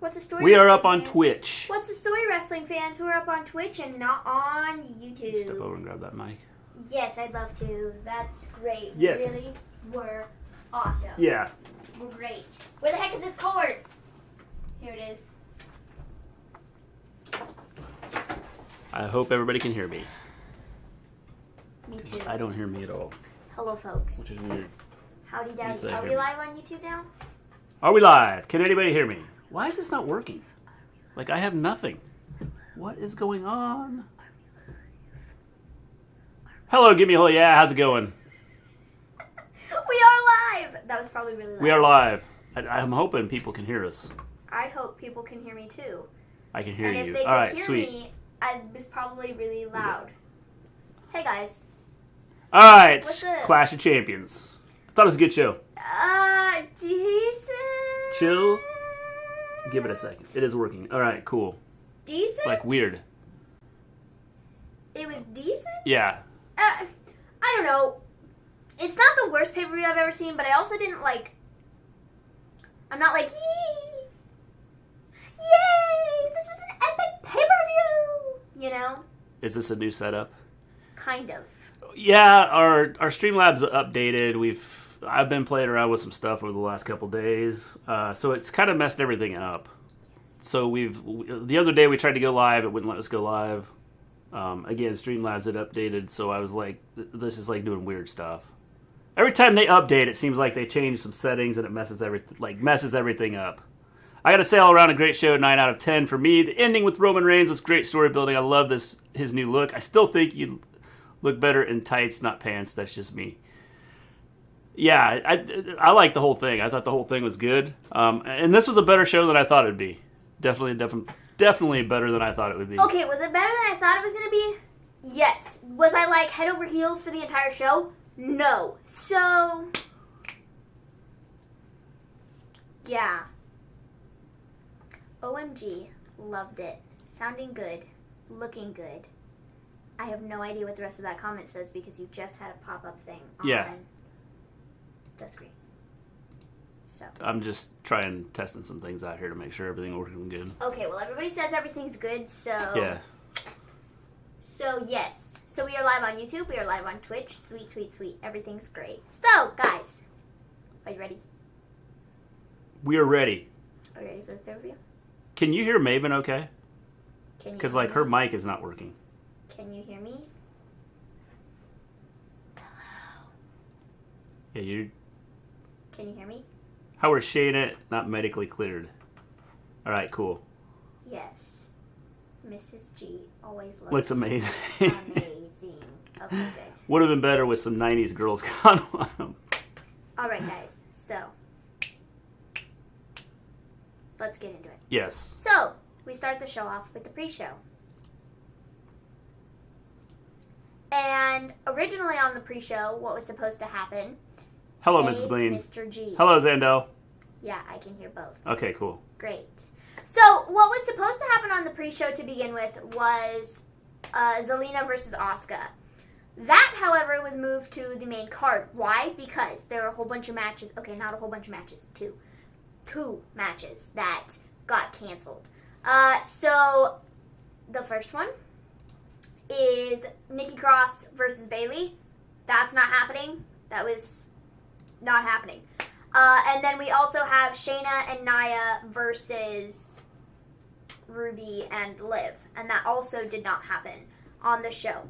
What's the story? We are up fans? on Twitch. What's the story, wrestling fans? We're up on Twitch and not on YouTube. Step over and grab that mic. Yes, I'd love to. That's great. Yes. We really were awesome. Yeah. We're great. Where the heck is this cord? Here it is. I hope everybody can hear me. Me too. I don't hear me at all, Hello, folks. which is weird. Howdy, Daddy. Usually I Are hear we me. live on YouTube now? Are we live? Can anybody hear me? Why is this not working? Like, I have nothing. What is going on? Hello, give me a hole. Yeah, how's it going? We are live! That was probably really loud. We are live. I'm hoping people can hear us. I hope people can hear me too. I can hear And you. if they All could right, hear sweet. me, I was probably really loud. Hey, guys. All right, What's up? Clash of Champions. I thought it was a good show. Decent. Chill. Give it a second. It is working. All right, cool. Decent? Like weird. It was decent? Yeah. I don't know. It's not the worst pay-per-view I've ever seen, but I also didn't like... I'm not like, yay! Yay! This was an epic pay-per-view! You know? Is this a new setup? Kind of. Yeah, our Streamlabs updated. I've been playing around with some stuff over the last couple days, so it's kind of messed everything up. So the other day we tried to go live, it wouldn't let us go live. Again, Streamlabs had updated, so I was like, this is like doing weird stuff. Every time they update, it seems like they change some settings and it messes everything up. I gotta say, all around a great show, 9 out of 10 for me. The ending with Roman Reigns was great story building. I love his new look. I still think you look better in tights, not pants. That's just me. Yeah, I like the whole thing. I thought the whole thing was good. And this was a better show than I thought it would be. Definitely better than I thought it would be. Okay, was it better than I thought it was going to be? Yes. Was I like head over heels for the entire show? No. So, yeah. OMG. Loved it. Sounding good. Looking good. I have no idea what the rest of that comment says because you just had a pop-up thing on the screen. So I'm just testing some things out here to make sure everything's working good. okay, well everybody says everything's good, so Yeah. So yes. So we are live on YouTube, we are live on Twitch. Sweet, sweet, sweet. Everything's great. So, guys, are you ready? We are ready. Are you ready for this pay-per-view? Can you hear Maven okay? Can you Because, hear like, me? her mic is not working. Can you hear me? Yeah, you. Can you hear me? How are Shayna not medically cleared? All right, cool. Yes. Mrs. G always Looks amazing. amazing. Okay, good. Would have been better with some 90s girls gone wild. All right, guys. So, let's get into it. Yes. So, we start the show off with the pre-show. And originally on the pre-show, what was supposed to happen? Hello, Hey, Mrs. Gleen. Mr. G. Hello, Zando. Yeah, I can hear both. Okay, cool. Great. So, what was supposed to happen on the pre-show to begin with was Zelina versus Asuka. That, however, was moved to the main card. Why? Because there are a whole bunch of matches. Okay, not a whole bunch of matches. Two matches that got canceled. So, the first one is Nikki Cross versus Bayley. That's not happening. That was not happening. And then we also have Shayna and Nia versus Ruby and Liv. And that also did not happen on the show.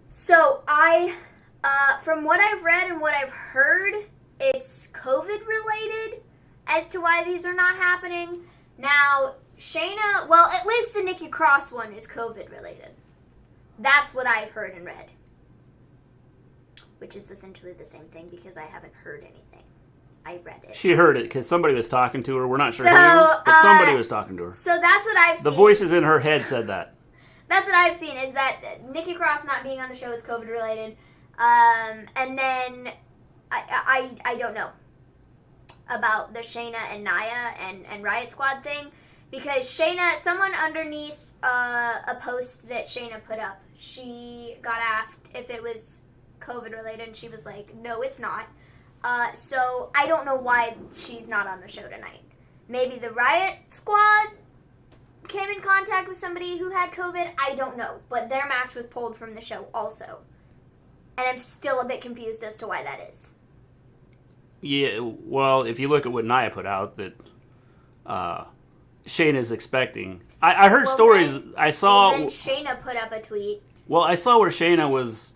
So from what I've read and what I've heard, it's COVID related as to why these are not happening. Now, Shayna, well, at least the Nikki Cross one is COVID related. That's what I've heard and read. Which is essentially the same thing because I haven't heard anything. I read it. She heard it because somebody was talking to her. We're not sure So, who, but somebody was talking to her. So that's what I've seen. The voices in her head said that. That's what I've seen, is that Nikki Cross not being on the show is COVID related. And then I don't know about the Shayna and Nia and Riot Squad thing. Because Shayna, someone underneath a post that Shayna put up, she got asked if it was COVID related, and she was like, no, it's not. So I don't know why she's not on the show tonight. Maybe the Riot Squad came in contact with somebody who had COVID. I don't know. But their match was pulled from the show also. And I'm still a bit confused as to why that is. Yeah, well, if you look at what Nia put out, that Shayna's expecting. I heard stories. I saw. Then Shayna put up a tweet. Well, I saw where Shayna was.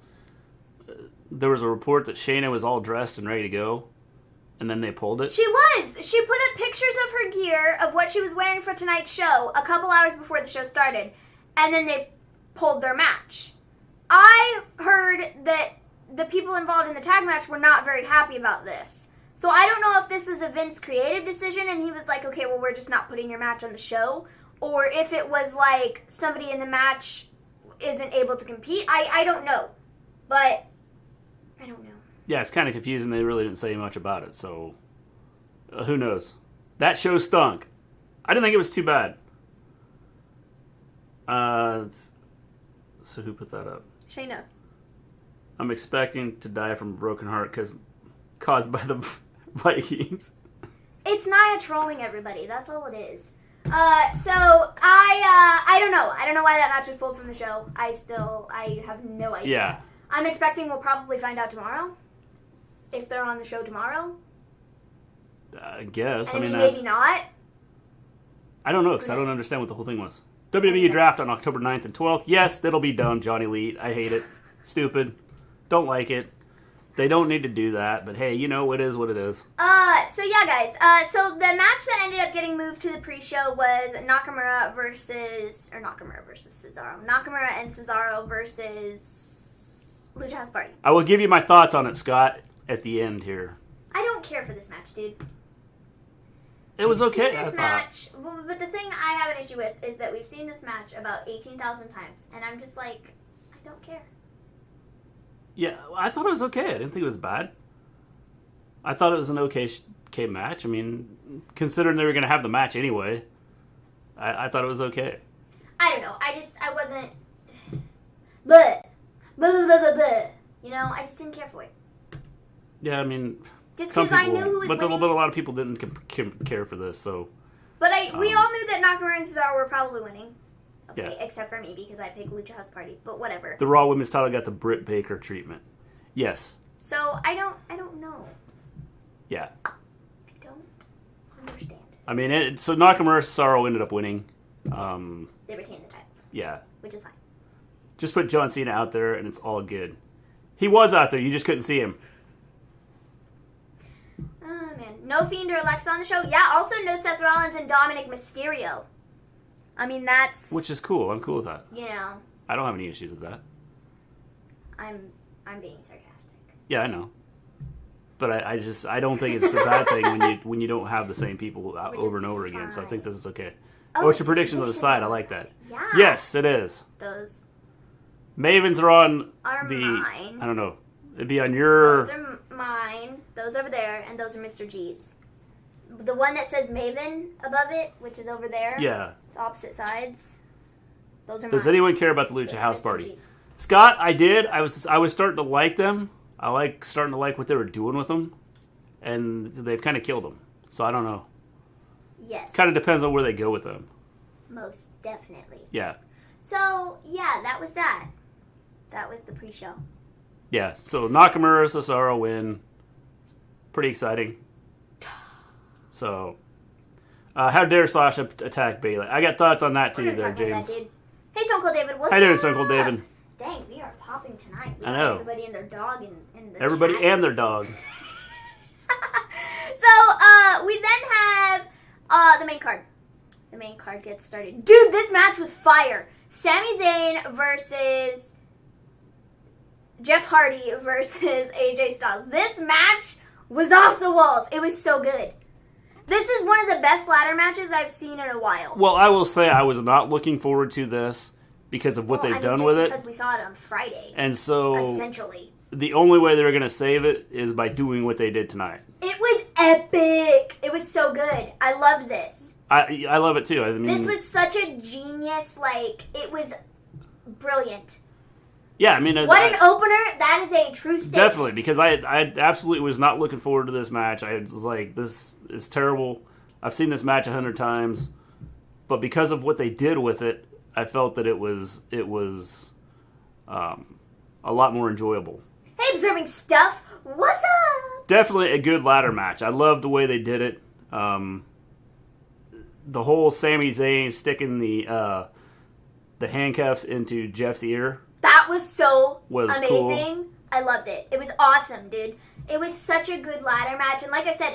There was a report that Shayna was all dressed and ready to go, and then they pulled it. She was. She put up pictures of her gear of what she was wearing for tonight's show a couple hours before the show started, and then they pulled their match. I heard that the people involved in the tag match were not very happy about this. So I don't know if this is a Vince creative decision and he was like, okay, well, we're just not putting your match on the show. Or if it was like somebody in the match isn't able to compete. I don't know. But I don't know. Yeah, it's kind of confusing. They really didn't say much about it. So who knows? That show stunk. I didn't think it was too bad. So who put that up? Shayna. I'm expecting to die from a broken heart caused by the Vikings. It's Nia trolling everybody. That's all it is. So I don't know. I don't know why that match was pulled from the show. I have no idea. Yeah. I'm expecting we'll probably find out tomorrow. If they're on the show tomorrow. I guess. I mean maybe not. I don't know because I don't understand what the whole thing was. WWE draft on October 9th and 12th. Yes, that'll be dumb, Johnny Elite. I hate it. Stupid. Don't like it. They don't need to do that, but hey, you know, it is what it is. So yeah, guys. So the match that ended up getting moved to the pre-show was Nakamura versus Cesaro. Nakamura and Cesaro versus Lucha House Party. I will give you my thoughts on it, Scott, at the end here. I don't care for this match, dude. It was okay, This I thought. match, but the thing I have an issue with is that we've seen this match about 18,000 times, and I'm just like, I don't care. Yeah, I thought it was okay. I didn't think it was bad. I thought it was an okay match. I mean, considering they were going to have the match anyway, I thought it was okay. I don't know. I wasn't... But, you know, I just didn't care for it. Yeah, I mean... Just some because I people, knew who was but winning. a lot of people didn't care for this, so... But we all knew that Nakamura and Cesaro were probably winning. Okay, Yeah. except for me because I picked Lucha House Party, but whatever. The Raw Women's title got the Britt Baker treatment. Yes. So I don't know. Yeah. I don't understand. I mean, so Nakamura and Cesaro ended up winning. Yes. They retained the titles. Yeah. Which is fine. Just put John Cena out there and it's all good. He was out there, you just couldn't see him. Oh man. No Fiend or Alexa on the show? Yeah, also no Seth Rollins and Dominic Mysterio. I mean, that's... Which is cool. I'm cool with that. You know. I don't have any issues with that. I'm being sarcastic. Yeah, I know. But I don't think it's a bad thing when you don't have the same people over and over again. So I think this is okay. Oh, What's your predictions on the side? I like that. Yeah. Yes, it is. Those Mavens are on are the... mine. I don't know. It'd be on your... Those are mine. Those over there. And those are Mr. G's. The one that says Maven above it, which is over there. Yeah. It's opposite sides. Those are mine. Does anyone care about the Lucha Those are House Mr. Party? G's. Scott, I did. I was starting to like them. I like starting to like what they were doing with them. And they've kind of killed them. So I don't know. Yes. Kind of depends on where they go with them. Most definitely. Yeah. So, yeah, that was that. That was the pre-show. Yeah. So Nakamura, Cesaro win. Pretty exciting. So, how dare Sasha attack Bayley? I got thoughts on that too, We're gonna there, talk about James. that, dude. Hey, Stone Cold David, what's How you doing, up? Stone Cold David? Dang, we are popping tonight. We I got know. Everybody and their dog in the Everybody chat. and their dog. So, we then have the main card. The main card gets started. Dude, this match was fire. Sami Zayn versus Jeff Hardy versus AJ Styles. This match was off the walls. It was so good. This is one of the best ladder matches I've seen in a while. Well, I will say I was not looking forward to this because of what they've done with it. Because we saw it on Friday. And so, essentially. the only way they're going to save it is by doing what they did tonight. It was epic. It was so good. I loved this. I love it too. I mean, This was such a genius, it was brilliant. yeah, I mean, What an opener. That is a true statement. definitely, because I absolutely was not looking forward to this match. I was like, this is terrible. I've seen this match 100 times, but because of what they did with it, I felt that it was a lot more enjoyable. Hey, observing stuff. What's up? Definitely a good ladder match. I love the way they did it. The whole Sami Zayn sticking the handcuffs into Jeff's ear. That was so amazing. Cool. I loved it. It was awesome, dude. It was such a good ladder match, and like I said,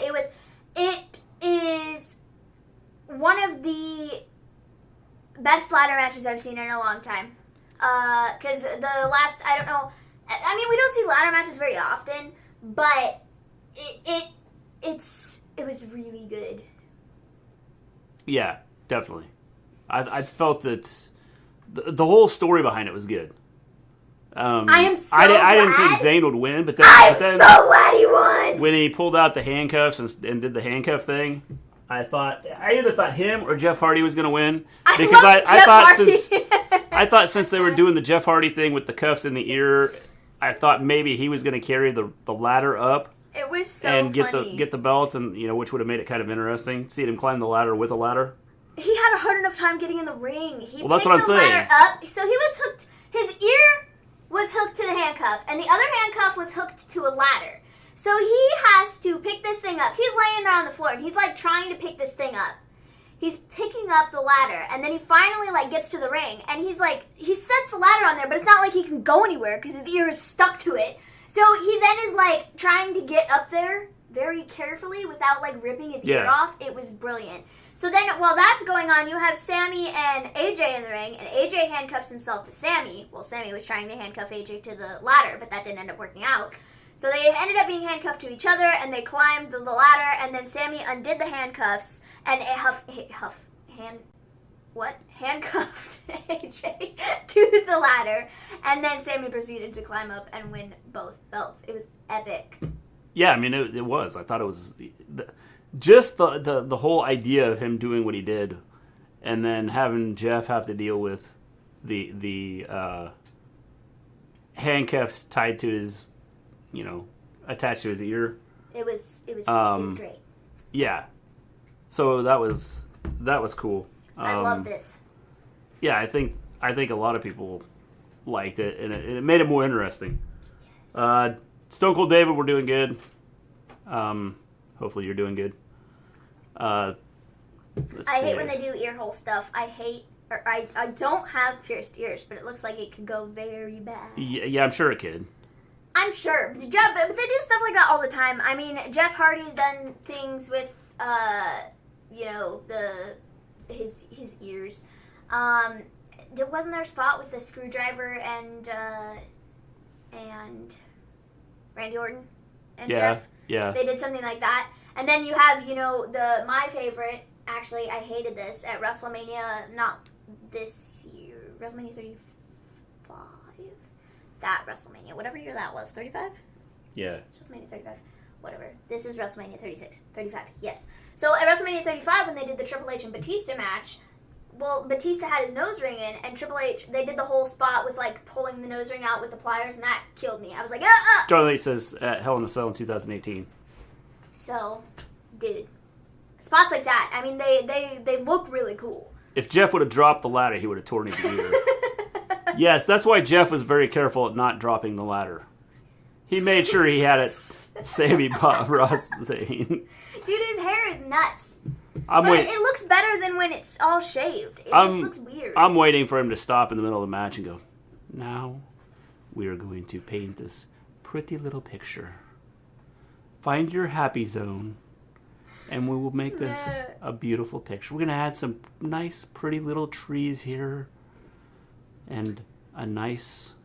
it is one of the best ladder matches I've seen in a long time. Because the last, I don't know, I mean, we don't see ladder matches very often, but it was really good. Yeah, definitely. I felt that the whole story behind it was good. I am so I glad. didn't think Zayn would win, but then, I'm so glad he won! When he pulled out the handcuffs and did the handcuff thing, I either thought him or Jeff Hardy was going to win. Because I thought since they were doing the Jeff Hardy thing with the cuffs in the ear, I thought maybe he was going to carry the ladder up. It was so and funny. get the belts, and which would have made it kind of interesting. Seeing him climb the ladder with a ladder. He had a hard enough time getting in the ring. He that's picked what I'm the saying. ladder up, so he was hooked. His ear was hooked to the handcuff, and the other handcuff was hooked to a ladder. So he has to pick this thing up. He's laying there on the floor, and he's like trying to pick this thing up. He's picking up the ladder, and then he finally like gets to the ring, and he sets the ladder on there, but it's not like he can go anywhere because his ear is stuck to it. So he then is like trying to get up there very carefully without like ripping his ear off. It was brilliant. So then while that's going on, you have Sammy and AJ in the ring, and AJ handcuffs himself to Sammy. Well, Sammy was trying to handcuff AJ to the ladder, but that didn't end up working out. So they ended up being handcuffed to each other, and they climbed the ladder, and then Sammy undid the handcuffs, and handcuffed AJ to the ladder, and then Sammy proceeded to climb up and win both belts. It was epic. Yeah, I mean, it was. I thought it was just the whole idea of him doing what he did, and then having Jeff have to deal with the handcuffs tied to his, attached to his ear. It was great. Yeah. So that was cool. I love this. Yeah, I think a lot of people liked it, and it made it more interesting. Yes. Stone Cold David, we're doing good. Hopefully you're doing good. I hate when they do ear hole stuff. I don't have pierced ears, but it looks like it could go very bad. Yeah, I'm sure it could. I'm sure. But they do stuff like that all the time. I mean, Jeff Hardy's done things with, his ears. Wasn't there a spot with the screwdriver and Randy Orton and Jeff? Yeah. They did something like that. And then you have, my favorite, actually, I hated this, at WrestleMania, not this year, WrestleMania 35? That WrestleMania, whatever year that was, 35? Yeah. WrestleMania 35, whatever. This is WrestleMania 35, yes. So at WrestleMania 35, when they did the Triple H and Batista match, well, Batista had his nose ring in, and Triple H, they did the whole spot with, like, pulling the nose ring out with the pliers, and that killed me. I was like, ah! John Lee says at Hell in a Cell in 2018. So, dude, spots like that, I mean, they look really cool. If Jeff would have dropped the ladder, he would have torn his ear. Yes, that's why Jeff was very careful at not dropping the ladder. He made sure he had it Sammy Bob Ross Zayn. Dude, his hair is nuts. It looks better than when it's all shaved. It just looks weird. I'm waiting for him to stop in the middle of the match and go, now we are going to paint this pretty little picture. Find your happy zone, and we will make this a beautiful picture. We're going to add some nice, pretty little trees here, and a nice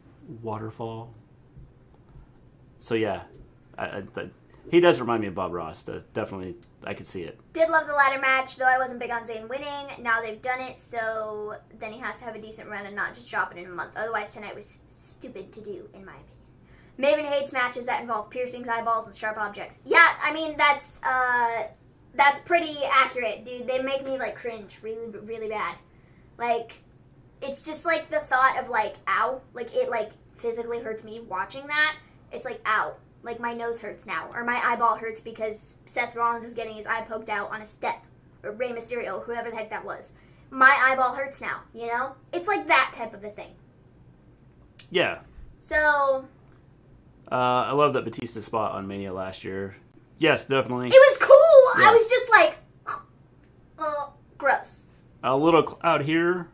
waterfall. So yeah, he does remind me of Bob Ross. Definitely, I could see it. Did love the ladder match, though I wasn't big on Zayn winning. Now they've done it, so then he has to have a decent run and not just drop it in a month. Otherwise, tonight was stupid to do, in my opinion. Maven hates matches that involve piercings, eyeballs, and sharp objects. Yeah, I mean, that's pretty accurate, dude. They make me, like, cringe really, really bad. Like, it's just, like, the thought of, like, ow. Like, it, like, physically hurts me watching that. It's like, ow. Like, my nose hurts now. Or my eyeball hurts because Seth Rollins is getting his eye poked out on a step. or Rey Mysterio, whoever the heck that was. My eyeball hurts now, you know? It's like that type of a thing. Yeah. So... I love that Batista spot on Mania last year. Yes, definitely. It was cool! Yes. I was just like... gross. A little out here.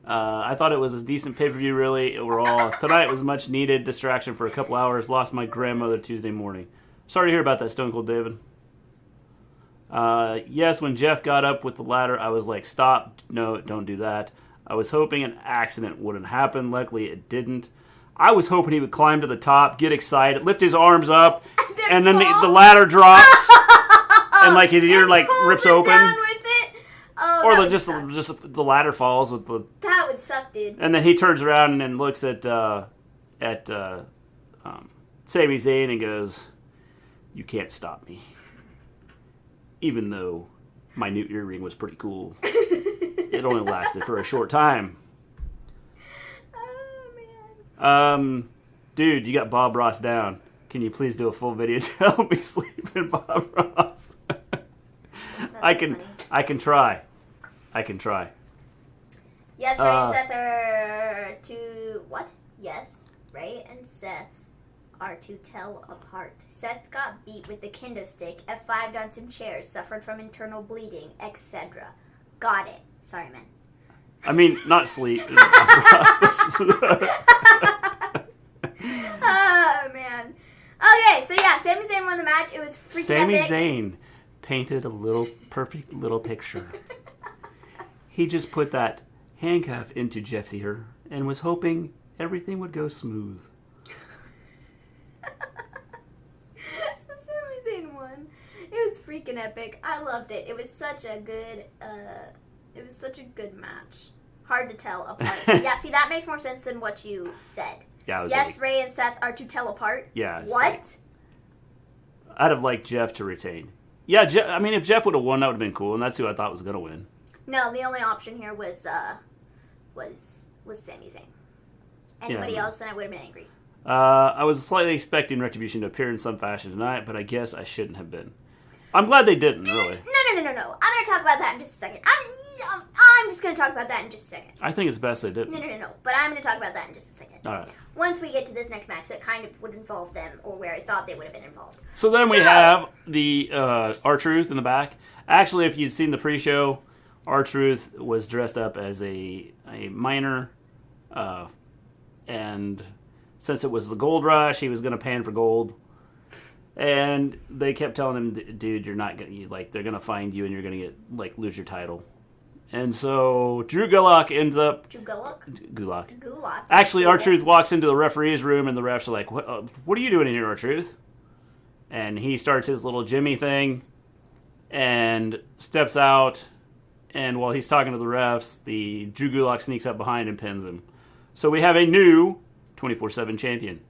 I thought it was a decent pay-per-view, really, overall. Tonight was much needed distraction for a couple hours. Lost my grandmother Tuesday morning. Sorry to hear about that, Stone Cold David. Yes, when Jeff got up with the ladder, I was like, stop. No, don't do that. I was hoping an accident wouldn't happen. Luckily, it didn't. I was hoping he would climb to the top, get excited, lift his arms up, and then the ladder drops, and like his ear like rips open. Down with it. Oh, or just the ladder falls with the. That would suck, dude. And then he turns around and looks at Sami Zayn and goes, "You can't stop me." Even though my new earring was pretty cool, it only lasted for a short time. Oh man. Dude, you got Bob Ross down. Can you please do a full video to help me sleep in Bob Ross? I can try. Yes, Ray and Seth are to... What? Yes, Ray and Seth are to tell apart. Seth got beat with the kendo stick, F5'd on some chairs, suffered from internal bleeding, etc. Got it. Sorry, man. I mean, not sleep. Oh, man. Okay, so yeah, Sami Zayn won the match. It was freaking Sami epic. Zayn painted a perfect little picture. He just put that handcuff into Jeff's ear and was hoping everything would go smooth. So Sami Zayn won. It was freaking epic. I loved it. It was such a good match. Hard to tell apart. Yeah, see, that makes more sense than what you said. Yeah, yes, Ray and Seth are to tell apart. Yeah. What? I'd have liked Jeff to retain. Yeah, I mean, if Jeff would have won, that would have been cool, and that's who I thought was going to win. No, the only option here was Sami Zayn. Anybody else, and I would have been angry. I was slightly expecting Retribution to appear in some fashion tonight, but I guess I shouldn't have been. I'm glad they didn't, really. No. I'm going to talk about that in just a second. I'm just going to talk about that in just a second. I think it's best they didn't. No. But I'm going to talk about that in just a second. All right. Once we get to this next match that kind of would involve them, or where I thought they would have been involved. So then we have the R-Truth in the back. Actually, if you'd seen the pre-show, R-Truth was dressed up as a miner, and since it was the gold rush, he was going to pan for gold. And they kept telling him, dude, you're not going to, they're going to find you and you're going to get, lose your title. And so Drew Gulak ends up... Gulak. Actually, R-Truth walks into the referee's room and the refs are like, what are you doing in here, R-Truth? And he starts his little Jimmy thing and steps out. And while he's talking to the refs, the Drew Gulak sneaks up behind and pins him. So we have a new 24/7 champion.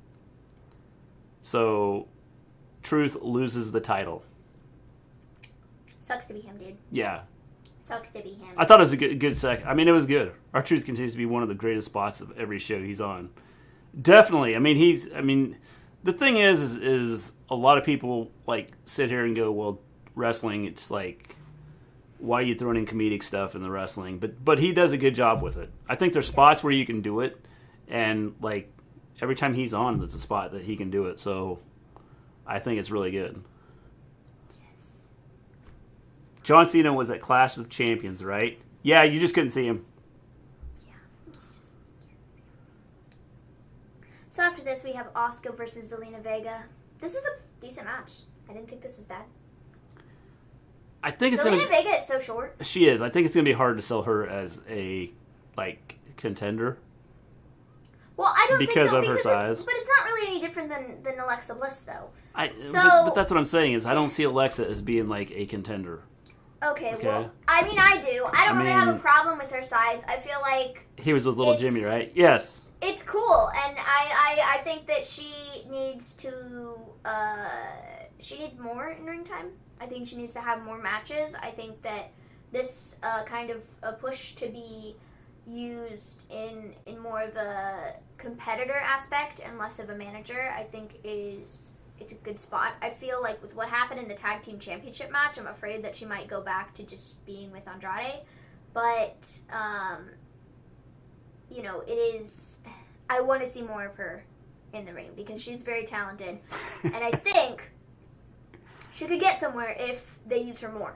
So... Truth loses the title. Sucks to be him, dude. Yeah. Sucks to be him. I thought it was a good second. I mean, it was good. R-Truth continues to be one of the greatest spots of every show he's on. Definitely. I mean, the thing is a lot of people sit here and go, well, wrestling, it's why are you throwing in comedic stuff in the wrestling? But he does a good job with it. I think there's spots where you can do it, and every time he's on, there's a spot that he can do it. So I think it's really good. Yes. John Cena was at Clash of Champions, right? Yeah, you just couldn't see him. Yeah. So after this, we have Asuka versus Zelina Vega. This is a decent match. I didn't think this was bad. I think it's Zelina Vega is so short. She is. I think it's going to be hard to sell her as a contender. Well, I don't because think so. Of her size. But it's not really any different than Alexa Bliss, though. But that's what I'm saying is I don't see Alexa as being a contender. Okay, well, I mean, I do. I don't really have a problem with her size. I feel like... He was with little Jimmy, right? Yes. It's cool, and I think that she needs to... she needs more in ring time. I think she needs to have more matches. I think that this kind of a push to be used in more of a competitor aspect and less of a manager, I think is it's a good spot. I feel like with what happened in the tag team championship match, I'm afraid that she might go back to just being with Andrade. But, you know, it is... I want to see more of her in the ring because she's very talented. And I think she could get somewhere if they use her more.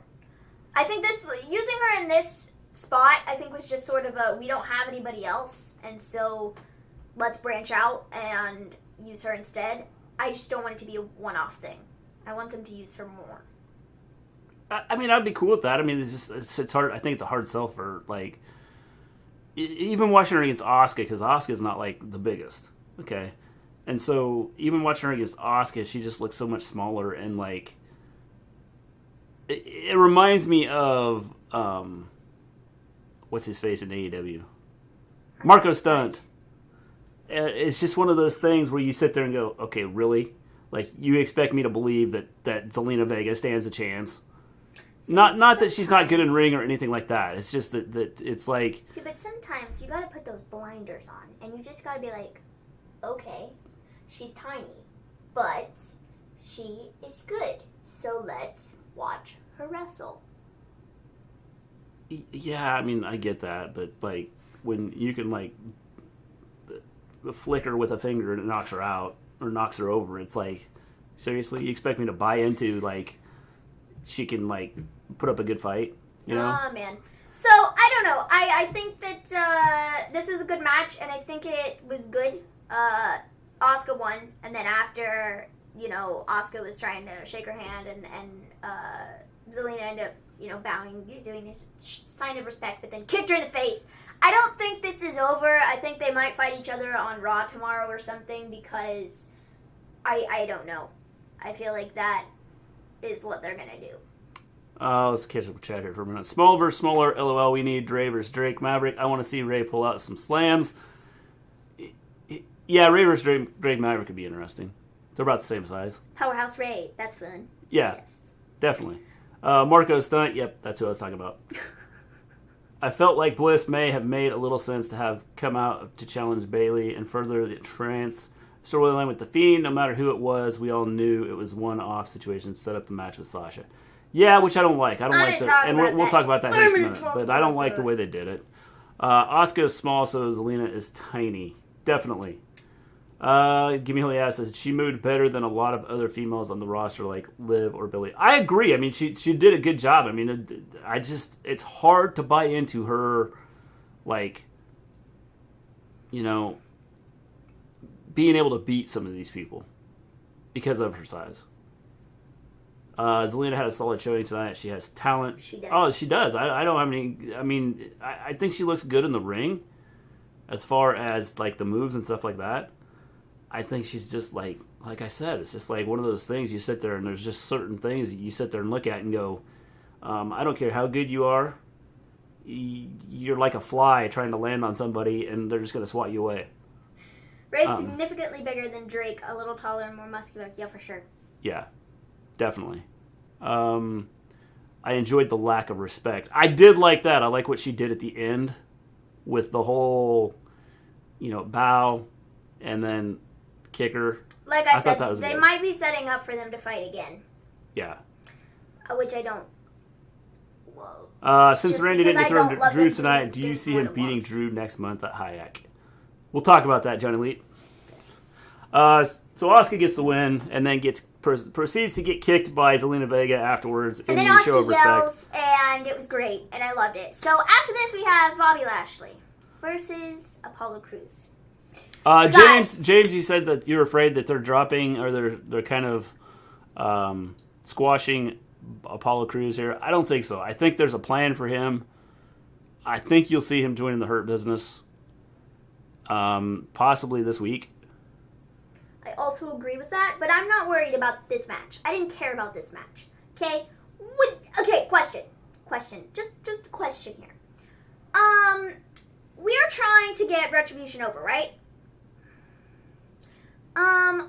I think using her in this spot, I think was just sort of we don't have anybody else, and so let's branch out and use her instead. I just don't want it to be a one-off thing. I want them to use her more. I mean, I'd be cool with that. I mean, it's hard. I think it's a hard sell for, like, even watching her against Asuka, because Asuka's not, like, the biggest, okay? And so even watching her against Asuka, she just looks so much smaller, and, like, it reminds me of, what's his face in AEW? Marco Stunt. It's just one of those things where you sit there and go, okay, really? Like, you expect me to believe that Zelina Vega stands a chance? Not that she's not good in ring or anything like that. It's just that it's like... See, but sometimes you gotta put those blinders on, and you just gotta be like, okay, she's tiny, but she is good, so let's watch her wrestle. Yeah, I mean, I get that, but, like, when you can, like, flick her with a finger and it knocks her out, or knocks her over, it's like, seriously, you expect me to buy into, like, she can, like, put up a good fight, you know? Oh, man. So, I don't know. I think that this is a good match, and I think it was good. Asuka won, and then after, you know, Asuka was trying to shake her hand, and Zelina ended up, you know, bowing, doing his sign of respect, but then kicked her in the face. I don't think this is over. I think they might fight each other on Raw tomorrow or something, because I don't know. I feel like that is what they're going to do. Let's catch up check here for a minute. Small versus smaller, LOL, we need Ray versus Drake Maverick. I want to see Ray pull out some slams. Yeah, Ray versus Drake Maverick could be interesting. They're about the same size. Powerhouse Ray, that's fun. Yeah, yes. Definitely. Marco Stunt, yep, that's who I was talking about. I felt like Bliss may have made a little sense to have come out to challenge Bayley and further the trance storyline with The Fiend. No matter who it was, we all knew it was one-off situation to set up the match with Sasha. Yeah, which I don't like. I don't like that. And we'll talk about that in just a minute. But I don't like the way they did it. Asuka is small, so Zelina is tiny. Definitely. Gimme Holy Ass says she moved better than a lot of other females on the roster, like Liv or Billy. I agree. I mean, she did a good job. I mean, it's hard to buy into her, like, you know, being able to beat some of these people because of her size. Zelina had a solid showing tonight. She has talent. She does. Oh, she does. I don't have any. I mean, I think she looks good in the ring, as far as like the moves and stuff like that. I think she's just like I said, it's just like one of those things you sit there and there's just certain things you sit there and look at and go, I don't care how good you are, you're like a fly trying to land on somebody and they're just going to swat you away. Ray's significantly bigger than Drake, a little taller and more muscular. Yeah, for sure. Yeah, definitely. I enjoyed the lack of respect. I did like that. I like what she did at the end with the whole, you know, bow and then kicker. Like I said, that was they might be setting up for them to fight again. Yeah. Which I don't. Whoa. Since Randy didn't throw Drew tonight, do you see him beating Drew next month at Hayek? We'll talk about that, Johnny Elite. So Asuka gets the win and then proceeds to get kicked by Zelina Vega afterwards. And then Asuka yells, and it was great, and I loved it. So after this, we have Bobby Lashley versus Apollo Crews. James, you said that you're afraid that they're dropping or they're kind of squashing Apollo Crews here. I don't think so. I think there's a plan for him. I think you'll see him joining the Hurt Business, possibly this week. I also agree with that, but I'm not worried about this match. I didn't care about this match. Okay? Question. Just a question here. We're trying to get Retribution over, right?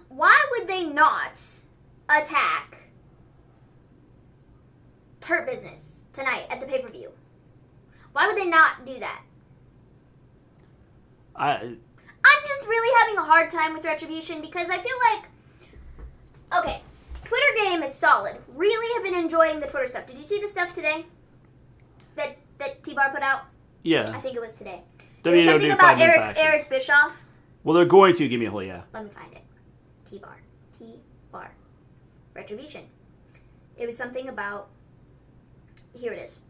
Why would they not attack Hurt Business tonight at the pay-per-view? Why would they not do that? I'm just really having a hard time with Retribution because I feel like Okay, Twitter game is solid. Really have been enjoying the Twitter stuff. Did you see the stuff today that T-Bar put out? Yeah. I think it was today. WWE Something about Eric Bischoff. Well, they're going to. Give me a whole yeah. Let me find it. T-Bar. Retribution. It was something about... Here it is.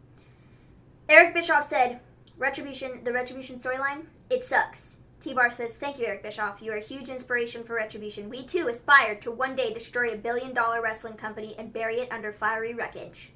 Eric Bischoff said, the Retribution storyline, it sucks. T-Bar says, thank you, Eric Bischoff. You are a huge inspiration for Retribution. We, too, aspire to one day destroy $1 billion wrestling company and bury it under fiery wreckage.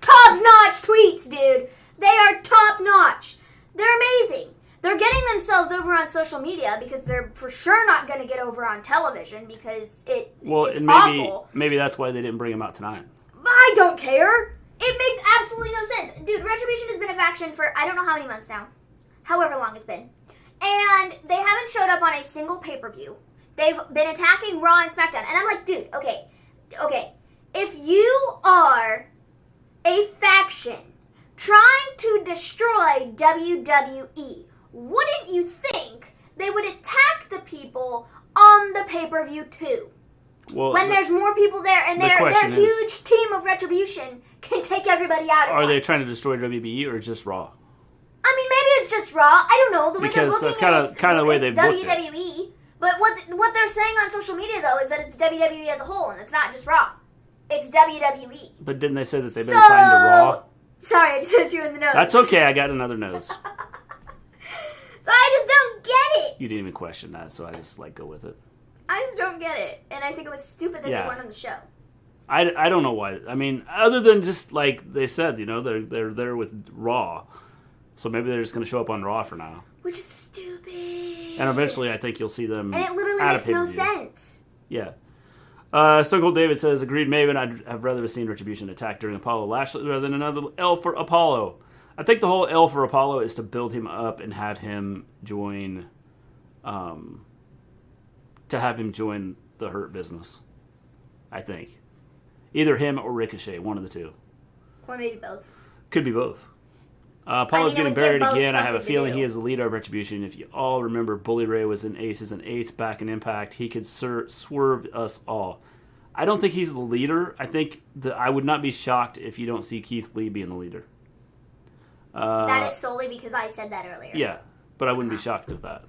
Top-notch tweets, dude! They are top-notch! They're amazing! They're getting themselves over on social media because they're for sure not going to get over on television because it's awful. Maybe that's why they didn't bring him out tonight. I don't care! It makes absolutely no sense. Dude, Retribution has been a faction for I don't know how many months now. However long it's been. And they haven't showed up on a single pay-per-view. They've been attacking Raw and SmackDown. And I'm like, dude, okay. If you are a faction trying to destroy WWE, wouldn't you think they would attack the people on the pay-per-view too? Well, when there's more people there and their huge team of Retribution can take everybody out at once. Are they trying to destroy WWE or just Raw? I mean, maybe it's just Raw. I don't know. The way because that's kind of the way they've booked it. WWE. But what they're saying on social media, though, is that it's WWE as a whole, and it's not just Raw. It's WWE. But didn't they say that they've been signed to Raw? Sorry, I just hit you in the nose. That's okay. I got another nose. So I just don't get it. You didn't even question that, so I just go with it. I just don't get it, and I think it was stupid that they weren't on the show. I don't know why. I mean, other than just like they said, they're there with Raw, so maybe they're just going to show up on Raw for now. Which is stupid. And eventually, I think you'll see them. And it literally makes no sense. Yeah. Stone Cold David says, agreed, Maven. I'd have rather have seen Retribution attack during Apollo Lashley rather than another L for Apollo. I think the whole L for Apollo is to build him up and have him join, the Hurt Business. I think. Either him or Ricochet, one of the two. Or maybe both. Could be both. Apollo's getting buried again. I have a feeling he is the leader of Retribution. If you all remember, Bully Ray was in Aces and Eights back in Impact. He could swerve us all. I don't think he's the leader. I think that I would not be shocked if you don't see Keith Lee being the leader. That is solely because I said that earlier. Yeah, but I wouldn't be shocked with that.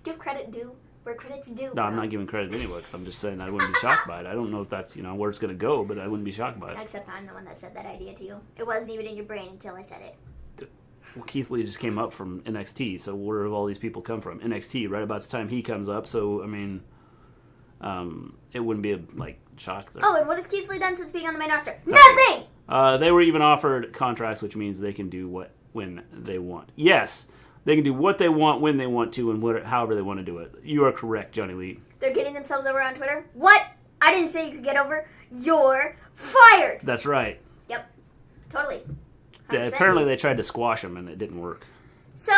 Give credit due where credit's due. No, I'm not giving credit anyway because I'm just saying I wouldn't be shocked by it. I don't know if that's where it's going to go, but I wouldn't be shocked by it. Except I'm the one that said that idea to you. It wasn't even in your brain until I said it. Well, Keith Lee just came up from NXT, so where have all these people come from? NXT, right about the time he comes up, so, I mean, it wouldn't be a, shock there. Oh, and what has Keith Lee done since being on the main roster? Nothing! They were even offered contracts, which means they can do when they want. Yes, they can do what they want, when they want to, and however they want to do it. You are correct, Johnny Lee. They're getting themselves over on Twitter? What? I didn't say you could get over. You're fired! That's right. Yep. Totally. Apparently they tried to squash him, and it didn't work. So,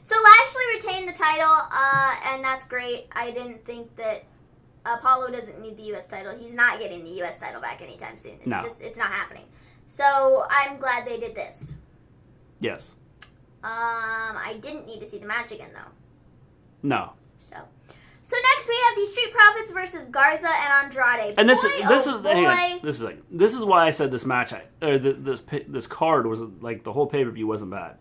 so Lashley retained the title, and that's great. I didn't think that Apollo doesn't need the U.S. title. He's not getting the U.S. title back anytime soon. It's not happening. So, I'm glad they did this. Yes. I didn't need to see the match again, though. No. So next we have the Street Profits versus Garza and Andrade. And this is why I said this match, this card was the whole pay-per-view wasn't bad,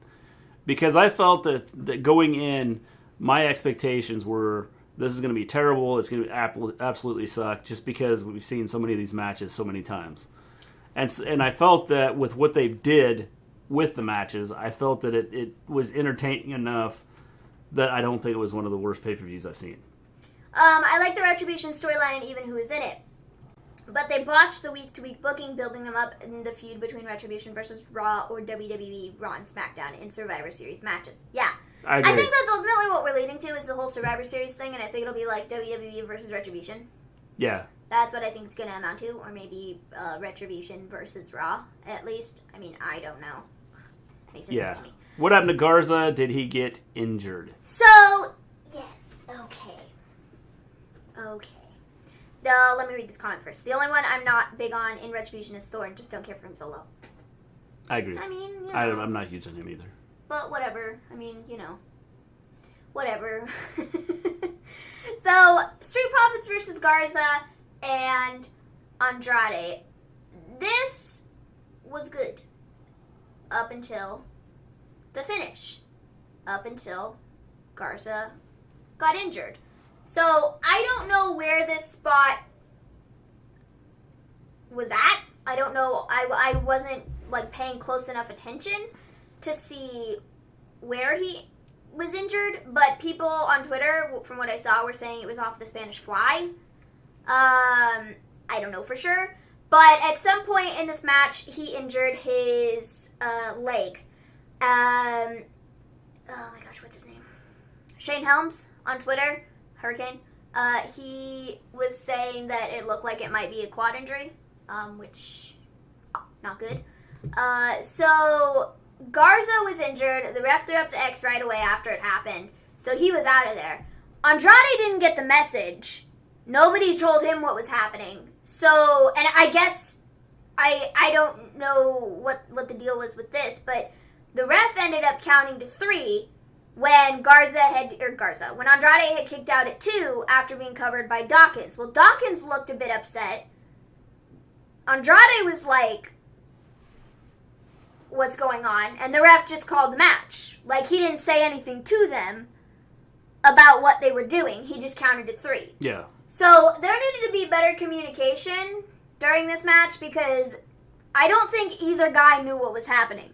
because I felt that going in, my expectations were this is going to be terrible. It's going to absolutely suck, just because we've seen so many of these matches so many times, and I felt that with what they did with the matches, I felt that it was entertaining enough that I don't think it was one of the worst pay-per-views I've seen. I like the Retribution storyline and even who is in it. But they botched the week-to-week booking, building them up in the feud between Retribution versus Raw or WWE, Raw and SmackDown in Survivor Series matches. Yeah. I agree. I think that's ultimately what we're leading to is the whole Survivor Series thing, and I think it'll be like WWE versus Retribution. Yeah. That's what I think it's going to amount to, or maybe Retribution versus Raw, at least. I mean, I don't know. Makes no sense to me. What happened to Garza? Did he get injured? So, yes. Okay. Let me read this comment first. The only one I'm not big on in Retribution is Thorne. Just don't care for him solo. I agree. I mean, I'm not huge on him either. But whatever. I mean, whatever. So, Street Profits versus Garza and Andrade. This was good up until the finish. Up until Garza got injured. So, I don't know where this spot was at. I don't know. I wasn't like paying close enough attention to see where he was injured, but people on Twitter, from what I saw, were saying it was off the Spanish Fly. I don't know for sure, but at some point in this match, he injured his leg. Oh my gosh, what's his name? Shane Helms on Twitter, Hurricane. He was saying that it looked like it might be a quad injury, which not good. So Garza was injured. The ref threw up the X right away after it happened, so he was out of there. Andrade didn't get the message. Nobody told him what was happening. So, and I guess I don't know what the deal was with this, but the ref ended up counting to 3 when when Andrade had kicked out at 2 after being covered by Dawkins. Well, Dawkins looked a bit upset. Andrade was like, what's going on? And the ref just called the match. Like, he didn't say anything to them about what they were doing. He just counted to 3. Yeah. So, there needed to be better communication during this match because I don't think either guy knew what was happening.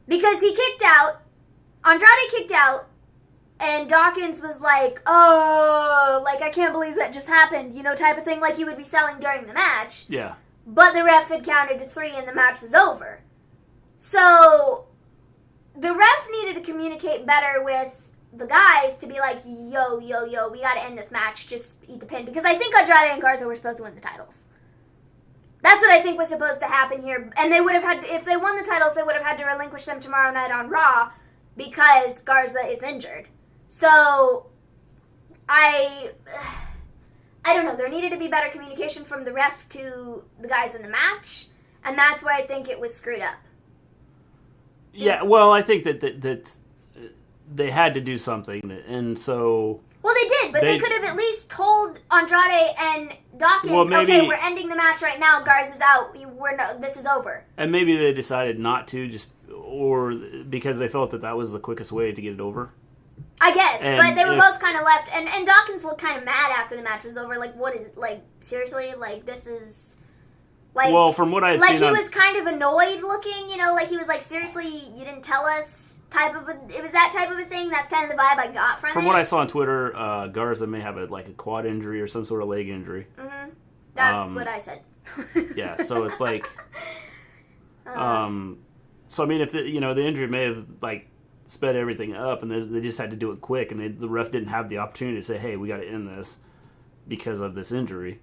Because he kicked out, Andrade kicked out, and Dawkins was like, oh, like, I can't believe that just happened, you know, type of thing, like he would be selling during the match. Yeah. But the ref had counted to 3 and the match was over. So, the ref needed to communicate better with the guys to be like, yo, we gotta end this match, just eat the pin. Because I think Andrade and Garza were supposed to win the titles. That's what I think was supposed to happen here. And they would have had to, if they won the titles, they would have had to relinquish them tomorrow night on Raw because Garza is injured. So, I don't know. There needed to be better communication from the ref to the guys in the match. And that's where I think it was screwed up. Yeah, well, I think that they had to do something. And so... Well, they did, but they could have at least told Andrade and Dawkins, okay, we're ending the match right now, Garza's out, this is over. And maybe they decided not to, or because they felt that was the quickest way to get it over. I guess, but they were both kind of left, and Dawkins looked kind of mad after the match was over, like, what is, like, seriously, like, this is, like... Well, from what I had seen... Like, he was kind of annoyed looking, you know, like, he was like, seriously, you didn't tell us? It was that type of a thing. That's kind of the vibe I got from it. From what I saw on Twitter, Garza may have a quad injury or some sort of leg injury. Mm-hmm. That's what I said. Yeah, so it's like, so I mean, if the injury may have like sped everything up, and they just had to do it quick, and the ref didn't have the opportunity to say, hey, we got to end this because of this injury.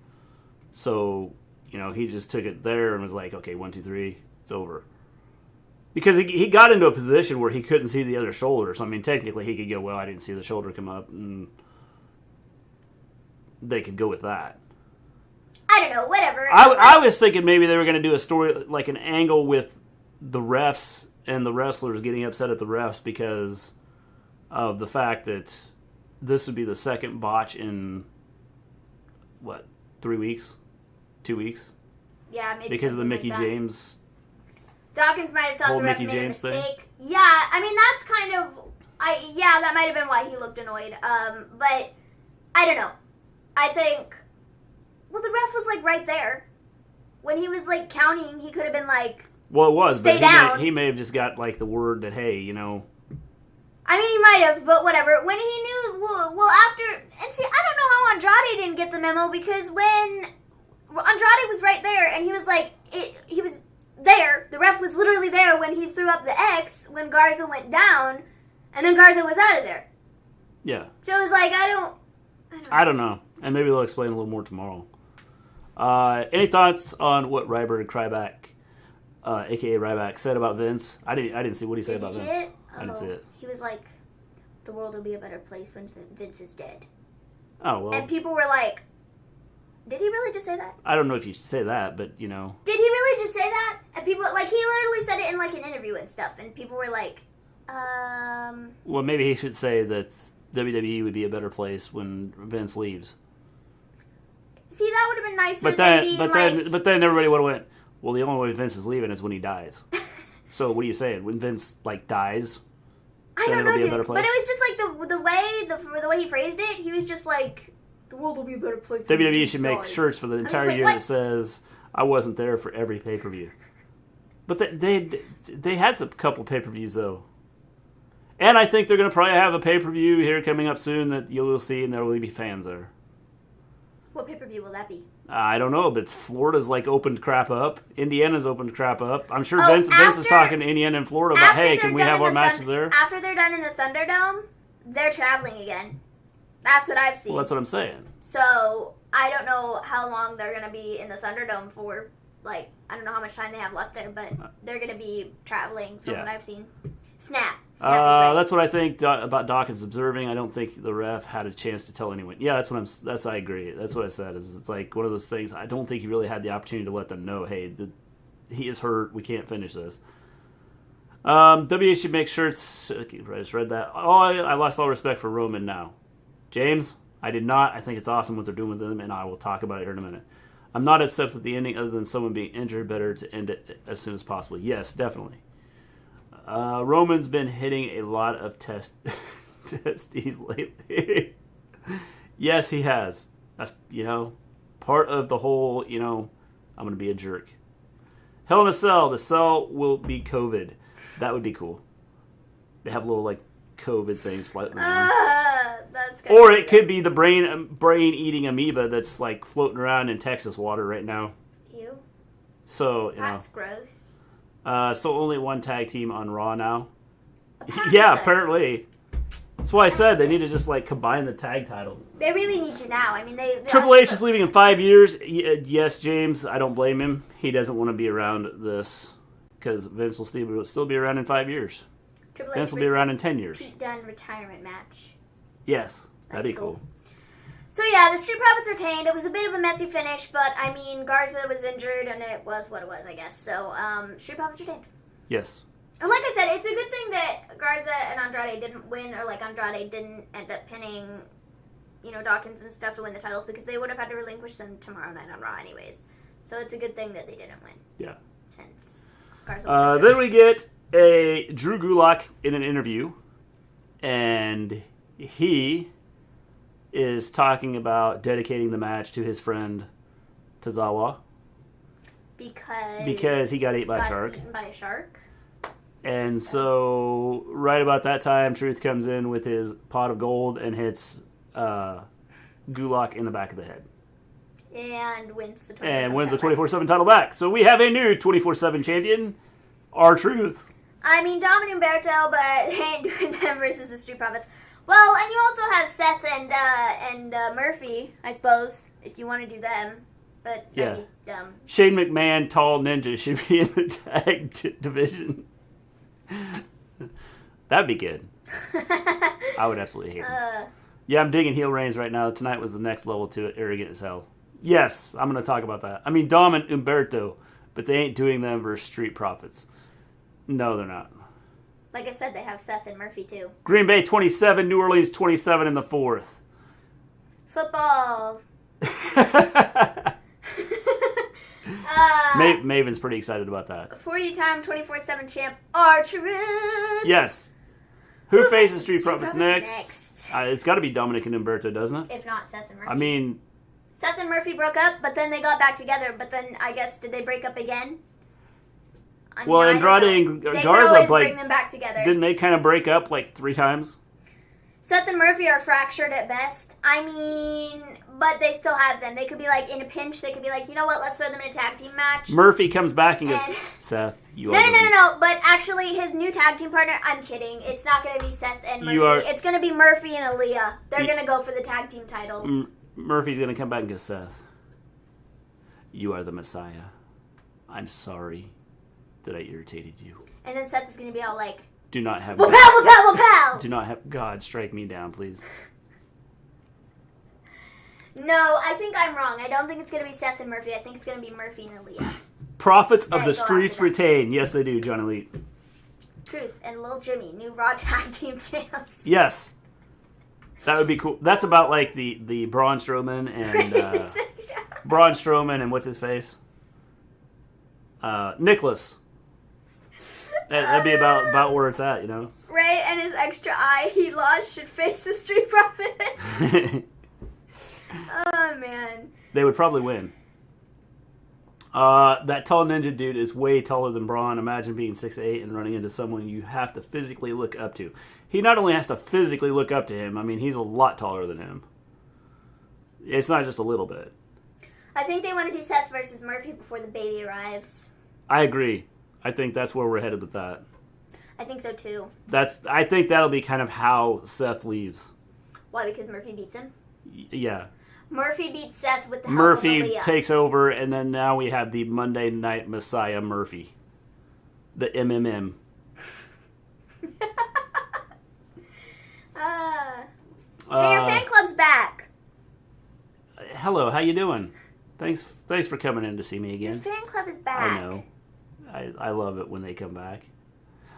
So he just took it there and was like, okay, 1, 2, 3, it's over. Because he got into a position where he couldn't see the other shoulder. So, I mean, technically he could go, well, I didn't see the shoulder come up. And they could go with that. I don't know, whatever. I was thinking maybe they were going to do a story, like an angle with the refs and the wrestlers getting upset at the refs because of the fact that this would be the second botch in, 3 weeks? 2 weeks? Yeah, maybe. Because of the Mickey like James... Dawkins might have thought the ref Mickey made James a mistake. thing? Yeah, I mean, that's kind of... that might have been why he looked annoyed. But, I don't know. I think... Well, the ref was, like, right there. When he was, like, counting, he could have been, like... Well, it was, stay down. He may have just got, like, the word that, hey, I mean, he might have, but whatever. When he knew... Well, after... And see, I don't know how Andrade didn't get the memo, because when Andrade was right there, and he was, like... He was... there. The ref was literally there when he threw up the X when Garza went down, and then Garza was out of there. Yeah. So it was like, I don't know. And maybe they'll explain a little more tomorrow. Any thoughts on what Ryberg Kryback, a.k.a. Ryback, said about Vince? I didn't see what he said about Vince. It? I didn't see it. He was like, the world will be a better place when Vince is dead. Oh, well. And people were like, did he really just say that? I don't know if you say that, but, Did he really just say that? And people, like, he literally said it in, like, an interview and stuff, and people were like, Well, maybe he should say that WWE would be a better place when Vince leaves. See, that would have been nicer. But then everybody would have went, well, the only way Vince is leaving is when he dies. So what are you saying? When Vince dies, I then don't know, it'll be a dude. better place? But it was just like the way he phrased it. He was just like, the world will be a better place. WWE should make shirts for the entire year what? that says, I wasn't there for every pay-per-view. But they had a couple pay-per-views, though. And I think they're going to probably have a pay-per-view here coming up soon that you'll see, and there will be fans there. What pay-per-view will that be? I don't know, but Florida's opened crap up. Indiana's opened crap up. I'm sure Vince is talking to Indiana and Florida about, hey, can we have our matches there? After they're done in the Thunderdome, they're traveling again. That's what I've seen. Well, that's what I'm saying. So, I don't know how long they're going to be in the Thunderdome for. I don't know how much time they have left there, but they're going to be traveling from what I've seen. Snap. That's what I think about Dawkins observing. I don't think the ref had a chance to tell anyone. Yeah, I agree. That's what I said. It's like one of those things. I don't think he really had the opportunity to let them know, hey, he is hurt. We can't finish this. WA should make shirts. Okay, I just read that. Oh, I lost all respect for Roman now. James, I did not. I think it's awesome what they're doing with him, and I will talk about it here in a minute. I'm not upset with the ending other than someone being injured. Better to end it as soon as possible. Yes, definitely. Roman's been hitting a lot of testes lately. Yes, he has. That's, part of the whole, I'm going to be a jerk. Hell in a Cell. The cell will be COVID. That would be cool. They have little, COVID things floating around. Or it could be the brain-eating amoeba that's, floating around in Texas water right now. Ew. So, That's gross. So only one tag team on Raw now. Yeah, apparently. That's why I said they need to just combine the tag titles. They really need to now. I mean, they Triple H is leaving in 5 years. Yes, James, I don't blame him. He doesn't want to be around this because Vince will still be around in 5 years. Vince will be around in 10 years. Pete Dunne retirement match. Yes, that'd be cool. So yeah, the Street Profits retained. It was a bit of a messy finish, but I mean, Garza was injured, and it was what it was, I guess. So, Street Profits retained. Yes. And like I said, it's a good thing that Garza and Andrade didn't win, or Andrade didn't end up pinning, Dawkins and stuff to win the titles, because they would have had to relinquish them tomorrow night on Raw anyways. So it's a good thing that they didn't win. Yeah. Since Garza was then we get a Drew Gulak in an interview, and he is talking about dedicating the match to his friend Tozawa. Because he got eaten by a shark. And so, right about that time, Truth comes in with his pot of gold and hits Gulak in the back of the head. And wins the 24/7 title back. So we have a new 24/7 champion, R-Truth. I mean, Dominic Umberto, but they ain't doing them versus the Street Profits. Well, and you also have Seth and Murphy, I suppose, if you want to do them. But that'd be dumb. Shane McMahon, Tall Ninja, should be in the tag division. That'd be good. I would absolutely hate it. Yeah, I'm digging heel reigns right now. Tonight was the next level to it. Arrogant as hell. Yes, I'm going to talk about that. I mean, Dom and Umberto, but they ain't doing them versus Street Profits. No, they're not. Like I said, they have Seth and Murphy, too. Green Bay 27, New Orleans 27 in the fourth. Football. Maven's pretty excited about that. 40-time 24/7 champ R-Truth. Yes. Who faces Street Profits next? It's got to be Dominic and Umberto, doesn't it? If not, Seth and Murphy. I mean, Seth and Murphy broke up, but then they got back together. But then, I guess, did they break up again? Andrade and Garza bring them back together. Didn't they kind of break up 3 times? Seth and Murphy are fractured at best. I mean, but they still have them. They could be in a pinch. They could be you know what? Let's throw them in a tag team match. Murphy comes back and goes, Seth, you are. No. But actually, his new tag team partner. I'm kidding. It's not going to be Seth and Murphy. It's going to be Murphy and Aaliyah. They're going to go for the tag team titles. Murphy's going to come back and go, Seth, you are the Messiah. I'm sorry that I irritated you. And then Seth is going to be all do not have... Wapow! Do not have... God, strike me down, please. No, I think I'm wrong. I don't think it's going to be Seth and Murphy. I think it's going to be Murphy and Aaliyah. Profits of the Streets retain. Yes, they do, John Elite. Truth and Lil Jimmy, new Raw Tag Team champs. Yes. That would be cool. That's about like the Braun Strowman and Braun Strowman and what's his face? Nicholas. That'd be about where it's at, you know. Right, and his extra eye he lost should face the Street Profits. Oh man. They would probably win. That tall ninja dude is way taller than Braun. Imagine being 6'8" and running into someone you have to physically look up to. He not only has to physically look up to him, I mean, he's a lot taller than him. It's not just a little bit. I think they want to do Seth versus Murphy before the baby arrives. I agree. I think that's where we're headed with that. I think so too. I think that'll be kind of how Seth leaves. Why? Because Murphy beats him? Yeah. Murphy beats Seth with the help Murphy of Aaliyah. takes over, and then now we have the Monday Night Messiah Murphy. The MMM. Hey, your fan club's back. Hello, how you doing? Thanks for coming in to see me again. Your fan club is back. I know. I love it when they come back.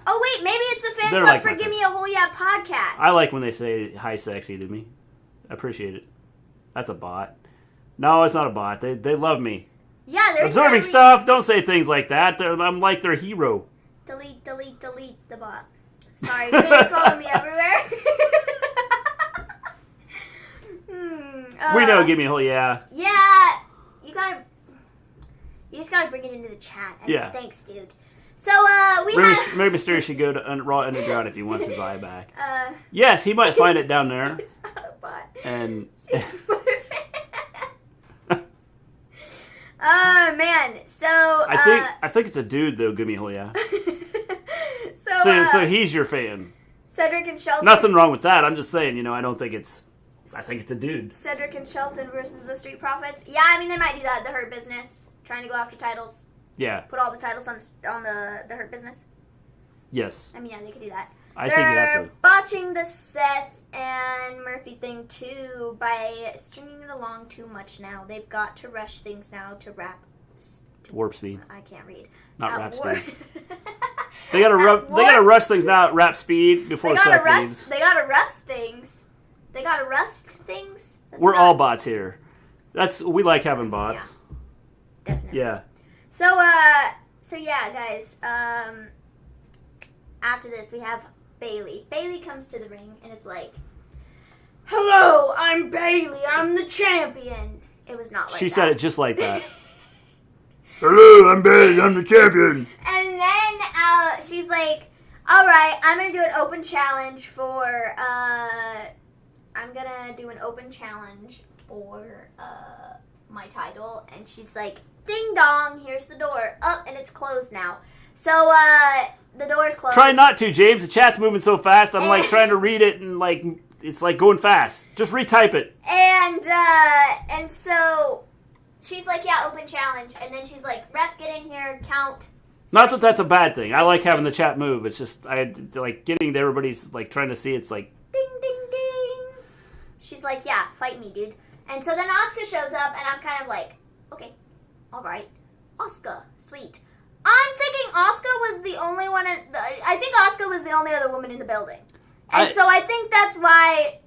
Oh, wait, maybe it's the fan They're club like for my Give fan. Me a Whole Yeah podcast. I like when they say hi sexy to me. I appreciate it. That's a bot. No, it's not a bot. They love me. Yeah, they're Observing stuff. Don't say things like that. I'm like their hero. Delete the bot. Sorry, fans follow me everywhere. We know. Give me a whole yeah. Yeah, you just gotta bring it into the chat. Yeah. Thanks, dude. So Maybe Mysterio should go to Raw Underground if he wants his eye back. Yes, he might find it down there. It's not a bot. And oh man, so I think it's a dude though. Give me a whole yeah. So he's your fan. Cedric and Shelton. Nothing wrong with that. I'm just saying, I don't think it's. I think it's a dude. Cedric and Shelton versus the Street Profits. Yeah, I mean they might do that. The Hurt Business trying to go after titles. Yeah. Put all the titles on the Hurt Business. Yes. I mean, yeah, they could do that. I think you have to. They're botching the Seth and Murphy thing too by stringing it along too much now. They've got to rush things now to Warp speed. I can't read. Not rap speed. They gotta rush things now at rap speed before Seth leaves. They gotta rust things. They gotta rust things. We're all bots here. We like having bots. Yeah, definitely. Yeah. So yeah, guys. After this, we have Bailey. Bailey comes to the ring and is like, "Hello, I'm Bailey. I'm the champion." It was not like She that. said it just like that. Hello, I'm Bailey. I'm the champion. And then she's like, "All right, I'm gonna do an open challenge for my title." And she's like, "Ding dong, here's the door. Oh, and it's closed now." So the door's closed. Try not to, James. The chat's moving so fast. I'm like trying to read it and like it's like going fast. Just retype it. And so she's like, "Yeah, open challenge." And then she's like, "Ref, get in here, count." Not that that's a bad thing. I like having the chat move. It's just I like getting to everybody's like trying to see. It's like ding, ding, ding. She's like, "Yeah, fight me, dude." And so then Asuka shows up, and I'm kind of like, okay, all right, Asuka, sweet. I'm thinking Asuka was the only one. I think Asuka was the only other woman in the building, and so I think that's why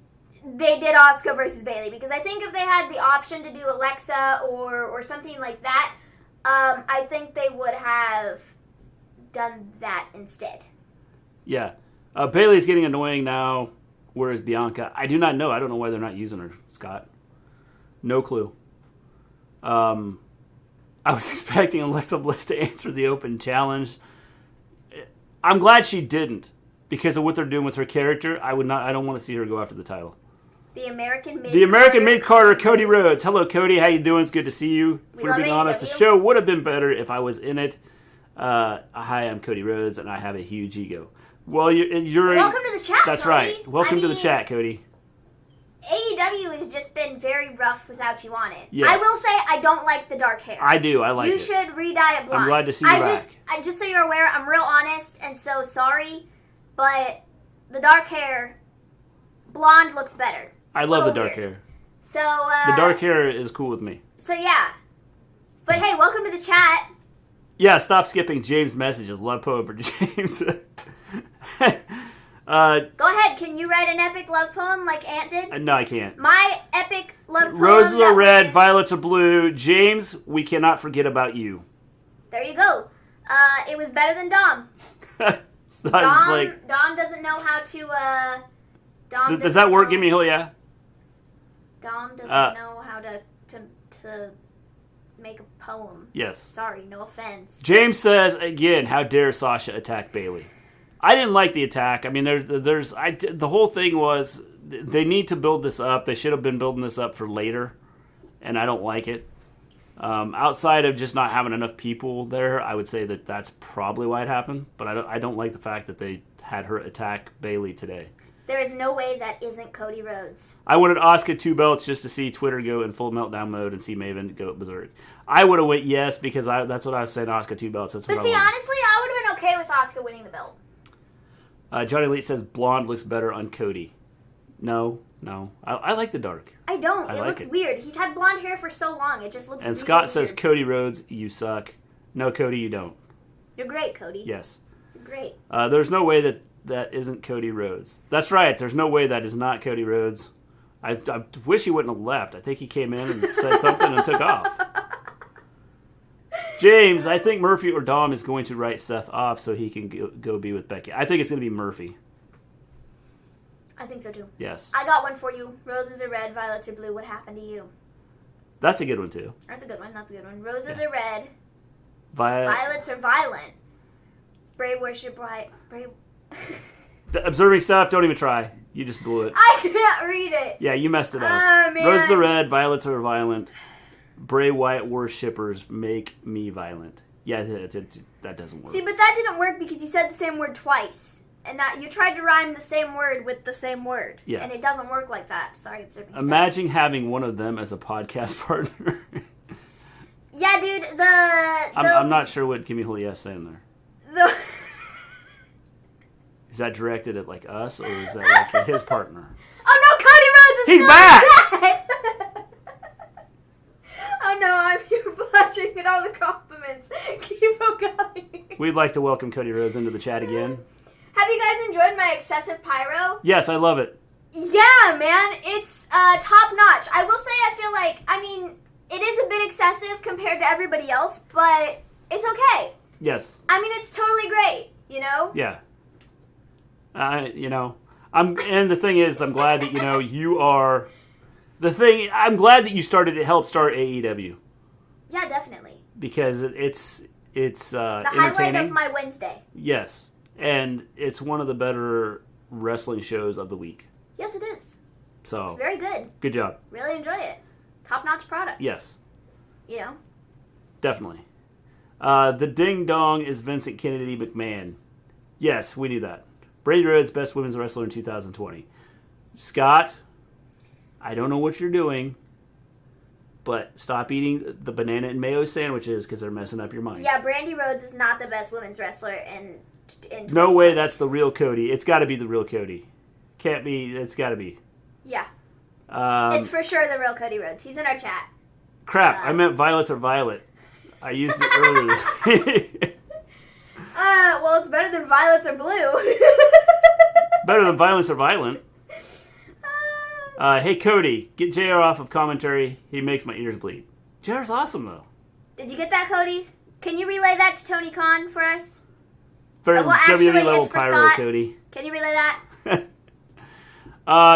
they did Asuka versus Bailey, because I think if they had the option to do Alexa or something like that, I think they would have done that instead. yeah. Bailey's getting annoying now. Where is Bianca? I do not know. I don't know why they're not using her, Scott. No clue. I was expecting Alexa Bliss to answer the open challenge. I'm glad she didn't, because of what they're doing with her character. I don't want to see her go after the title. The American mid-Carter, Cody Rhodes. Hello, Cody. How you doing? It's good to see you. If we're being honest, the show would have been better if I was in it. Hi, I'm Cody Rhodes, and I have a huge ego. Well, you're welcome to the chat. That's Cody. right. Welcome to the chat, Cody. AEW has just been very rough without you on it. Yes. I will say I don't like the dark hair. I do. I like it. You should re-dye it blonde. I'm glad to see you back. Just so you're aware, I'm real honest, and so sorry, but the dark hair, blonde looks better. I love the dark hair. So the dark hair is cool with me. So yeah, but hey, welcome to the chat. Yeah, stop skipping James' messages. Love poem for James. Go ahead. Can you write an epic love poem like Ant did? No, I can't. My epic love poem. Roses are red, was... violets are blue. James, we cannot forget about you. There you go. It was better than Dom. So like, Dom doesn't know how to. Does that work? Give me a hell yeah. Dom doesn't know how to make a poem. Yes. Sorry, no offense. James says again, how dare Sasha attack Bayley? I didn't like the attack. I mean, the whole thing was they need to build this up. They should have been building this up for later, and I don't like it. Outside of just not having enough people there, I would say that that's probably why it happened. But I don't like the fact that they had her attack Bayley today. There is no way that isn't Cody Rhodes. I wanted Asuka 2 belts just to see Twitter go in full meltdown mode and see Maven go berserk. I would have went yes because that's what I was saying. Asuka 2 belts. That's what but see, honestly, I would have been okay with Asuka winning the belt. Johnny Elite says blonde looks better on Cody. No. I like the dark. I don't. I it like looks weird. He's had blonde hair for so long. It just looks And really Scott weird. says, Cody Rhodes, you suck. No, Cody, you don't. You're great, Cody. Yes. You're great. There's no way that isn't Cody Rhodes. That's right. There's no way that is not Cody Rhodes. I wish he wouldn't have left. I think he came in and said something and took off. James, I think Murphy or Dom is going to write Seth off so he can go be with Becky. I think it's going to be Murphy. I think so too. Yes. I got one for you. Roses are red, violets are blue. What happened to you? That's a good one too. That's a good one. Roses are red. Violets Violets are violent. Brave worship right. Brave. Observing stuff, don't even try. You just blew it. I can't read it. Yeah, you messed it up. Oh, man. Roses are red, violets are violent. Bray Wyatt worshippers make me violent. Yeah, that doesn't work. See, but that didn't work because you said the same word twice. And that you tried to rhyme the same word with the same word. Yeah. And it doesn't work like that. Sorry, observing stuff. Imagine having one of them as a podcast partner. Yeah, dude, I'm not sure what Kimmy Holy is saying there. Is that directed at like us or is that like his partner? Oh no, Cody Rhodes is He's still back! Oh no, I'm here blushing at all the compliments. Keep on going. We'd like to welcome Cody Rhodes into the chat again. Have you guys enjoyed my excessive pyro? Yes, I love it. Yeah, man, it's top notch. I will say I feel like, it is a bit excessive compared to everybody else, but it's okay. Yes. It's totally great, you know? Yeah. And the thing is, I'm glad that, you are... I'm glad that you helped start AEW. Yeah, definitely. Because it's the entertaining. highlight of my Wednesday. Yes. And it's one of the better wrestling shows of the week. Yes, it is. So It's very good. Good job. Really enjoy it. Top-notch product. Yes. You know? Definitely. The ding dong is Vincent Kennedy McMahon. Yes, we knew that. Brady Rhodes, best women's wrestler in 2020. Scott, I don't know what you're doing, but stop eating the banana and mayo sandwiches because they're messing up your mind. Yeah, Brandy Rhodes is not the best women's wrestler in No way that's the real Cody. It's got to be the real Cody. Can't be. It's got to be. Yeah. It's for sure the real Cody Rhodes. He's in our chat. Crap, I meant violets are violet. I used it earlier. Well, it's better than violets or blue. Better than violence or violent. Hey, Cody, get JR off of commentary. He makes my ears bleed. JR's awesome, though. Did you get that, Cody? Can you relay that to Tony Khan for us? Very actually, WWE level it's for pyro, Scott. Cody. Can you relay that?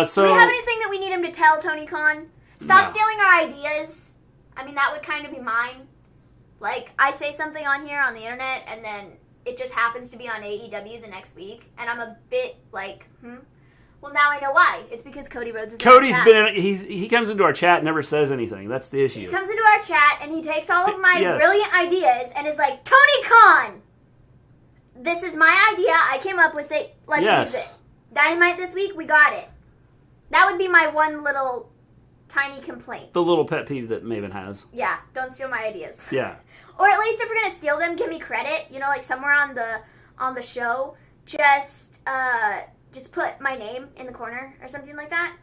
So Do we have anything that we need him to tell Tony Khan? Stop No. stealing our ideas. That would kind of be mine. Like, I say something on here on the internet, and then it just happens to be on AEW the next week, and I'm a bit like, Well, now I know why. It's because Cody Rhodes is Cody's in our chat. he comes into our chat and never says anything. That's the issue. He comes into our chat, and he takes all of my Yes. brilliant ideas, and is like, Tony Khan! This is my idea. I came up with it. Let's Yes. use it. Dynamite this week, we got it. That would be my one little tiny complaint. The little pet peeve that Maven has. Yeah, don't steal my ideas. Yeah. Or at least if we're gonna steal them, give me credit. Like somewhere on the show, just put my name in the corner or something like that.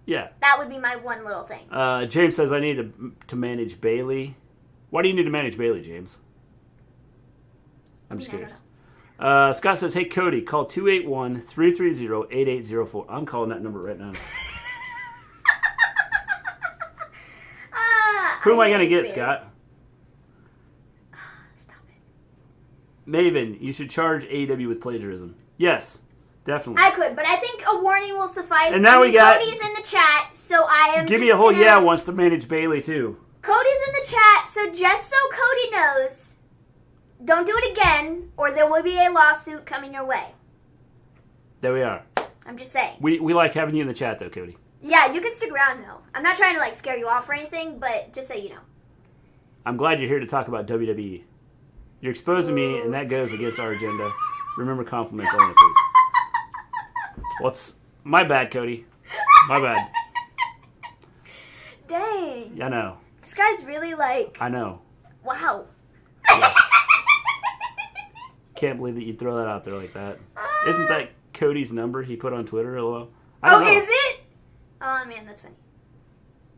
Yeah. That would be my one little thing. James says I need to manage Bailey. Why do you need to manage Bailey, James? I'm just I don't curious. Scott says, hey, Cody, call 281-330-8804. I'm calling that number right now. Who am I going to get, Scott? Stop it. Maven, you should charge AEW with plagiarism. Yes, definitely. I could, but I think a warning will suffice. And now we got... Cody's in the chat, so I am Give me a whole wants to manage Bailey, too. Cody's in the chat, so just so Cody knows, don't do it again, or there will be a lawsuit coming your way. There we are. I'm just saying. We like having you in the chat, though, Cody. Yeah, you can stick around, though. I'm not trying to, scare you off or anything, but just so you know. I'm glad you're here to talk about WWE. You're exposing me, and that goes against our agenda. Remember, compliments only, please. My bad, Cody. My bad. Dang. I know. This guy's really, I know. Wow. Yeah. Can't believe that you throw that out there like that. Isn't that Cody's number he put on Twitter? Hello? I don't know. Is it? Oh, man, that's funny.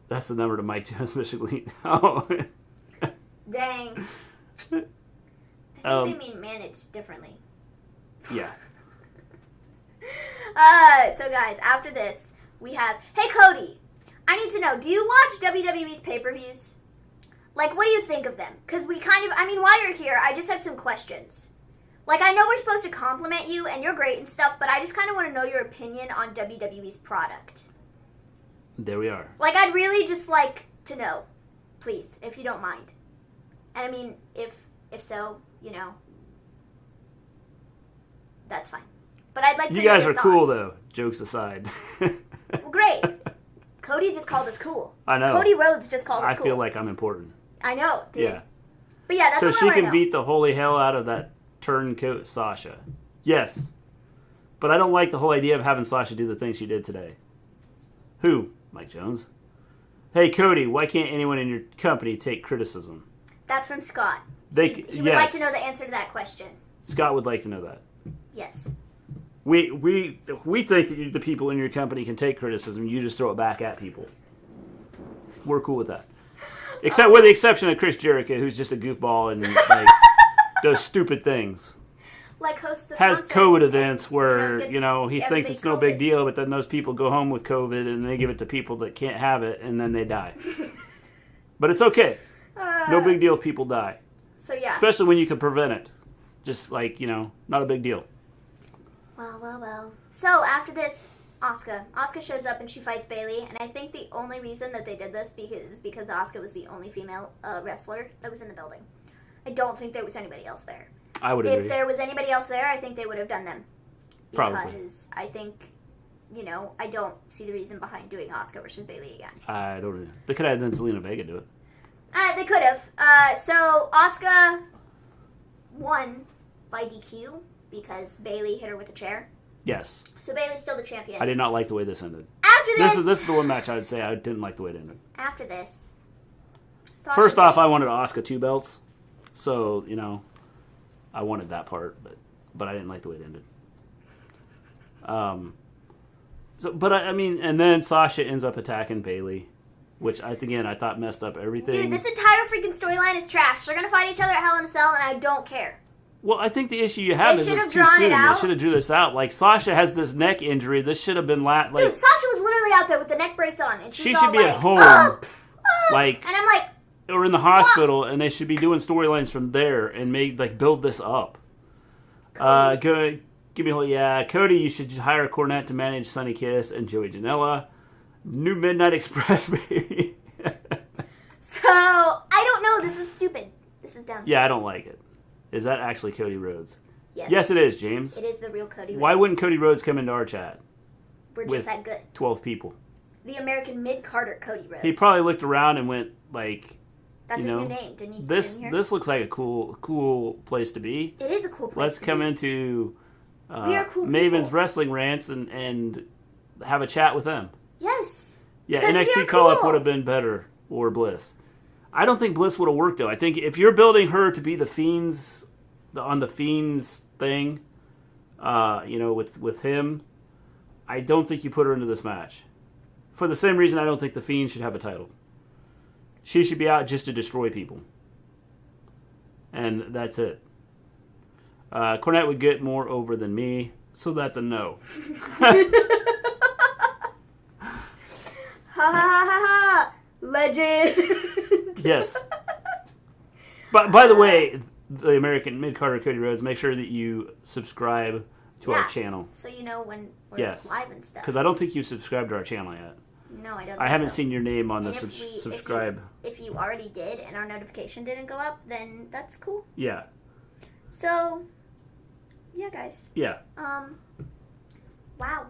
That's the number to Mike Jones, Mister Gleen. Oh. Dang. I think they mean managed differently. Yeah. So, guys, after this, we have... Hey, Cody, I need to know, do you watch WWE's pay-per-views? What do you think of them? Because we while you're here, I just have some questions. I know we're supposed to compliment you, and you're great and stuff, but I just kind of want to know your opinion on WWE's product. There we are. I'd really just like to know, please, if you don't mind. And if so, that's fine. But I'd like to know you guys your are cool, thoughts. though, jokes aside. Well, great. Cody just called us cool. I know. Cody Rhodes just called us cool. I feel like I'm important. I know, dude. Yeah. But yeah, that's so what she I can know. beat the holy hell out of that turncoat Sasha. Yes. But I don't like the whole idea of having Sasha do the thing she did today. Who? Mike Jones. Hey, Cody, why can't anyone in your company take criticism? That's from Scott. He would like to know the answer to that question. Scott would like to know that. Yes. We think that the people in your company can take criticism. You just throw it back at people. We're cool with that. Except with the exception of Chris Jericho, who's just a goofball and does stupid things. Has COVID events where, he thinks it's no big deal, but then those people go home with COVID and they give it to people that can't have it and then they die. But it's okay. No big deal if people die. So yeah. Especially when you can prevent it. Just not a big deal. Well. So after this, Asuka shows up and she fights Bailey, and I think the only reason that they did this is because Asuka was the only female wrestler that was in the building. I don't think there was anybody else there. I would agree. If there was anybody else there, I think they would have done them. Probably. Because I think, I don't see the reason behind doing Asuka versus Bailey again. I don't know. They could have done Zelina Vega do it. They could have. So Asuka won by DQ because Bailey hit her with a chair. Yes. So Bailey's still the champion. I did not like the way this ended. After this... This is the one match I would say I didn't like the way it ended. After this... First off, I wanted Asuka 2 belts. So, I wanted that part, but I didn't like the way it ended. And then Sasha ends up attacking Bailey, which I thought messed up everything. Dude, this entire freaking storyline is trash. They're gonna fight each other at Hell in a Cell, and I don't care. Well, I think the issue you have is it's too soon. They should have drew this out. Sasha has this neck injury. This should have been Dude, Sasha was literally out there with the neck brace on, and she should be at home, and I'm like, or in the hospital, and they should be doing storylines from there and build this up. Give me a whole Cody. You should hire Cornette to manage Sunny Kiss and Joey Janela. New Midnight Express, baby. So I don't know. This is stupid. This was dumb. Yeah, I don't like it. Is that actually Cody Rhodes? Yes. Yes, it is, James. It is the real Cody Rhodes. Why wouldn't Cody Rhodes come into our chat? We're just that good. 12 people. The American mid-Carter Cody Rhodes. He probably looked around and went That's his new name, didn't he? This looks like a cool place to be. It is a cool place. Let's come into we are cool Maven's people. Wrestling Rants and have a chat with them. Yes. Yeah, NXT call-up would have been better, or Bliss. I don't think Bliss would have worked, though. I think if you're building her to be the Fiends, on the Fiends thing, with him, I don't think you put her into this match. For the same reason I don't think the Fiend should have a title. She should be out just to destroy people. And that's it. Cornette would get more over than me, so that's a no. Ha ha ha ha ha! Legend! Yes. But by the way, the American mid-carder Cody Rhodes, make sure that you subscribe to our channel. So you know when we're Yes. live and stuff. Because I don't think you subscribed to our channel yet. No, I don't. I haven't seen your name on the And subscribe. If you already did and our notification didn't go up, then that's cool. Yeah. So, yeah, guys. Yeah. Wow.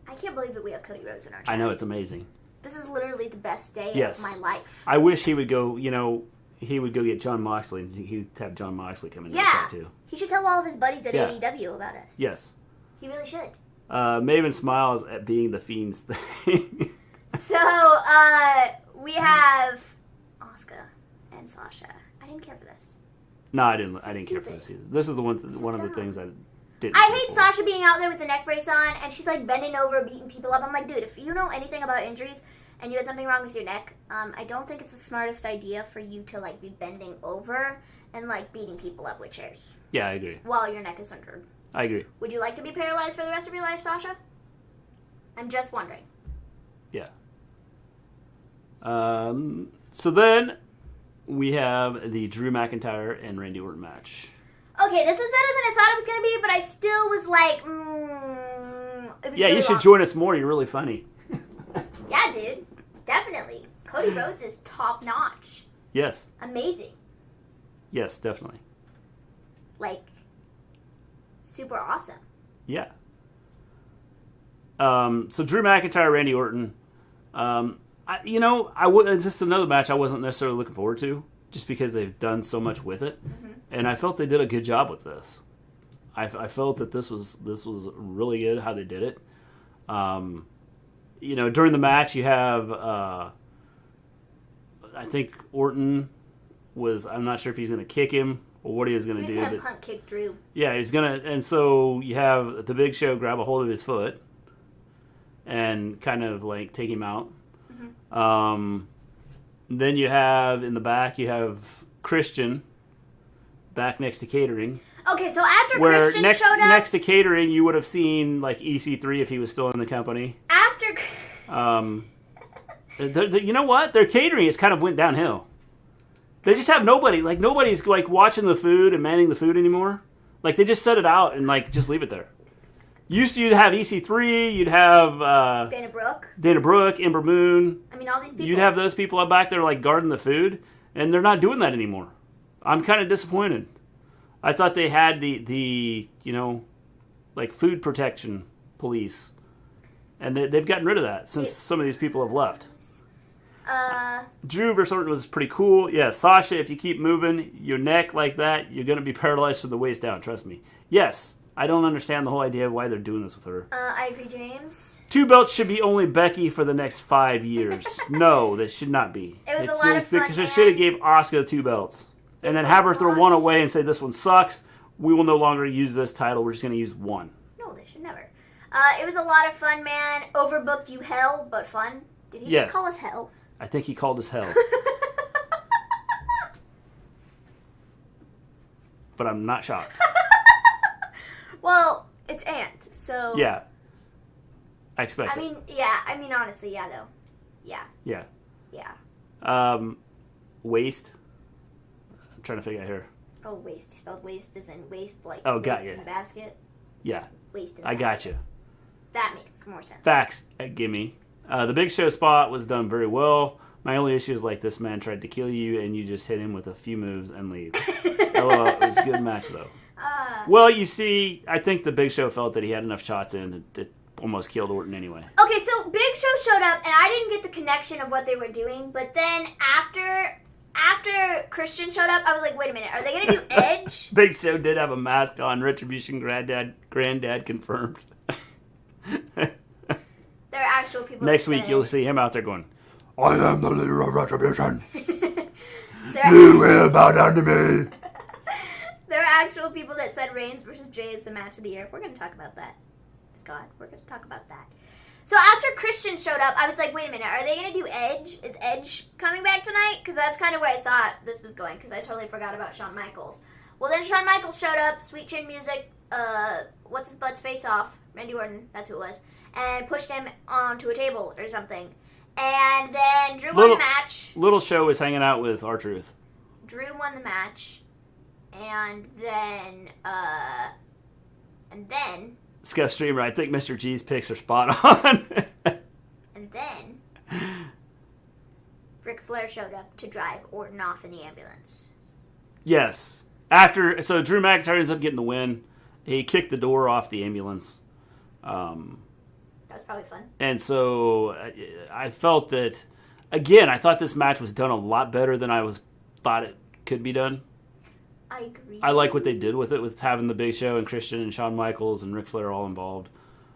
I can't believe that we have Cody Rhodes in our I channel. know, it's amazing. This is literally the best day Yes. of my life. I wish he would go, he would go get John Moxley, and he'd have John Moxley come in and talk too. He should tell all of his buddies at AEW about us. Yes. He really should. Maven smiles at being the Fiend's thing. So, we have Asuka and Sasha. I didn't care for this. No, I didn't care for stupid. this either. This is the one of the things I didn't. I care hate for. Sasha being out there with the neck brace on, and she's like bending over, beating people up. I'm like, dude, if you know anything about injuries and you had something wrong with your neck, I don't think it's the smartest idea for you to like be bending over and like beating people up with chairs. Yeah, I agree. While your neck is injured. I agree. Would you like to be paralyzed for the rest of your life, Sasha? I'm just wondering. Yeah. So then we have the Drew McIntyre and Randy Orton match. Okay, this was better than I thought it was going to be, but I still was like, it was Yeah, really you should long. join us more. You're really funny. Yeah, dude. Definitely. Cody Rhodes is top notch. Yes. Amazing. Yes, definitely. Like, super awesome. Yeah. So Drew McIntyre, Randy Orton. It's just another match I wasn't necessarily looking forward to, just because they've done so much with it, and I felt they did a good job with this. I felt that this was really good how they did it. During the match, you have I think Orton I'm not sure if he's going to kick him or what he was going to do. He's going to punt kick Drew. Yeah, he's going to, and so you have the Big Show grab a hold of his foot and kind of like take him out. Then you have in the back, you have Christian back next to catering. Okay, so after Where Christian showed up... next to catering, you would have seen like EC3 if he was still in the company. After... You know what? Their catering has kind of went downhill. They just have nobody. Like, nobody's like watching the food and manning the food anymore. Like, they just set it out and like just leave it there. Used to, you'd have EC3, you'd have Dana Brooke, Ember Moon. I mean, all these people. You'd have those people up back there like guarding the food, and they're not doing that anymore. I'm kind of disappointed. I thought they had the like food protection police, and they've gotten rid of that since some of these people have left. Drew versus Orton was pretty cool. Yeah, Sasha, if you keep moving your neck like that, you're going to be paralyzed from the waist down, trust me. Yes, I don't understand the whole idea of why they're doing this with her. I agree, James. 2 belts should be only Becky for the next 5 years. No, that should not be. It was a lot of fun, because they should have gave Asuka 2 belts. And then have her throw one away and say, this one sucks. We will no longer use this title. We're just going to use one. No, they should never. It was a lot of fun, man. Overbooked you hell, but fun. Did he just call us hell? I think he called us hell. But I'm not shocked. Well, it's Ant, so... Yeah. I expect it. I mean, honestly, yeah, though. Yeah. Yeah. Yeah. Waste. I'm trying to figure out here. Oh, waste. He spelled waste as in waste, like got waste you. in the basket. Yeah. Waste in the I basket. got you. That makes more sense. Facts, gimme. The Big Show spot was done very well. My only issue is like this man tried to kill you and you just hit him with a few moves and leave. LOL, it was a good match though. Well, you see, I think the Big Show felt that he had enough shots in to almost killed Orton anyway. Okay, so Big Show showed up and I didn't get the connection of what they were doing, but then after Christian showed up, I was like, wait a minute, are they going to do Edge? Big Show did have a mask on. Retribution Granddad confirmed. There are actual people. Next week, you'll see him out there going, I am the leader of Retribution. You will bow down to me. There are actual people that said Reigns versus Jay is the match of the year. We're going to talk about that, Scott. We're going to talk about that. So after Christian showed up, I was like, wait a minute, are they going to do Edge? Is Edge coming back tonight? Because that's kind of where I thought this was going, because I totally forgot about Shawn Michaels. Well, then Shawn Michaels showed up, Sweet Chin Music, what's his butt's face off, Randy Orton, that's who it was, and pushed him onto a table or something. And then Drew won the match. Little Show was hanging out with R-Truth. Drew won the match. And then, Scuff Streamer, I think Mr. G's picks are spot on. And then, Ric Flair showed up to drive Orton off in the ambulance. Yes. So Drew McIntyre ends up getting the win. He kicked the door off the ambulance. That was probably fun. And so I felt that, again, I thought this match was done a lot better than I thought it could be done. I agree. I like what they did with it, with having the Big Show and Christian and Shawn Michaels and Ric Flair all involved.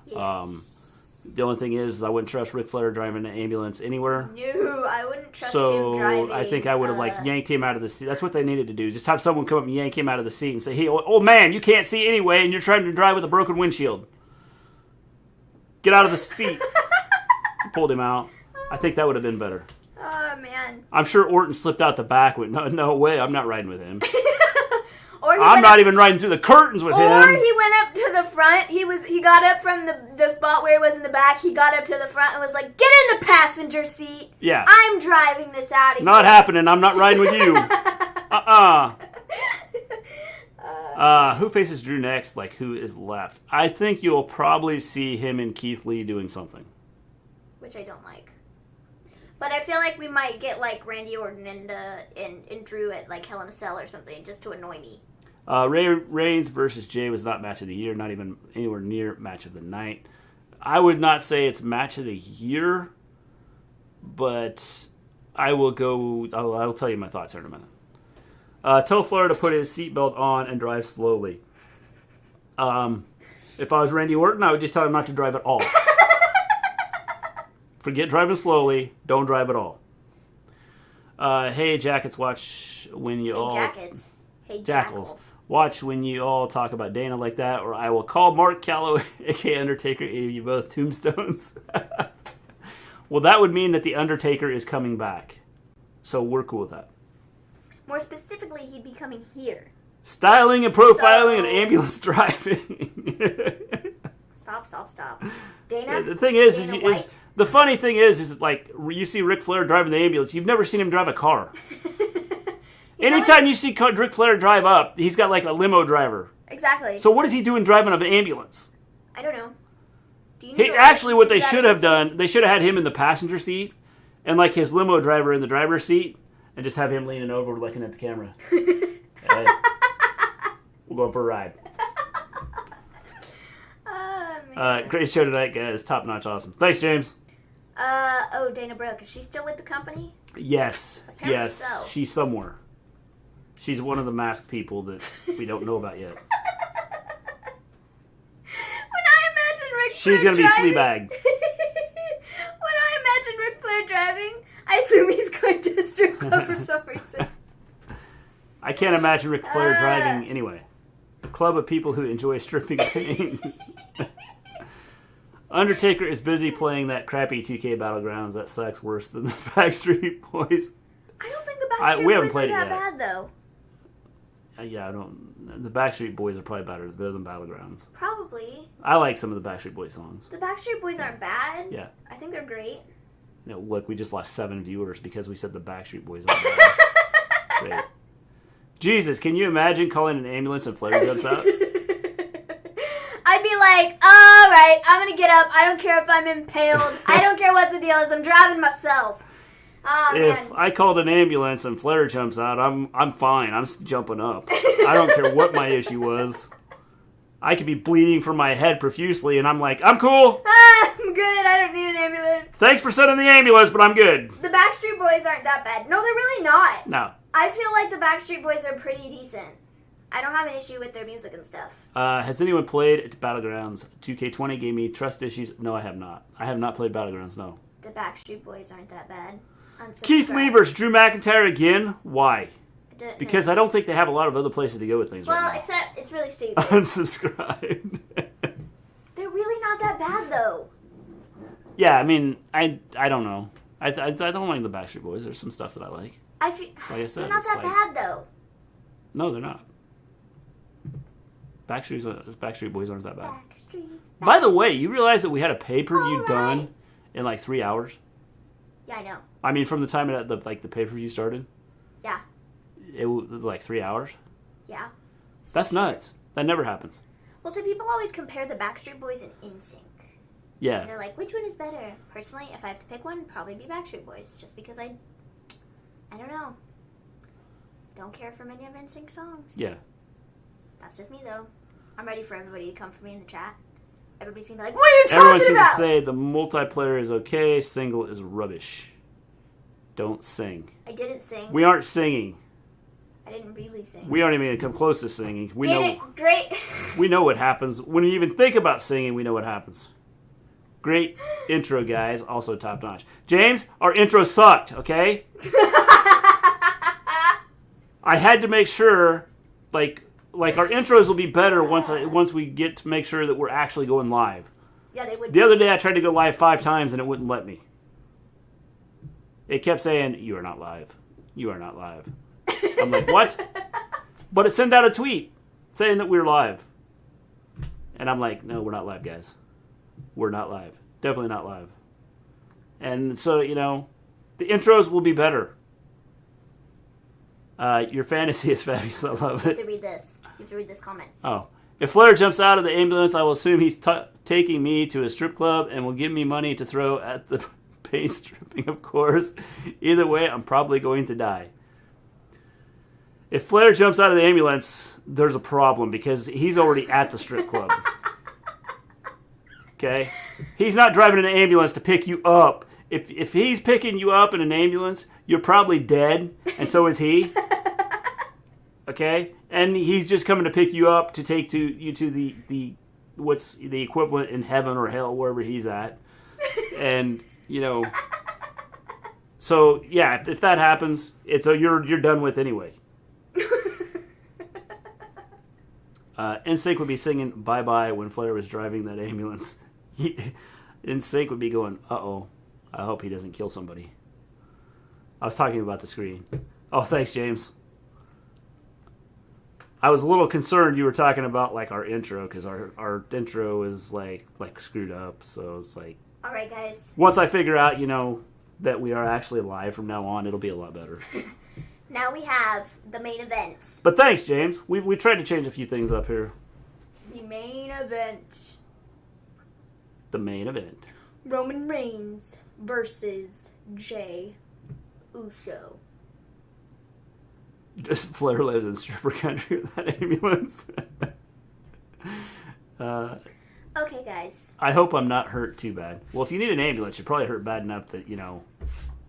Yes. The only thing is I wouldn't trust Ric Flair driving an ambulance anywhere. No, I wouldn't trust him driving. So I think I would have yanked him out of the seat. That's what they needed to do. Just have someone come up and yank him out of the seat and say, "Hey, old man, you can't see anyway, and you're trying to drive with a broken windshield. Get out of the seat." Pulled him out. I think that would have been better. Oh man. I'm sure Orton slipped out the back. Went, no way, I'm not riding with him. I'm not even riding through the curtains with him. Or he went up to the front. He got up from the spot where he was in the back. He got up to the front and was like, "Get in the passenger seat. Yeah. I'm driving this out of here. Not happening. I'm not riding with you." Who faces Drew next? Like, who is left? I think you'll probably see him and Keith Lee doing something. Which I don't like. But I feel like we might get like Randy Orton and Drew at like Hell in a Cell or something just to annoy me. Reigns versus Jay was not match of the year, not even anywhere near match of the night. I would not say it's match of the year, but I will go. I'll tell you my thoughts here in a minute. Tell Flair to put his seatbelt on and drive slowly. If I was Randy Orton, I would just tell him not to drive at all. Forget driving slowly. Don't drive at all. Hey, Jackets, watch when you all... Jackets. Hey, Jackals. Watch when you all talk about Dana like that, or I will call Mark Calloway, a.k.a. Undertaker, give you both tombstones. Well, that would mean that The Undertaker is coming back. So we're cool with that. More specifically, he'd be coming here. Styling and profiling and ambulance driving. Stop. Dana? The thing is the funny thing is like, you see Ric Flair driving the ambulance, you've never seen him drive a car. Anytime you see Ric Flair drive up, he's got like a limo driver. Exactly. So what is he doing driving an ambulance? I don't know. Do you know actually, what they should have done, they should have had him in the passenger seat and like his limo driver in the driver's seat and just have him leaning over looking at the camera. Hey, we're going for a ride. Great show tonight, guys. Top notch, awesome. Thanks, James. Dana Brooke, is she still with the company? Yes. Apparently yes. so. She's somewhere. She's one of the masked people that we don't know about yet. When I imagine Ric Flair She's going to be Fleabag. When I imagine Ric Flair driving, I assume he's going to a strip club for some reason. I can't imagine Ric Flair driving anyway. A club of people who enjoy stripping pain. Undertaker is busy playing that crappy 2K Battlegrounds. That sucks worse than the Backstreet Boys. I don't think the Backstreet Boys are that bad, though. Yeah, I don't. The Backstreet Boys are probably better than Battlegrounds. Probably. I like some of the Backstreet Boys songs. The Backstreet Boys aren't bad. Yeah. I think they're great. Look, we just lost 7 viewers because we said the Backstreet Boys aren't bad. Great. Jesus, can you imagine calling an ambulance and Flair jumps out? I'd be like, all right, I'm going to get up. I don't care if I'm impaled. I don't care what the deal is. I'm driving myself. Oh, if man. I called an ambulance and Flair jumps out, I'm fine. I'm jumping up. I don't care what my issue was. I could be bleeding from my head profusely, and I'm like, I'm cool. I'm good. I don't need an ambulance. Thanks for sending the ambulance, but I'm good. The Backstreet Boys aren't that bad. No, they're really not. No. I feel like the Backstreet Boys are pretty decent. I don't have an issue with their music and stuff. Has anyone played at Battlegrounds? 2K20 gave me trust issues. No, I have not. I have not played Battlegrounds, no. The Backstreet Boys aren't that bad. Keith Lee versus Drew McIntyre again? Why? Because no. I don't think they have a lot of other places to go with things right now. Well, except it's really stupid. Unsubscribed. They're really not that bad, though. Yeah, I mean, I don't know. I don't like the Backstreet Boys. There's some stuff that I like. Like I said, they're not that bad, though. No, they're not. Backstreet Boys aren't that bad. Backstreet's By the way, you realize that we had a pay-per-view All done right. in like 3 hours? Yeah, I know. I mean, from the time the pay-per-view started? Yeah. It was like 3 hours? Yeah. That's nuts. That never happens. Well, so people always compare the Backstreet Boys and NSYNC. Yeah. And they're like, which one is better? Personally, if I have to pick one, probably be Backstreet Boys. Just because I don't know. Don't care for many of NSYNC's songs. Yeah. That's just me, though. I'm ready for everybody to come for me in the chat. Everybody's gonna be like, what are you Everyone talking seems about? to say the multiplayer is okay, single is rubbish. Don't sing. I didn't sing. We aren't singing. I didn't really sing. We aren't even going to come close to singing. We Get know. it? Great. We know what happens. When you even think about singing, we know what happens. Great intro, guys. Also top notch. James, our intro sucked, okay? I had to make sure, like our intros will be better once we get to make sure that we're actually going live. Yeah, they would. The other day I tried to go live 5 times and it wouldn't let me. It kept saying, "You are not live. You are not live." I'm like, what? But it sent out a tweet saying that we were live. And I'm like, no, we're not live, guys. We're not live. Definitely not live. And so, the intros will be better. Your fantasy is fabulous. I love You it. have to read this. You have to read this comment. Oh. If Flair jumps out of the ambulance, I will assume he's taking me to a strip club and will give me money to throw at the paint stripping, of course. Either way, I'm probably going to die. If Flair jumps out of the ambulance, there's a problem because he's already at the strip club. Okay? He's not driving an ambulance to pick you up. If he's picking you up in an ambulance, you're probably dead, and so is he. Okay? And he's just coming to pick you up to take you to the what's the equivalent in heaven or hell, wherever he's at. And, so yeah, if that happens, you're done with anyway. NSYNC would be singing "Bye Bye" when Flair was driving that ambulance. NSYNC would be going, "Uh-oh, I hope he doesn't kill somebody." I was talking about the screen. Oh, thanks, James. I was a little concerned you were talking about like our intro because our intro is like screwed up. So it's like, all right, guys. once I figure out, that we are actually live from now on, it'll be a lot better. Now we have the main events. But thanks, James. We tried to change a few things up here. The main event. The main event. Roman Reigns versus Jey Uso. Flair lives in stripper country with that ambulance. Okay, guys. I hope I'm not hurt too bad. Well, if you need an ambulance, you're probably hurt bad enough that,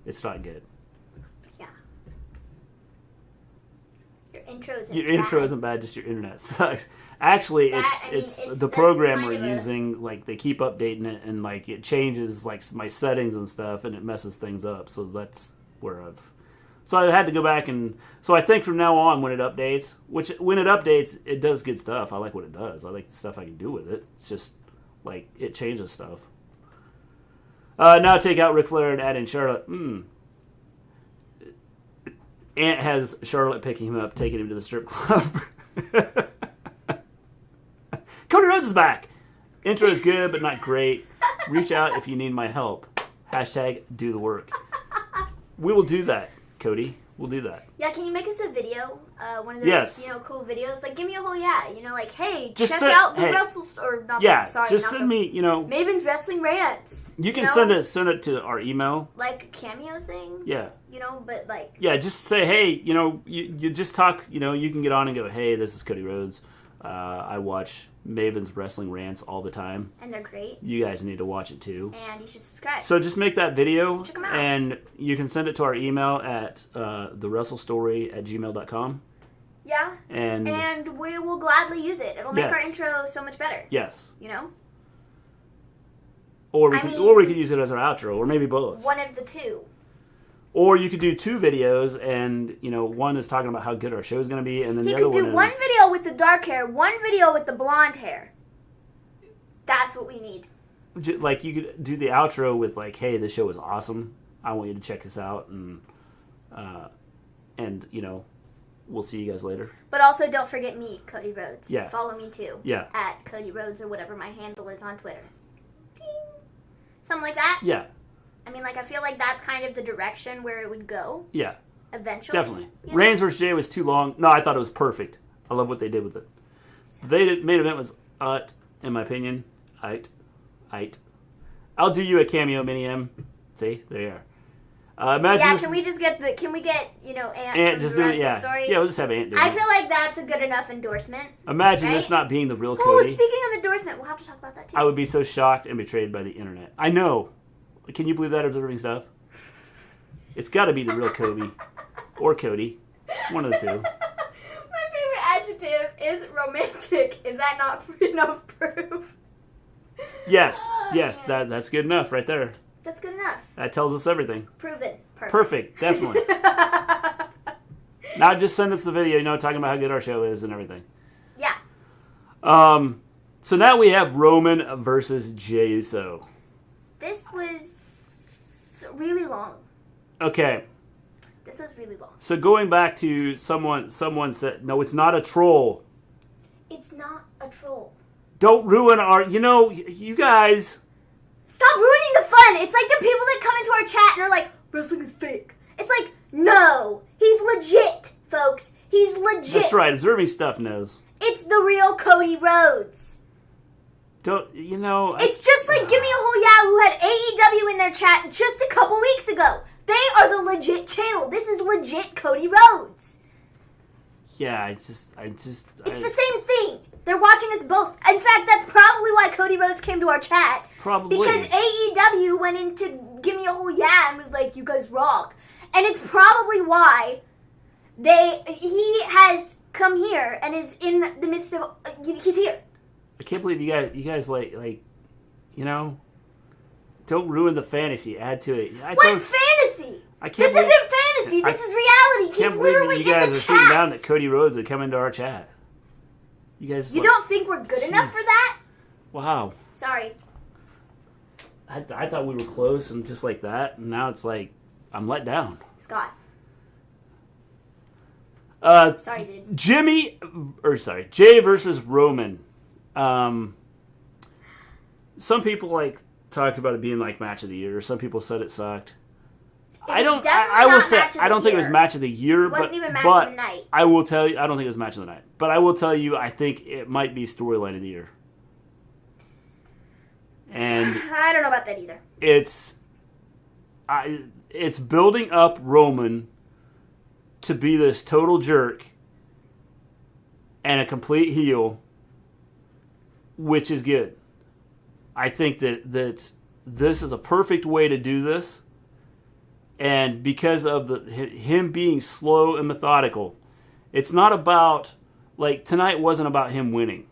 it's not good. Yeah. Your intro isn't bad, just your internet sucks. Actually, it's the program we're using, like, they keep updating it, and, like, it changes, like, my settings and stuff, and it messes things up, so that's where So I had to go back and... So I think from now on, when it updates, it does good stuff. I like what it does. I like the stuff I can do with it. It's just, like, it changes stuff. Now take out Ric Flair and add in Charlotte. Ant has Charlotte picking him up, taking him to the strip club. Cody Rhodes is back. Intro is good, but not great. Reach out if you need my help. Hashtag do the work. We will do that, Cody. We'll do that. Yeah, can you make us a video? One of those, cool videos. Like, give me a whole, like, hey, check out the Wrestle... Or not just send me, Maven's Wrestling Rants. You can send it to our email. Like a cameo thing. Yeah. But like... Yeah, just say, hey, you just talk, you can get on and go, hey, this is Cody Rhodes. I watch Maven's Wrestling Rants all the time. And they're great. You guys need to watch it too. And you should subscribe. So just make that video. So check them out. And you can send it to our email at thewrestlestory@gmail.com. Yeah. And we will gladly use it. It'll make our intro so much better. Yes. Or we could use it as our outro, or maybe both. One of the two. Or you could do 2 videos, and one is talking about how good our show is going to be, and then the other one is... You could do one video with the dark hair, one video with the blonde hair. That's what we need. Like, you could do the outro with, like, hey, this show is awesome. I want you to check this out, and we'll see you guys later. But also, don't forget me, Cody Rhodes. Yeah. Follow me too. Yeah. At Cody Rhodes or whatever my handle is on Twitter. Ding. Something like that. Yeah. I mean, like, I feel like that's kind of the direction where it would go. Yeah. Eventually. Definitely. You know? Reigns versus Jay was too long. No, I thought it was perfect. I love what they did with it. The main event was, in my opinion, I'll do you a cameo, Mini-M. See? There you are. Imagine yeah, this, can we get, Ant from just the do rest it, of yeah. the story? Yeah, we'll just have Ant do it. I feel like that's a good enough endorsement. Imagine right? this not being the real Oh, Cody. speaking of endorsement, we'll have to talk about that too. I would be so shocked and betrayed by the internet. I know. Can you believe that, observing stuff? It's got to be the real Kobe. Or Cody. One of the two. My favorite adjective is romantic. Is that not enough proof? Yes. Oh, yes, man. that's good enough right there. That's good enough. That tells us everything. Proven. Perfect, definitely. Now just send us the video, talking about how good our show is and everything. Yeah. So now we have Roman versus Jey Uso. This was really long. Okay. This was really long. So going back to someone said, no, it's not a troll. It's not a troll. Don't ruin our, you guys. Stop ruining the fun. It's like the people that come into our chat and are like, wrestling is fake. It's like, no. He's legit, folks. He's legit. That's right. Observing stuff knows. It's the real Cody Rhodes. Don't, It's just like Gimme a Whole Yeah, who had AEW in their chat just a couple weeks ago. They are the legit channel. This is legit Cody Rhodes. Yeah, it's the same thing. They're watching us both. In fact, that's probably why Cody Rhodes came to our chat. Probably. Because AEW went into Gimme a Whole Yeah and was like, you guys rock. And it's probably why he has come here and is in the midst of, he's here. I can't believe you guys don't ruin the fantasy. Add to it. What fantasy? This isn't fantasy. This is reality. He's Can't literally believe you guys in the are shooting down chat. that Cody Rhodes would come into our chat. You guys. You don't think we're good enough for that? Wow. Sorry. I thought we were close and just like that, and now it's like I'm let down. Scott. Sorry, dude. Jey versus Roman. Some people talked about it being like match of the year. Some people said it sucked. I don't think it was match of the year. It wasn't even match of the night. I will tell you, I don't think it was match of the night. But I will tell you, I think it might be storyline of the year. And I don't know about that either. It's building up Roman to be this total jerk and a complete heel, which is good. I think that this is a perfect way to do this. And because of him being slow and methodical, it's not about, tonight wasn't about him winning.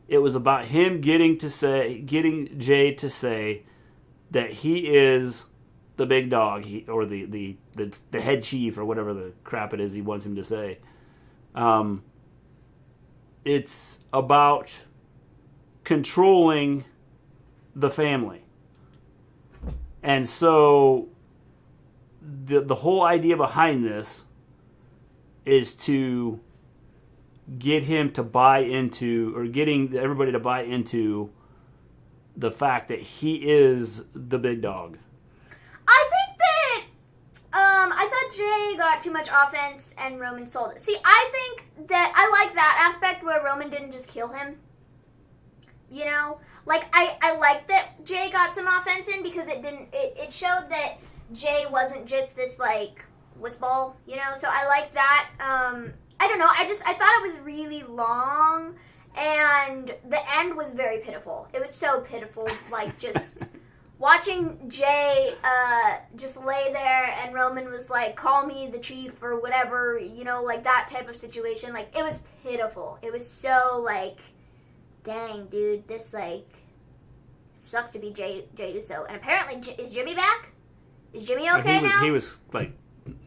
It was about him getting Jey to say that he is the big dog, or the head chief, or whatever the crap it is he wants him to say. It's about controlling the family. And so the whole idea behind this is to get him to buy into, or getting everybody to buy into the fact that he is the big dog. I think that I thought Jey got too much offense and Roman sold it. See, I think that I like that aspect where Roman didn't just kill him. I like that Jey got some offense in, because it showed that Jey wasn't just this wuss ball, so I like that. I don't know, I thought it was really long, and the end was very pitiful. It was so pitiful, just watching Jey just lay there, and Roman was like, call me the chief or whatever, that type of situation. It was pitiful. It was so dang, dude, this it sucks to be Jey Uso. And apparently, is Jimmy back? Is Jimmy okay now? He was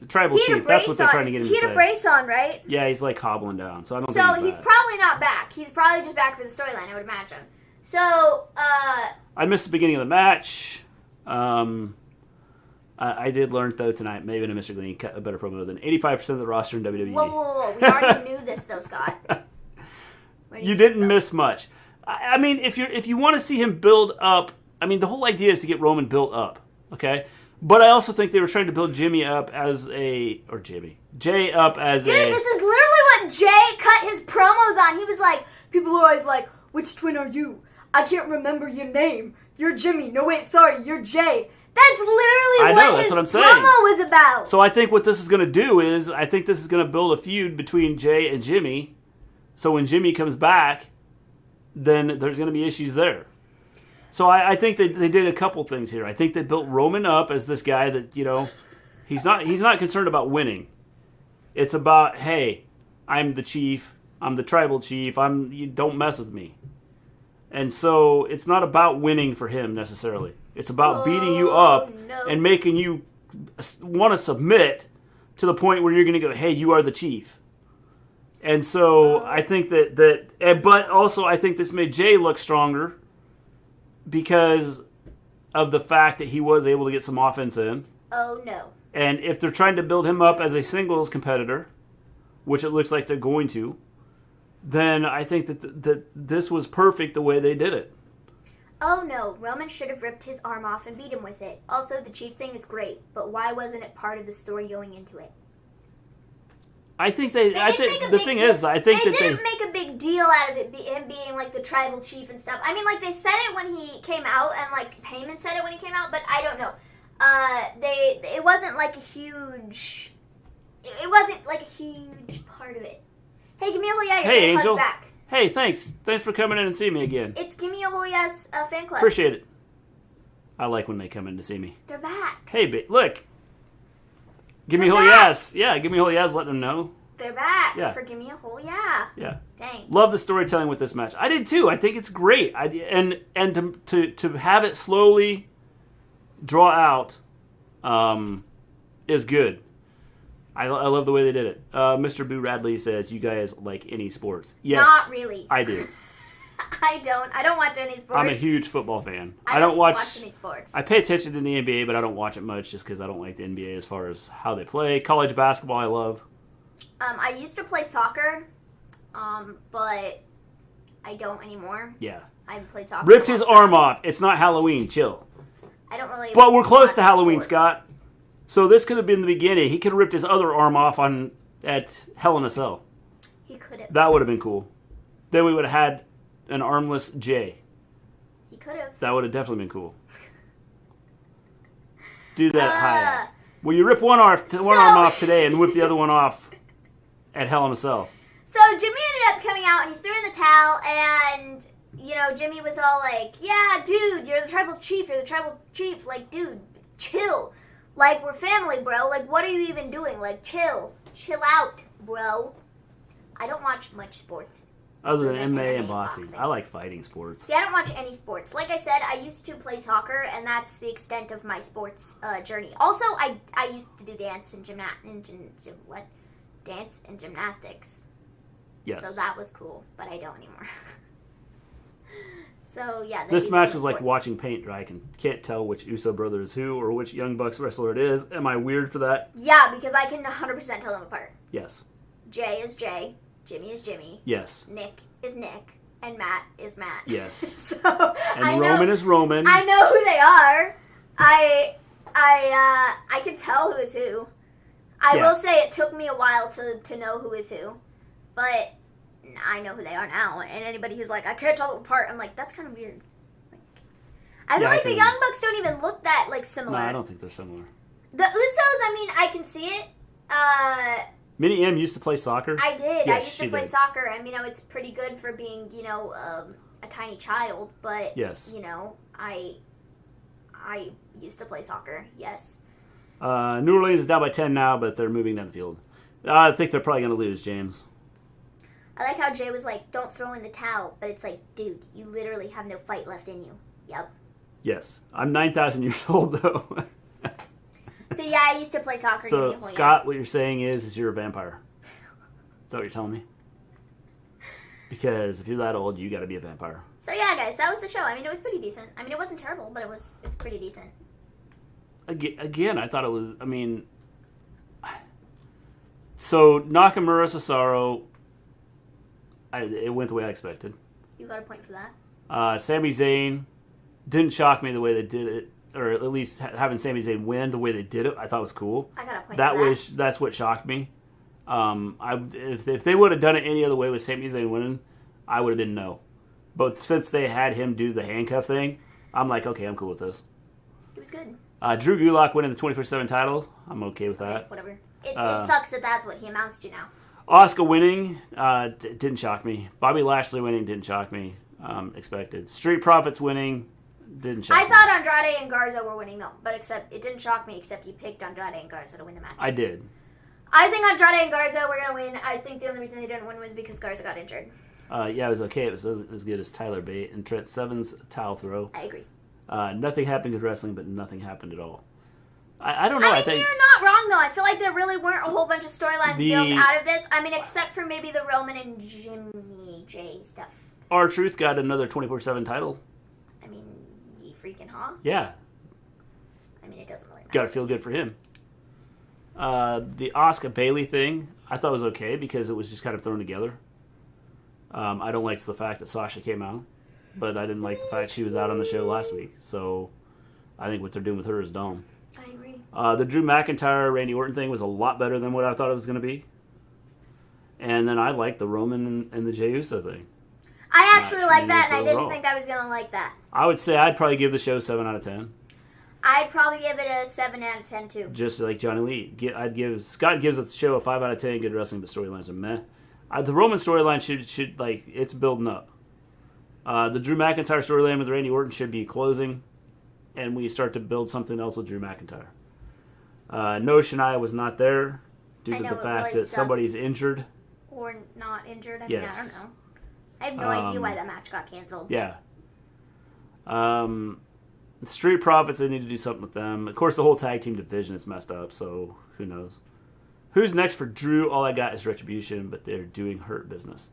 tribal chief. That's what they're trying to get him to say. He had a brace on, right? Yeah, he's hobbling down. So I don't think he's probably not back. He's probably just back for the storyline, I would imagine. So, I missed the beginning of the match. I did learn, though, tonight, Maven and Mister Gleen cut a better promo than 85% of the roster in WWE. Whoa. We already knew this, though, Scott. You didn't miss much. I mean, if you want to see him build up, I mean, the whole idea is to get Roman built up, okay? But I also think they were trying to build Jay up as a... Dude, this is literally what Jay cut his promos on. He was like, people are always like, which twin are you? I can't remember your name. You're Jimmy. No, wait, sorry, you're Jay. That's literally what his promo was about. So I think what this is going to do is, I think this is going to build a feud between Jay and Jimmy. So when Jimmy comes back, then there's going to be issues there. So I think they did a couple things here. I think they built Roman up as this guy that, you know, he's not concerned about winning. It's about, hey, I'm the chief. I'm the tribal chief. You don't mess with me. And so it's not about winning for him necessarily. It's about beating you up and making you want to submit to the point where you're going to go, hey, you are the chief. And so I think but also I think this made Jay look stronger because of the fact that he was able to get some offense in. Oh, no. And if they're trying to build him up as a singles competitor, which it looks like they're going to, then I think that this was perfect the way they did it. Oh, no. Roman should have ripped his arm off and beat him with it. Also, the chief thing is great, but why wasn't it part of the story going into it? I think the thing is, I think they didn't make a big deal out of it, him being like the tribal chief and stuff. I mean, like they said it when he came out, and like Payman said it when he came out, but I don't know. It wasn't like a huge. It wasn't like a huge part of it. Hey, give me a whole yeah, your hey, fan Angel. club's back. Hey, thanks for coming in and seeing me again. It's Give Me a Whole Yes fan club. Appreciate it. I like when they come in to see me. They're back. Hey, look. Give me a whole yes. Yeah, give me a whole yes. Let them know. They're back. Yeah. For Give Me a Whole Yeah. Yeah. Dang. Love the storytelling with this match. I did too. I think it's great. And to have it slowly draw out is good. I love the way they did it. Mr. Boo Radley says, you guys like any sports. Yes. Not really. I do. I don't watch any sports. I'm a huge football fan. I don't watch any sports. I pay attention to the NBA, but I don't watch it much just because I don't like the NBA as far as how they play. College basketball, I love. I used to play soccer, but I don't anymore. Yeah. I haven't played soccer. Ripped his arm off. It's not Halloween. Chill. I don't really. But we're close to Halloween, sports. Scott. So this could have been the beginning. He could have ripped his other arm off at Hell in a Cell. He could have. That would have been cool. Then we would have had an armless Jay. He could have. That would have definitely been cool. Do that high. Well, you rip one arm off today and whip the other one off at Hell in a Cell. So Jimmy ended up coming out and he threw in the towel and, you know, Jimmy was all like, yeah, dude, you're the tribal chief. Like, dude, chill. Like, we're family, bro. Like, what are you even doing? Like, chill. Chill out, bro. I don't watch much sports. Other than MMA and boxing. I like fighting sports. See, I don't watch any sports. Like I said, I used to play soccer, and that's the extent of my sports journey. Also, I used to do dance and Dance and gymnastics. Yes. So that was cool, but I don't anymore. So, yeah. This match was like watching paint dry. I can't tell which Uso brother is who or which Young Bucks wrestler it is. Am I weird for that? Yeah, because I can 100% tell them apart. Yes. Jay is Jay. Jimmy is Jimmy. Yes. Nick is Nick. And Matt is Matt. Yes. So, and Roman is Roman. I know who they are. I can tell who is who. I will say it took me a while to know who is who. But I know who they are now. And anybody who's like, I can't tell them apart, I'm like, that's kind of weird. Like, I feel like the Young Bucks don't even look that, like, similar. No, I don't think they're similar. The Usos, I mean, I can see it. Minnie M used to play soccer? I did. Yes, I used to play soccer. I mean, it's pretty good for being, a tiny child. But, yes. I used to play soccer. Yes. New Orleans is down by 10 now, but they're moving down the field. I think they're probably going to lose, James. I like how Jay was like, don't throw in the towel. But it's like, dude, you literally have no fight left in you. Yep. Yes. I'm 9,000 years old, though. So, yeah, I used to play soccer. So, Scott, what you're saying is you're a vampire. Is that what you're telling me? Because if you're that old, you got to be a vampire. So, yeah, guys, that was the show. I mean, it was pretty decent. I mean, it wasn't terrible, but it was pretty decent. again, I thought it was. I mean, so Nakamura Cesaro, it went the way I expected. You got a point for that. Sami Zayn didn't shock me the way they did it, or at least having Sami Zayn win the way they did it, I thought was cool. I got a point for that. That's what shocked me. If they would have done it any other way with Sami Zayn winning, I would have been no. But since they had him do the handcuff thing, I'm like, okay, I'm cool with this. It was good. Drew Gulak winning the 24/7 title, I'm okay with that. Okay, whatever. It sucks that that's what he amounts to now. Asuka winning didn't shock me. Bobby Lashley winning didn't shock me. Expected. Street Profits winning didn't shock me. I thought Andrade and Garza were winning though, but it didn't shock me except you picked Andrade and Garza to win the match. I did. I think Andrade and Garza were going to win. I think the only reason they didn't win was because Garza got injured. Yeah, it was okay. It was as good as Tyler Bate and Trent Seven's towel throw. I agree. Nothing happened with wrestling, but nothing happened at all. I don't know. I think you're not wrong, though. I feel like there really weren't a whole bunch of storylines built out of this. I mean, except for maybe the Roman and Jimmy J stuff. R-Truth got another 24/7 title. I mean, ye freaking huh? Yeah. I mean, it doesn't really matter. Got to feel good for him. The Asuka Bayley thing, I thought was okay because it was just kind of thrown together. I don't like the fact that Sasha came out, but I didn't like the fact she was out on the show last week. So I think what they're doing with her is dumb. I agree. The Drew McIntyre, Randy Orton thing was a lot better than what I thought it was going to be. And then I liked the Roman and the Jey Uso thing. I actually like that, and I didn't think I was going to like that. I would say I'd probably give the show 7 out of 10. I'd probably give it a 7 out of 10, too. Just like Johnny Lee. Scott gives the show a 5 out of 10, good wrestling, but storylines are meh. The Roman storyline should like, it's building up. The Drew McIntyre storyline with Randy Orton should be closing, and we start to build something else with Drew McIntyre. No, Shania was not there due to the fact that somebody's injured. Or not injured. I yes. mean, I don't know. I have no idea why that match got canceled. Yeah. Street Profits, they need to do something with them. Of course, the whole tag team division is messed up, so who knows. Who's next for Drew? All I got is Retribution, but they're doing Hurt Business.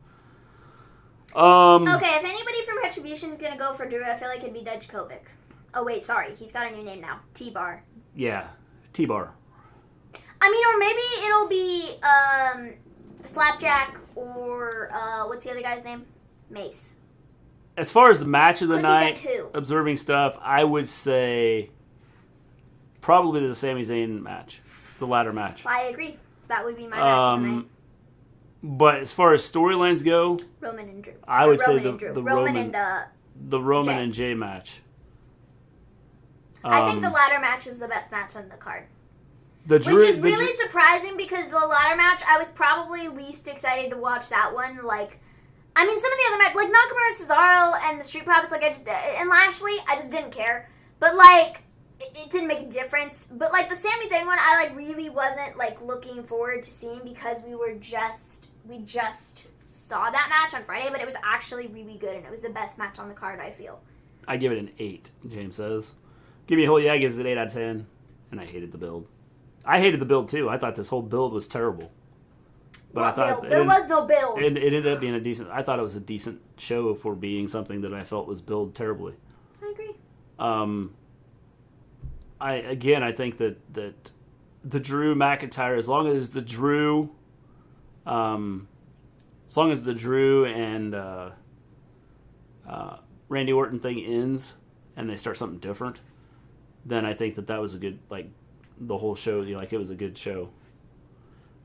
Okay, if anybody from Retribution is going to go for Drew, I feel like it'd be Dijakovic. Oh, wait, sorry. He's got a new name now. T-Bar. Yeah, T-Bar. I mean, or maybe it'll be Slapjack or what's the other guy's name? Mace. As far as the match of the Could night, observing stuff, I would say probably the Sami Zayn match, the ladder match. I agree. That would be my match of the night. But as far as storylines go, Roman and Drew. I would say the Roman Jay. and Jay match. I think the ladder match was the best match on the card. Which is really surprising because the ladder match, I was probably least excited to watch that one. Like, I mean, some of the other matches, like Nakamura and Cesaro and the Street Profits, like and Lashley, I just didn't care. But like, it didn't make a difference. But like the Sami Zayn one, I like really wasn't like looking forward to seeing because we just saw that match on Friday, but it was actually really good and it was the best match on the card. I feel. I give it an 8. James says, "Give me a whole yeah." Gives it an 8 out of 10, and I hated the build. I hated the build too. I thought this whole build was terrible. But I thought there was no build. It ended up being a decent. I thought it was a decent show for being something that I felt was billed terribly. I agree. I think that the Drew McIntyre, as long as the Drew and Randy Orton thing ends and they start something different, then I think that was a good, like, the whole show, it was a good show.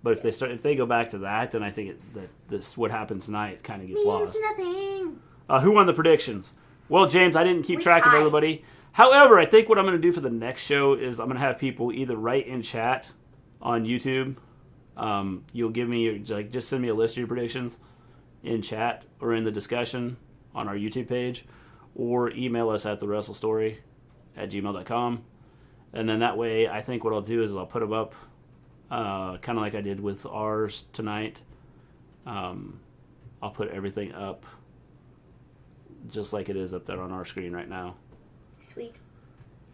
But if they go back to that, then I think that what happened tonight kind of gets lost. Nothing. Who won the predictions? Well, James, I didn't keep track of everybody. However, I think what I'm going to do for the next show is I'm going to have people either write in chat on YouTube. You'll give me just send me a list of your predictions in chat or in the discussion on our YouTube page, or email us at thewrestlestory@gmail.com. And then that way, I think what I'll do is I'll put them up, kind of like I did with ours tonight. I'll put everything up just like it is up there on our screen right now. Sweet.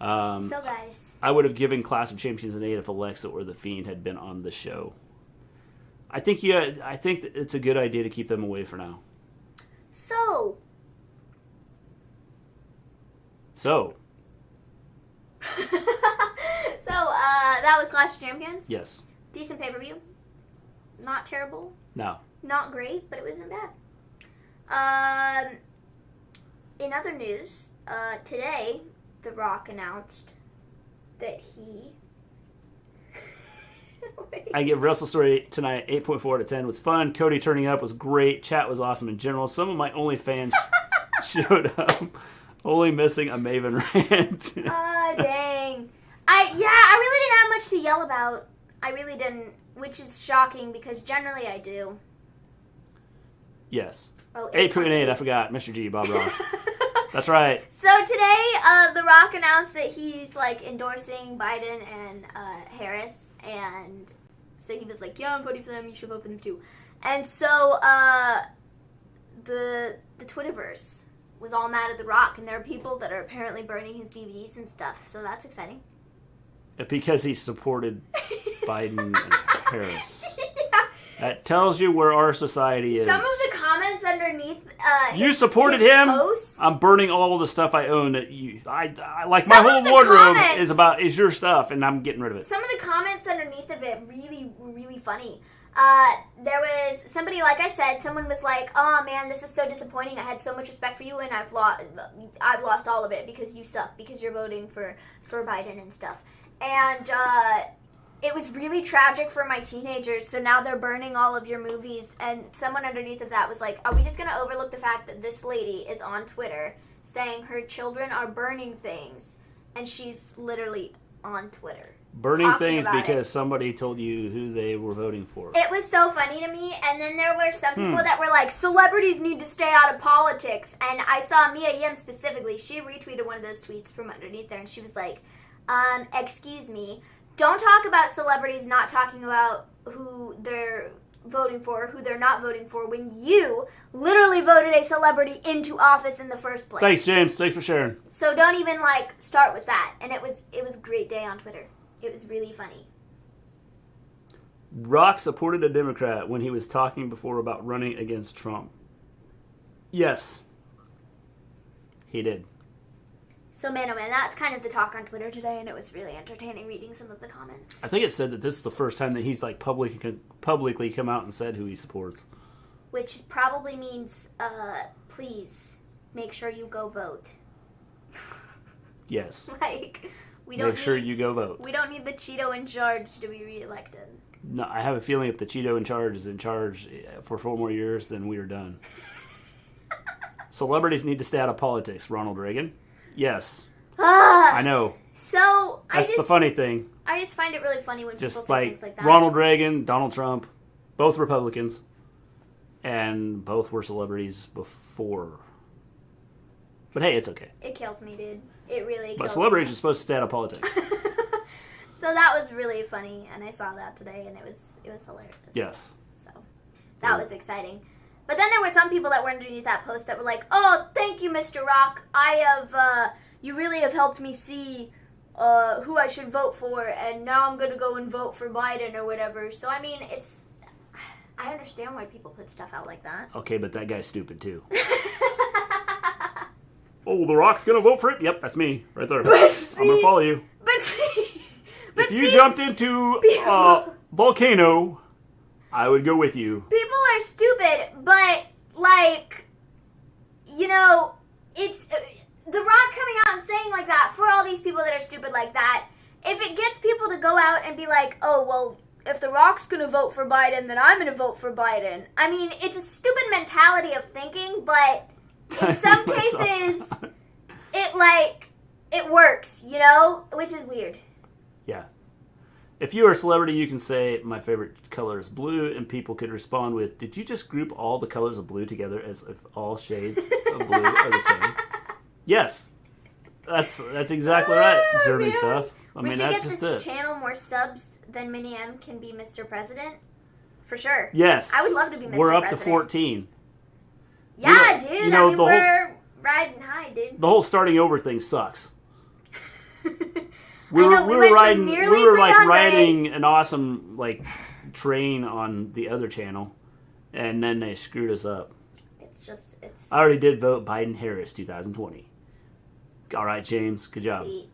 So guys, I would have given Clash of Champions an 8 if Alexa or The Fiend had been on the show. I think that it's a good idea to keep them away for now. So. that was Clash of Champions. Yes. Decent pay-per-view. Not terrible. No. Not great, but it wasn't bad. In other news, today, The Rock announced that he... I give Wrestle Story tonight 8.4 out of 10. It was fun. Cody turning up was great. Chat was awesome in general. Some of my OnlyFans showed up. Only missing a Maven rant. Oh, dang. I really didn't have much to yell about. I really didn't, which is shocking because generally I do. Yes. Oh, 8.8, I forgot. Mr. G, Bob Ross. That's right. So today, The Rock announced that he's, endorsing Biden and Harris, and so he was like, yeah, I'm voting for them, you should vote for them too. And so, the Twitterverse was all mad at The Rock, and there are people that are apparently burning his DVDs and stuff, so that's exciting. Because he supported Biden and Harris. Yeah. That tells you where our society is. Some of the comments underneath you supported him? Post, I'm burning all the stuff I own that you my whole wardrobe is your stuff and I'm getting rid of it. Some of the comments underneath of it were really funny. There was somebody, like I said, someone was like, oh man, this is so disappointing. I had so much respect for you and I've lost all of it because you suck, because you're voting for Biden and stuff. And it was really tragic for my teenagers, so now they're burning all of your movies. And someone underneath of that was like, are we just going to overlook the fact that this lady is on Twitter saying her children are burning things, and she's literally on Twitter? Burning things because somebody told you who they were voting for. It was so funny to me, and then there were some people that were like, celebrities need to stay out of politics. And I saw Mia Yim specifically, she retweeted one of those tweets from underneath there, and she was like, excuse me, don't talk about celebrities not talking about who they're voting for, who they're not voting for, when you literally voted a celebrity into office in the first place. Thanks, James. Thanks for sharing. So don't even, start with that. And it was a great day on Twitter. It was really funny. Rock supported a Democrat when he was talking before about running against Trump. Yes. He did. So, man, oh man, that's kind of the talk on Twitter today, and it was really entertaining reading some of the comments. I think it said that this is the first time that he's, publicly come out and said who he supports. Which probably means, please, make sure you go vote. Yes. We don't Make sure you go vote. We don't need the Cheeto in charge to be reelected. No, I have a feeling if the Cheeto in charge is in charge for 4 more years, then we are done. Celebrities need to stay out of politics, Ronald Reagan. Yes. I know. So, That's the funny thing. I just find it really funny when just people say things like that. Ronald Reagan, Donald Trump, both Republicans, and both were celebrities before. But hey, it's okay. It kills me, dude. It really kills But celebrities are supposed to stay out of politics. So that was really funny, and I saw that today, and it was hilarious. Yes. So that was exciting. But then there were some people that were underneath that post that were like, oh, thank you, Mr. Rock. You really have helped me see who I should vote for, and now I'm going to go and vote for Biden or whatever. So, I mean, I understand why people put stuff out like that. Okay, but that guy's stupid, too. Oh, The Rock's going to vote for it? Yep, that's me, right there. I'm going to follow you. If you jumped into a volcano, I would go with you. People are stupid, but, it's The Rock coming out and saying like that, for all these people that are stupid like that, if it gets people to go out and be like, oh, well, if The Rock's going to vote for Biden, then I'm going to vote for Biden. I mean, it's a stupid mentality of thinking, but in some cases, it works, which is weird. Yeah. If you are a celebrity, you can say, my favorite color is blue, and people could respond with, did you just group all the colors of blue together as if all shades of blue are the same? Yes. That's exactly right, observing stuff. We should get this channel more subs than Mini M can be Mr. President. For sure. Yes. I would love to be Mr. President. We're up to 14. Yeah, dude. We're riding high, dude. The whole starting over thing sucks. We were riding an awesome train on the other channel, and then they screwed us up. I already did vote Biden-Harris 2020. All right, James, good job. Sweet.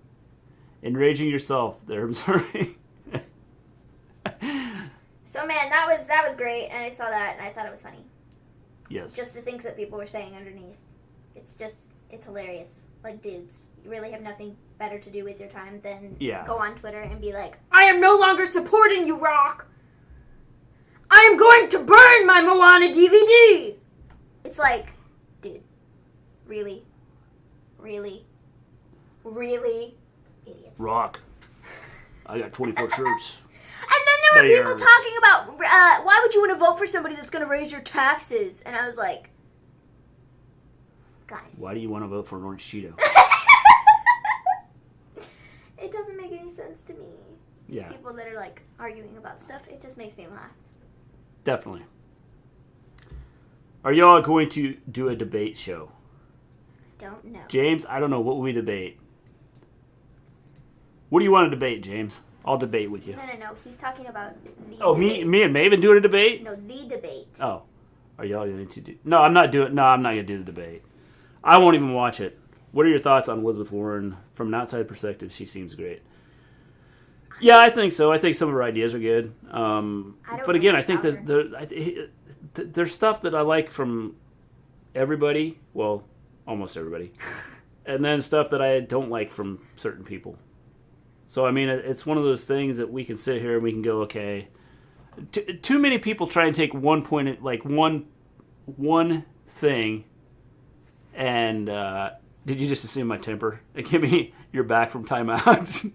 Enraging yourself there, I'm sorry. So man, that was great, and I saw that and I thought it was funny. Yes. Just the things that people were saying underneath. It's hilarious. Like, dudes, you really have nothing better to do with your time than go on Twitter and be like, I am no longer supporting you, Rock. I am going to burn my Moana DVD. It's like, dude, really? Really? Really? Idiots. Rock. I got 24 shirts. And then there were people talking about, why would you want to vote for somebody that's going to raise your taxes? And I was like, guys. Why do you want to vote for an orange Cheeto? It doesn't make any sense to me. These Yeah. people that are like arguing about stuff, it just makes me laugh. Definitely. Are y'all going to do a debate show? Don't know. James, I don't know. What will we debate? What do you want to debate, James? I'll debate with you. No. He's talking about the me and Maven doing a debate? No, the debate. Oh. Are y'all going to do... No, I'm not going to do the debate. I won't even watch it. What are your thoughts on Elizabeth Warren? From an outside perspective, she seems great. Yeah, I think so. I think some of her ideas are good. But again, I think that there's stuff that I like from everybody. Well, almost everybody. And then stuff that I don't like from certain people. So, I mean, it's one of those things that we can sit here and we can go, okay. Too many people try and take one point, like one thing, and did you just assume my temper? Give me your back from timeout.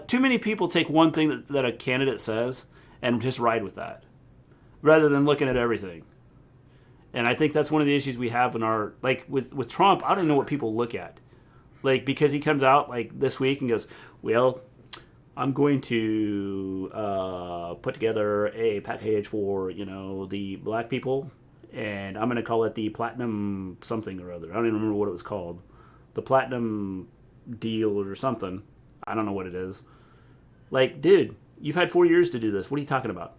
Too many people take one thing that a candidate says and just ride with that, rather than looking at everything. And I think that's one of the issues we have in our, like, with Trump. I don't know what people look at. Like, because he comes out, like, this week and goes, well, I'm going to put together a package for, the black people, and I'm going to call it the Platinum something or other. I don't even remember what it was called. The Platinum deal or something. I don't know what it is. Like, dude, you've had 4 years to do this. What are you talking about?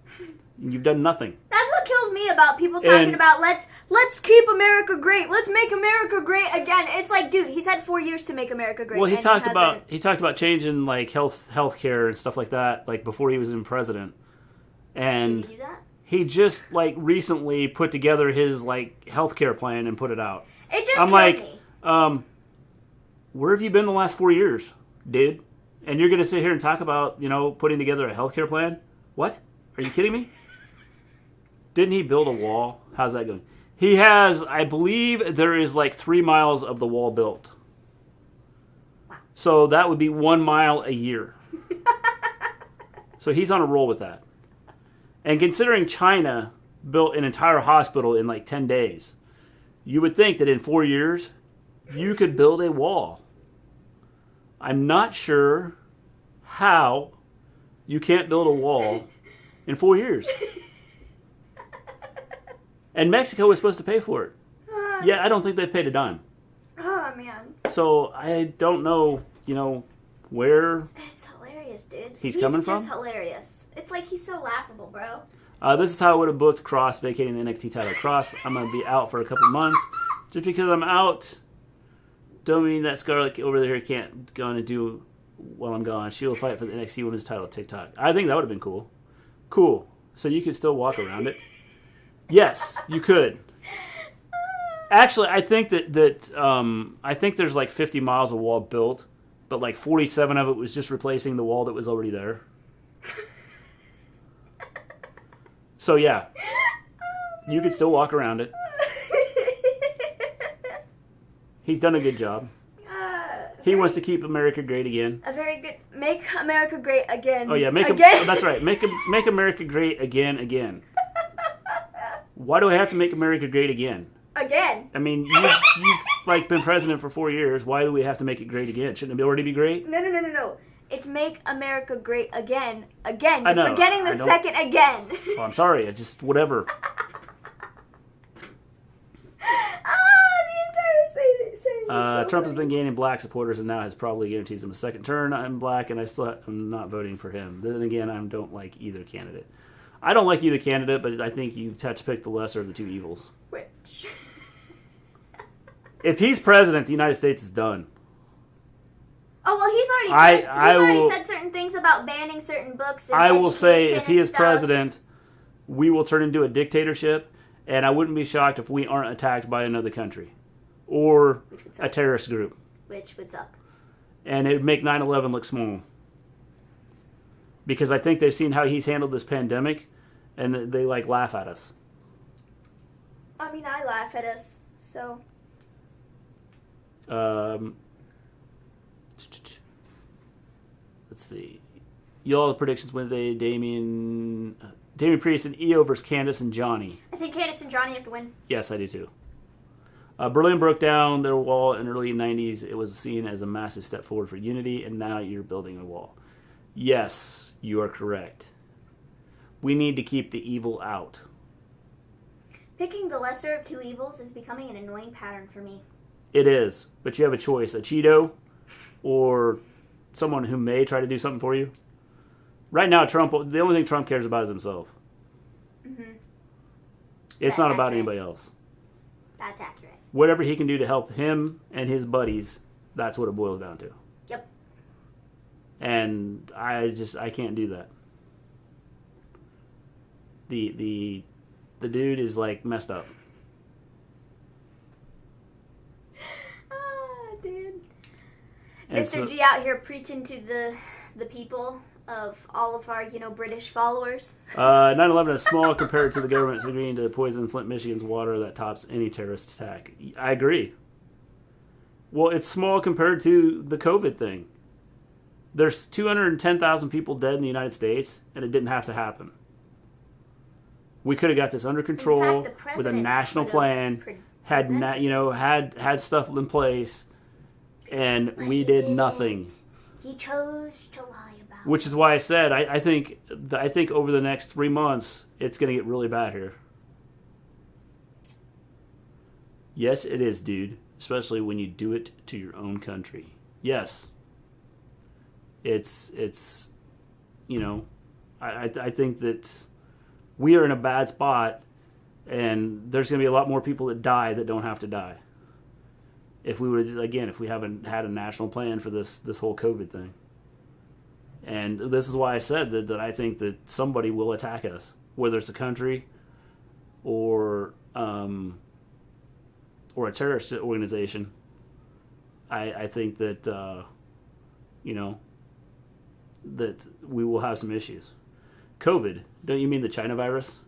You've done nothing. That's what kills me about people talking about let's keep America great. Let's make America great again. It's like, dude, he's had 4 years to make America great. Well, he talked about changing like health care and stuff like that, like before he was in president. And did he do that? He just like recently put together his like health care plan and put it out. It just kills me. Where have you been the last 4 years, dude? And you're gonna sit here and talk about putting together a health care plan? What? Are you kidding me? Didn't he build a wall? How's that going? He has, I believe, there is like 3 miles of the wall built. So that would be 1 mile a year. So he's on a roll with that. And considering China built an entire hospital in like 10 days, you would think that in 4 years, you could build a wall. I'm not sure how you can't build a wall in 4 years. And Mexico was supposed to pay for it. Yeah, I don't think they've paid a dime. Oh, man. So I don't know, where... It's hilarious, dude. He's coming from? He's just hilarious. It's like he's so laughable, bro. This is how I would have booked Cross vacating the NXT title. Cross, I'm going to be out for a couple months. Just because I'm out, don't mean that Scarlett over there can't go on and do while I'm gone. She'll fight for the NXT Women's title TikTok. I think that would have been cool. Cool. So you could still walk around it. Yes, you could. Actually, I think I think there's like 50 miles of wall built, but like 47 of it was just replacing the wall that was already there. So yeah, you could still walk around it. He's done a good job. He wants to keep America great again. A very good... Make America great again. Oh yeah, again. That's right. Make America great again. Why do I have to make America great again? Again? I mean, you've like been president for 4 years. Why do we have to make it great again? Shouldn't it already be great? No. It's make America great again. Again. I know. You're forgetting the second again. Oh, I'm sorry. I just, whatever. Trump has been gaining black supporters and now has probably guarantees him a second turn. I'm black and I'm not voting for him. Then again, I don't like either candidate. I don't like either candidate, but I think you have to pick the lesser of the two evils. Which? If he's president, the United States is done. Oh, well, he's already said certain things about banning certain books. And I will say, if he is stuff. president, we will turn into a dictatorship, and I wouldn't be shocked if we aren't attacked by another country or a terrorist group. Which would suck. And it would make 9/11 look small. Because I think they've seen how he's handled this pandemic, and they like laugh at us. I mean, I laugh at us, so. Let's see. Y'all have predictions Wednesday. Damian Priest and EO versus Candice and Johnny. I think Candice and Johnny have to win. Yes, I do too. Berlin broke down their wall in the early 90s. It was seen as a massive step forward for unity, and now you're building a wall. Yes, you are correct. We need to keep the evil out. Picking the lesser of two evils is becoming an annoying pattern for me. It is, but you have a choice. A Cheeto or someone who may try to do something for you. Right now, Trump, the only thing Trump cares about is himself. Mm-hmm. It's not about anybody else. That's accurate. Whatever he can do to help him and his buddies, that's what it boils down to. Yep. And I can't do that. The dude is like messed up. Dude. And Mr. G out here preaching to the people of all of our, British followers. 9/11 is small compared to the government's agreeing to poison Flint, Michigan's water that tops any terrorist attack. I agree. Well, it's small compared to the COVID thing. There's 210,000 people dead in the United States, and it didn't have to happen. We could have got this under control with a national plan, had stuff in place, and we did nothing. He chose to lie about it. Which is why I said I think over the next 3 months it's going to get really bad here. Yes, it is, dude. Especially when you do it to your own country. Yes. It's I think that we are in a bad spot, and there's going to be a lot more people that die that don't have to die. If we haven't had a national plan for this whole COVID thing. And this is why I said that I think that somebody will attack us, whether it's a country or a terrorist organization. I think that that we will have some issues. COVID, don't you mean the China virus?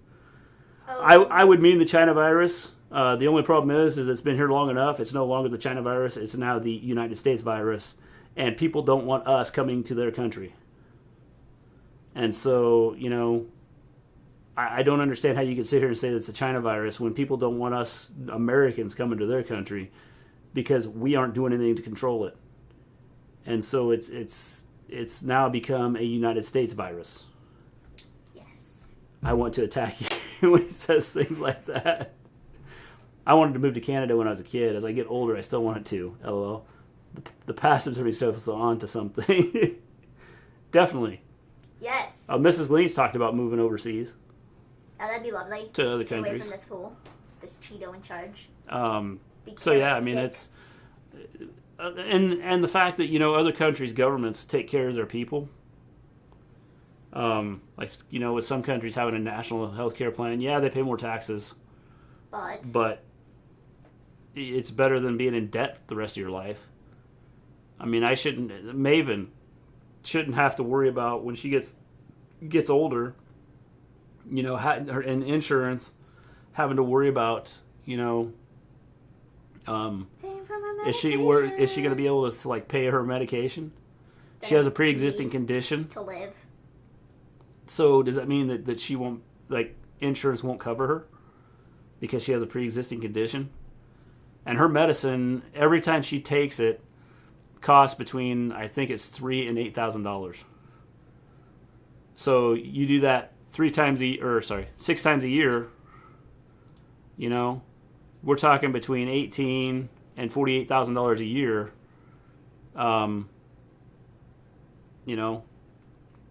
Oh. I would mean the China virus. The only problem is it's been here long enough. It's no longer the China virus. It's now the United States virus. And people don't want us coming to their country. And so, I don't understand how you can sit here and say it's a China virus when people don't want us Americans coming to their country because we aren't doing anything to control it. And so it's now become a United States virus. Yes. I want to attack you when he says things like that. I wanted to move to Canada when I was a kid. As I get older, I still want it to. LOL. The passive turning stuff is on to something. Definitely. Yes. Mrs. Gleen's talked about moving overseas. Oh, that'd be lovely. To other Get away countries. from this fool. This Cheeto in charge. So yeah, I mean it's and the fact that other countries' governments take care of their people. With some countries having a national health care plan, yeah, they pay more taxes. But it's better than being in debt the rest of your life. I mean, Maven shouldn't have to worry about when she gets older, her and insurance, having to worry about, paying for my is she going to be able to pay her medication? She has a pre-existing condition to live. So does that mean that she won't, insurance won't cover her because she has a pre-existing condition? And her medicine, every time she takes it, costs between, I think it's $3,000 and $8,000. So you do that 6 times a year. We're talking between $18,000 and $48,000 a year.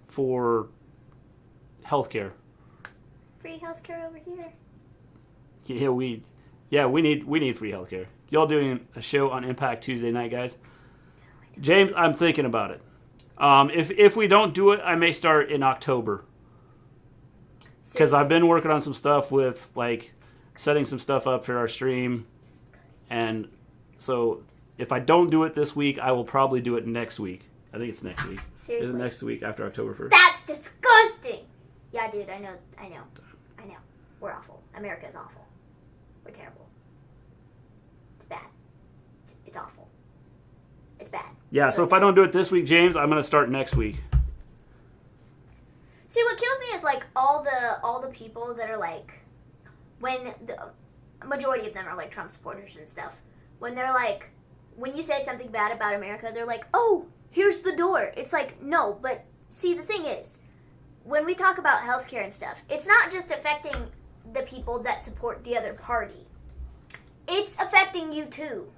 For healthcare. Free healthcare over here. Yeah, we need free healthcare. Y'all doing a show on Impact Tuesday night, guys? James, I'm thinking about it. If we don't do it, I may start in October. Because I've been working on some stuff with, like, setting some stuff up for our stream. And so if I don't do it this week, I will probably do it next week. I think it's next week. Seriously? Is it next week after October 1st? That's disgusting! Yeah, dude, I know. We're awful. America is awful. We're terrible. It's bad. It's awful. It's bad. Yeah, so if I don't do it this week, James, I'm going to start next week. See, what kills me is, like, all the people that are, like, when the majority of them are, like, Trump supporters and stuff. When they're, like, when you say something bad about America, they're like, oh, here's the door. It's like, no, but see, the thing is, when we talk about healthcare and stuff, it's not just affecting the people that support the other party. It's affecting you too,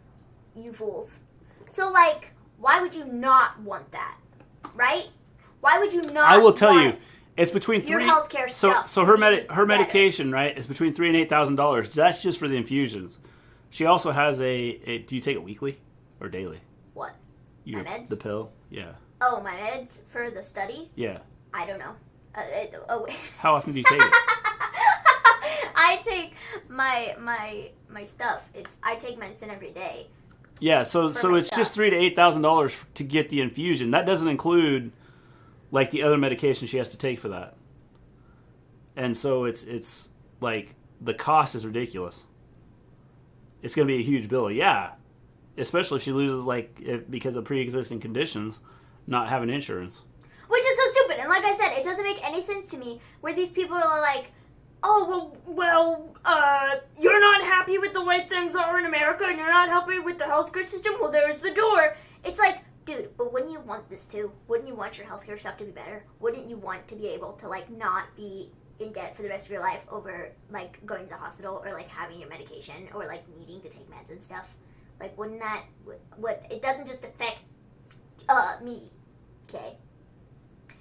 you fools. So, like, why would you not want that, right? Why would you not? I will tell you, it's between your three. Healthcare stuff So her medication, right, is between $3,000 and $8,000. That's just for the infusions. She also has a. Do you take it weekly or daily? What? My meds? The pill, yeah. Oh, my meds for the study? Yeah. I don't know. How often do you take it? I take my stuff. I take medicine every day. Yeah, so it's just $3,000 to $8,000 to get the infusion. That doesn't include, like, the other medication she has to take for that. And so it's like the cost is ridiculous. It's going to be a huge bill, yeah. Especially if she loses, like, because of pre-existing conditions, not having insurance. Which is so stupid. And like I said, it doesn't make any sense to me where these people are like, oh, you're not happy with the way things are in America and you're not happy with the healthcare system? Well, there's the door. It's like, dude, but wouldn't you want this too? Wouldn't you want your healthcare stuff to be better? Wouldn't you want to be able to, like, not be in debt for the rest of your life over, like, going to the hospital or, like, having your medication or, like, needing to take meds and stuff? Like, wouldn't that, it doesn't just affect, me, okay?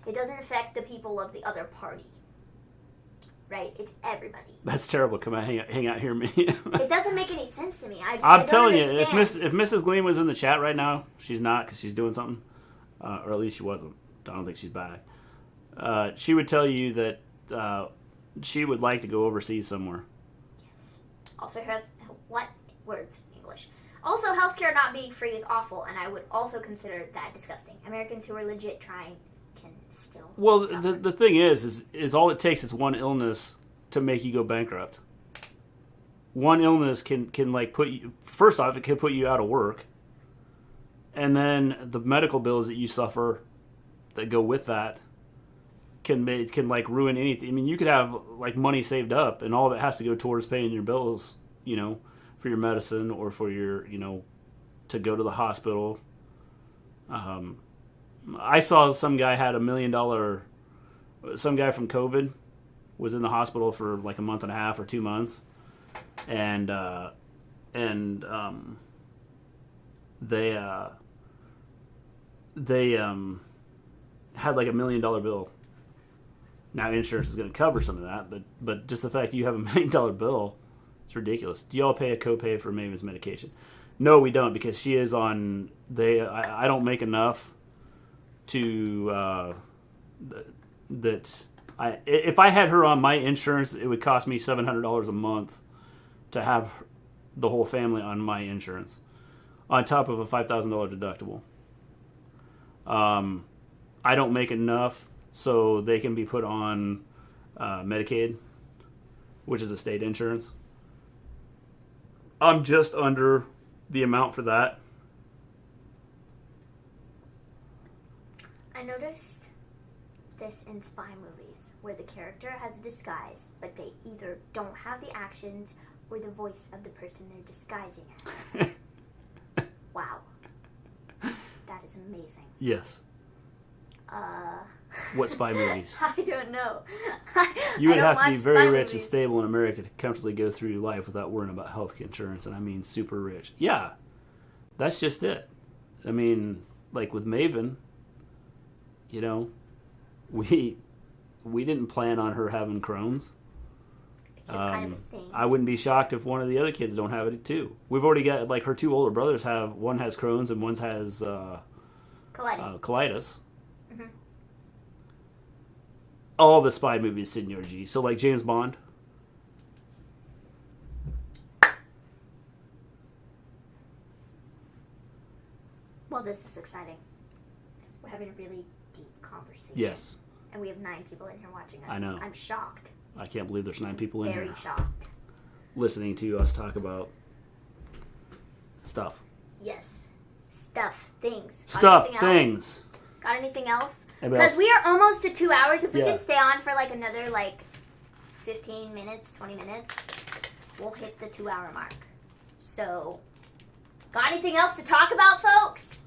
It doesn't affect the people of the other party, right? It's everybody. That's terrible. Come on, hang out here, me. It doesn't make any sense to me. I'm telling you, if Mrs. Gleen was in the chat right now, she's not because she's doing something, or at least she wasn't. I don't think she's back. She would tell you that she would like to go overseas somewhere. Yes. Also, what words English? Also, healthcare not being free is awful, and I would also consider that disgusting. Americans who are legit trying can still. Well, the thing is all it takes is one illness to make you go bankrupt. One illness can like put you. First off, it can put you out of work, and then the medical bills that you suffer that go with that can like ruin anything. I mean, you could have like money saved up, and all of it has to go towards paying your bills. You know, for your medicine or for your to go to the hospital. I saw some guy had $1 million. Some guy from COVID was in the hospital for like a month and a half or 2 months, and they had like $1 million bill. Now insurance is going to cover some of that, but just the fact you have $1 million bill, it's ridiculous. Do y'all pay a copay for Maven's medication? No, we don't, because she is on. I don't make enough to if I had her on my insurance, it would cost me $700 a month to have the whole family on my insurance, on top of a $5,000 deductible. I don't make enough so they can be put on Medicaid, which is a state insurance. I'm just under the amount for that. I noticed this in spy movies where the character has a disguise, but they either don't have the actions or the voice of the person they're disguising as. Wow. That is amazing. Yes. What spy movies? I don't know. You would have to be very rich and stable in America to comfortably go through life without worrying about health insurance, and I mean super rich. Yeah, that's just it. I mean, like with Maven, we didn't plan on her having Crohn's. It's just kind of a thing. I wouldn't be shocked if one of the other kids don't have it too. We've already got, like, her two older brothers one has Crohn's and one has Colitis. Mm-hmm. All the spy movies, Senor G. So like James Bond. Well, this is exciting. We're having a really deep conversation. Yes. And we have 9 people in here watching us. I know. I'm shocked. I can't believe there's 9 people in here. Very shocked. Listening to us talk about stuff. Yes. Stuff. Things. Things. Got anything else? Because we are almost to 2 hours. If we can stay on for like another 15 minutes, 20 minutes, we'll hit the 2-hour mark. So, got anything else to talk about, folks?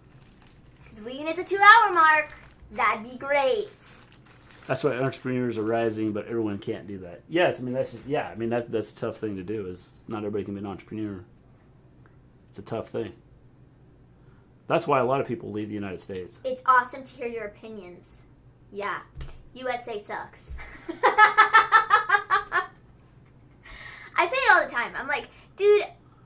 Because if we can hit the 2-hour mark, that'd be great. That's why entrepreneurs are rising, but everyone can't do that. Yes, I mean that's a tough thing to do. Is not everybody can be an entrepreneur. It's a tough thing. That's why a lot of people leave the United States. It's awesome to hear your opinions. Yeah, USA sucks. I say it all the time. I'm like, dude,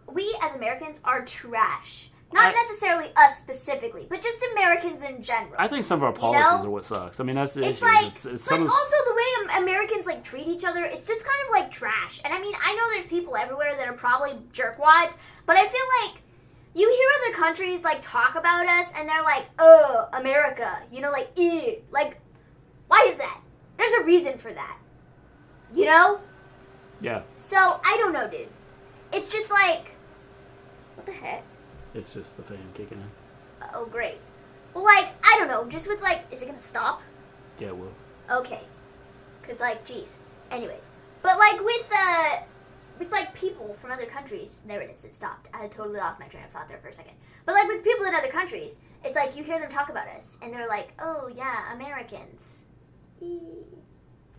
we as Americans are trash. Not necessarily us specifically, but just Americans in general. I think some of our policies are what sucks. I mean, that's the issue. It's also the way Americans treat each other. It's just kind of like trash. And I mean, I know there's people everywhere that are probably jerkwads, but I feel like you hear other countries talk about us, and they're like, "Oh, America," ew. Why is that? There's a reason for that. You know? Yeah. So I don't know, dude. It's just what the heck? It's just the fan kicking in. Oh, great. Well, I don't know. Just with, is it going to stop? Yeah, it will. Okay. Because, geez. Anyways. But, with people from other countries, there it is. It stopped. I had totally lost my train of thought there for a second. But, with people in other countries, it's you hear them talk about us, and they're like, oh, yeah, Americans. And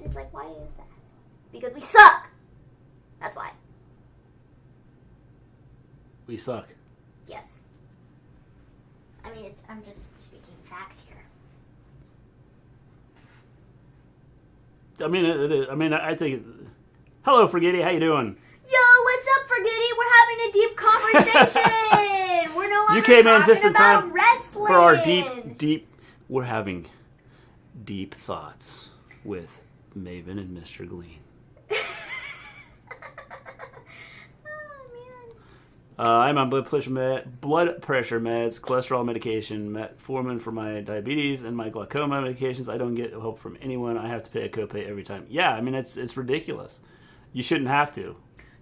it's why is that? It's because we suck. That's why. We suck. Yes. I mean, I'm just speaking facts here. I mean, it is. I mean, I think. Hello, Forgetty. How you doing? Yo, what's up, Forgetty? We're having a deep conversation. We're no longer you came in just in about time wrestling. for our deep. We're having deep thoughts with Maven and Mister Gleen. I'm on blood pressure meds, cholesterol medication, metformin for my diabetes, and my glaucoma medications. I don't get help from anyone. I have to pay a copay every time. Yeah, I mean, it's ridiculous. You shouldn't have to.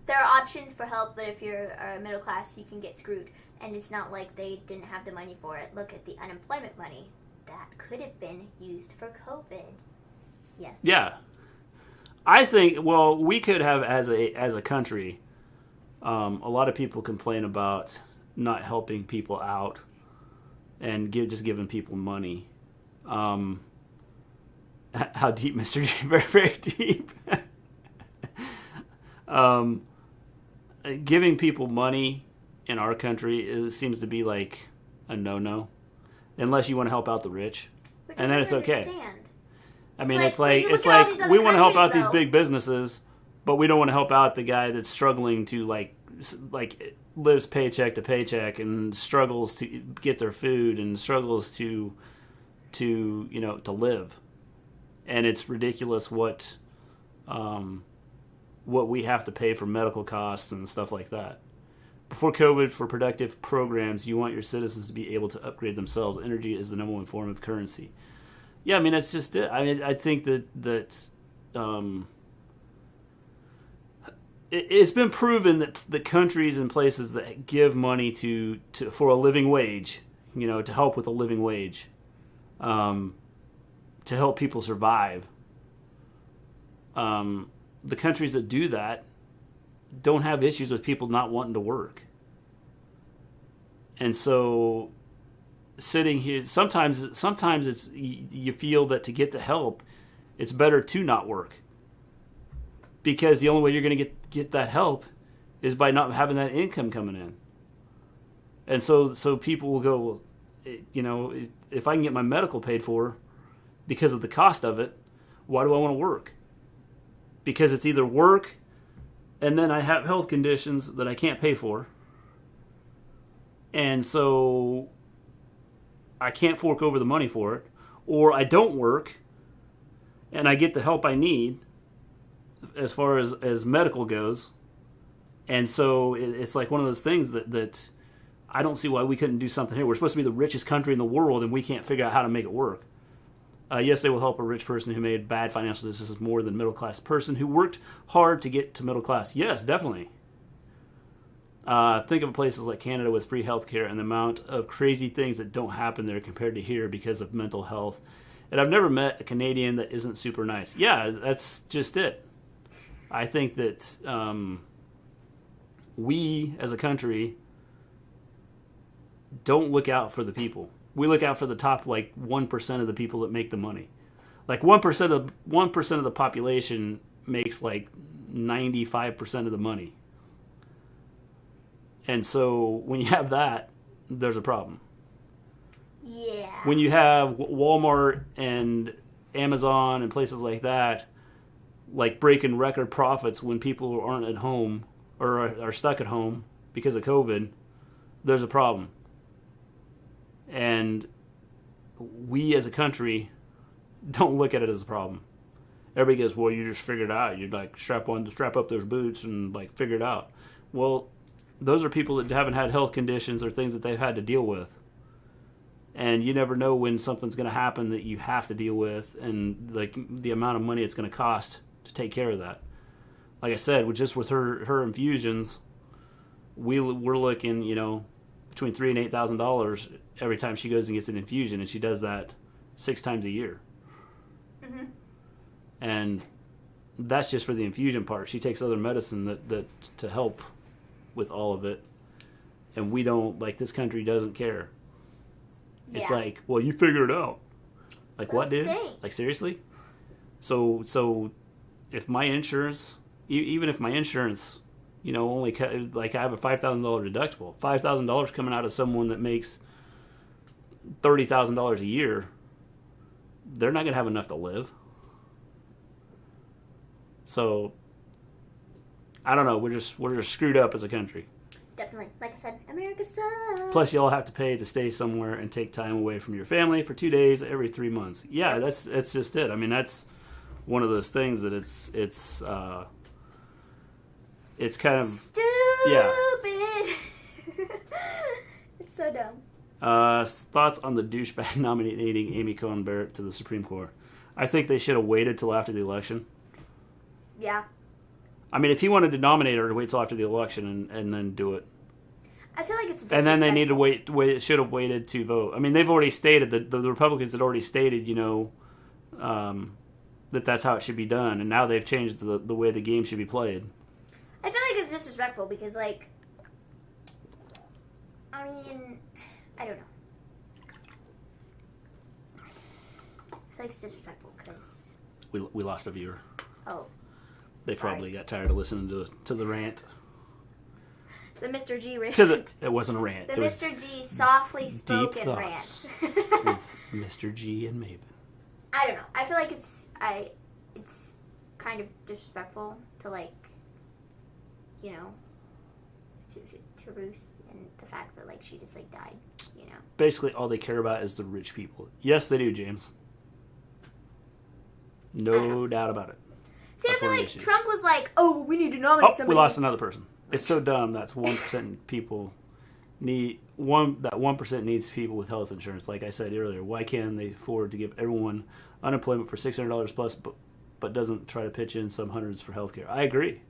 There are options for help, but if you're middle class, you can get screwed. And it's not like they didn't have the money for it. Look at the unemployment money. That could have been used for COVID. Yes. Yeah. I think, we could have, as a country... a lot of people complain about not helping people out and just giving people money. How deep, Mr. G? Very, very deep. Giving people money in our country seems to be a no-no, unless you want to help out the rich, and then it's okay. I mean, it's like we want to help out these big businesses. But we don't want to help out the guy that's struggling to lives paycheck to paycheck and struggles to get their food and struggles to live. And it's ridiculous what we have to pay for medical costs and stuff like that. Before COVID, for productive programs, you want your citizens to be able to upgrade themselves. Energy is the number one form of currency. Yeah, I mean, that's just it. I mean, I think that it's been proven that the countries and places that give money for a living wage, to help with a living wage, to help people survive, the countries that do that don't have issues with people not wanting to work. And so sitting here, sometimes it's you feel that to get the help, it's better to not work. Because the only way you're going to get that help is by not having that income coming in. And so people will go, well, if I can get my medical paid for because of the cost of it, why do I want to work? Because it's either work and then I have health conditions that I can't pay for. And so I can't fork over the money for it, or I don't work and I get the help I need as far as medical goes. And so it's like one of those things that I don't see why we couldn't do something here. We're supposed to be the richest country in the world, and we can't figure out how to make it work. Yes, they will help a rich person who made bad financial decisions more than a middle-class person who worked hard to get to middle class. Yes, definitely. Think of places like Canada with free healthcare and the amount of crazy things that don't happen there compared to here because of mental health. And I've never met a Canadian that isn't super nice. Yeah, that's just it. I think that we, as a country, don't look out for the people. We look out for the top 1% of the people that make the money. 1% of the population makes 95% of the money. And so when you have that, there's a problem. Yeah. When you have Walmart and Amazon and places like that, breaking record profits when people aren't at home or are stuck at home because of COVID, there's a problem. And we as a country don't look at it as a problem. Everybody goes, well, you just figured it out. You'd strap up those boots and figure it out. Well, those are people that haven't had health conditions or things that they've had to deal with. And you never know when something's going to happen that you have to deal with, and the amount of money it's going to cost to take care of that. Like I said, with her infusions, we're looking, between $3,000 and $8,000 every time she goes and gets an infusion, and she does that 6 times a year. Mm-hmm. And that's just for the infusion part. She takes other medicine that to help with all of it, and we don't this country doesn't care. Yeah. It's well, you figure it out. What, dude? Thanks. Seriously? So if my insurance, even if my insurance, only I have a $5,000 deductible, $5,000 coming out of someone that makes $30,000 a year, they're not gonna have enough to live. So I don't know. We're just screwed up as a country. Definitely. Like I said, America sucks. Plus, you all have to pay to stay somewhere and take time away from your family for 2 days every 3 months. Yeah, Yep. that's just it. I mean, that's one of those things that it's kind of stupid. Yeah. It's so dumb. Thoughts on the douchebag nominating Amy Coney Barrett to the Supreme Court? I think they should have waited till after the election. Yeah. I mean, if he wanted to nominate her, to wait till after the election and then do it. I feel like it's And then they need to wait. Should have waited to vote. I mean, they've already stated that the Republicans had already stated, that that's how it should be done, and now they've changed the way the game should be played. I feel like it's disrespectful because, I mean, I don't know. I feel like it's disrespectful because We lost a viewer. oh. They Sorry. probably got tired of listening to the rant. The Mr. G rant. It wasn't a rant. The It was Mr. G softly deep spoken thoughts rant. with Mr. G and Maven. I don't know. I feel like it's kind of disrespectful to to Ruth and the fact that she just died. Basically, all they care about is the rich people. Yes, they do, James. No doubt about it. See, That's I feel one of the like issues. Trump was oh, we need to nominate Oh, somebody. we lost another person. It's so dumb. That's 1% people need one. That 1% needs people with health insurance. Like I said earlier, why can't they afford to give everyone unemployment for $600 plus, but doesn't try to pitch in some hundreds for healthcare? I agree.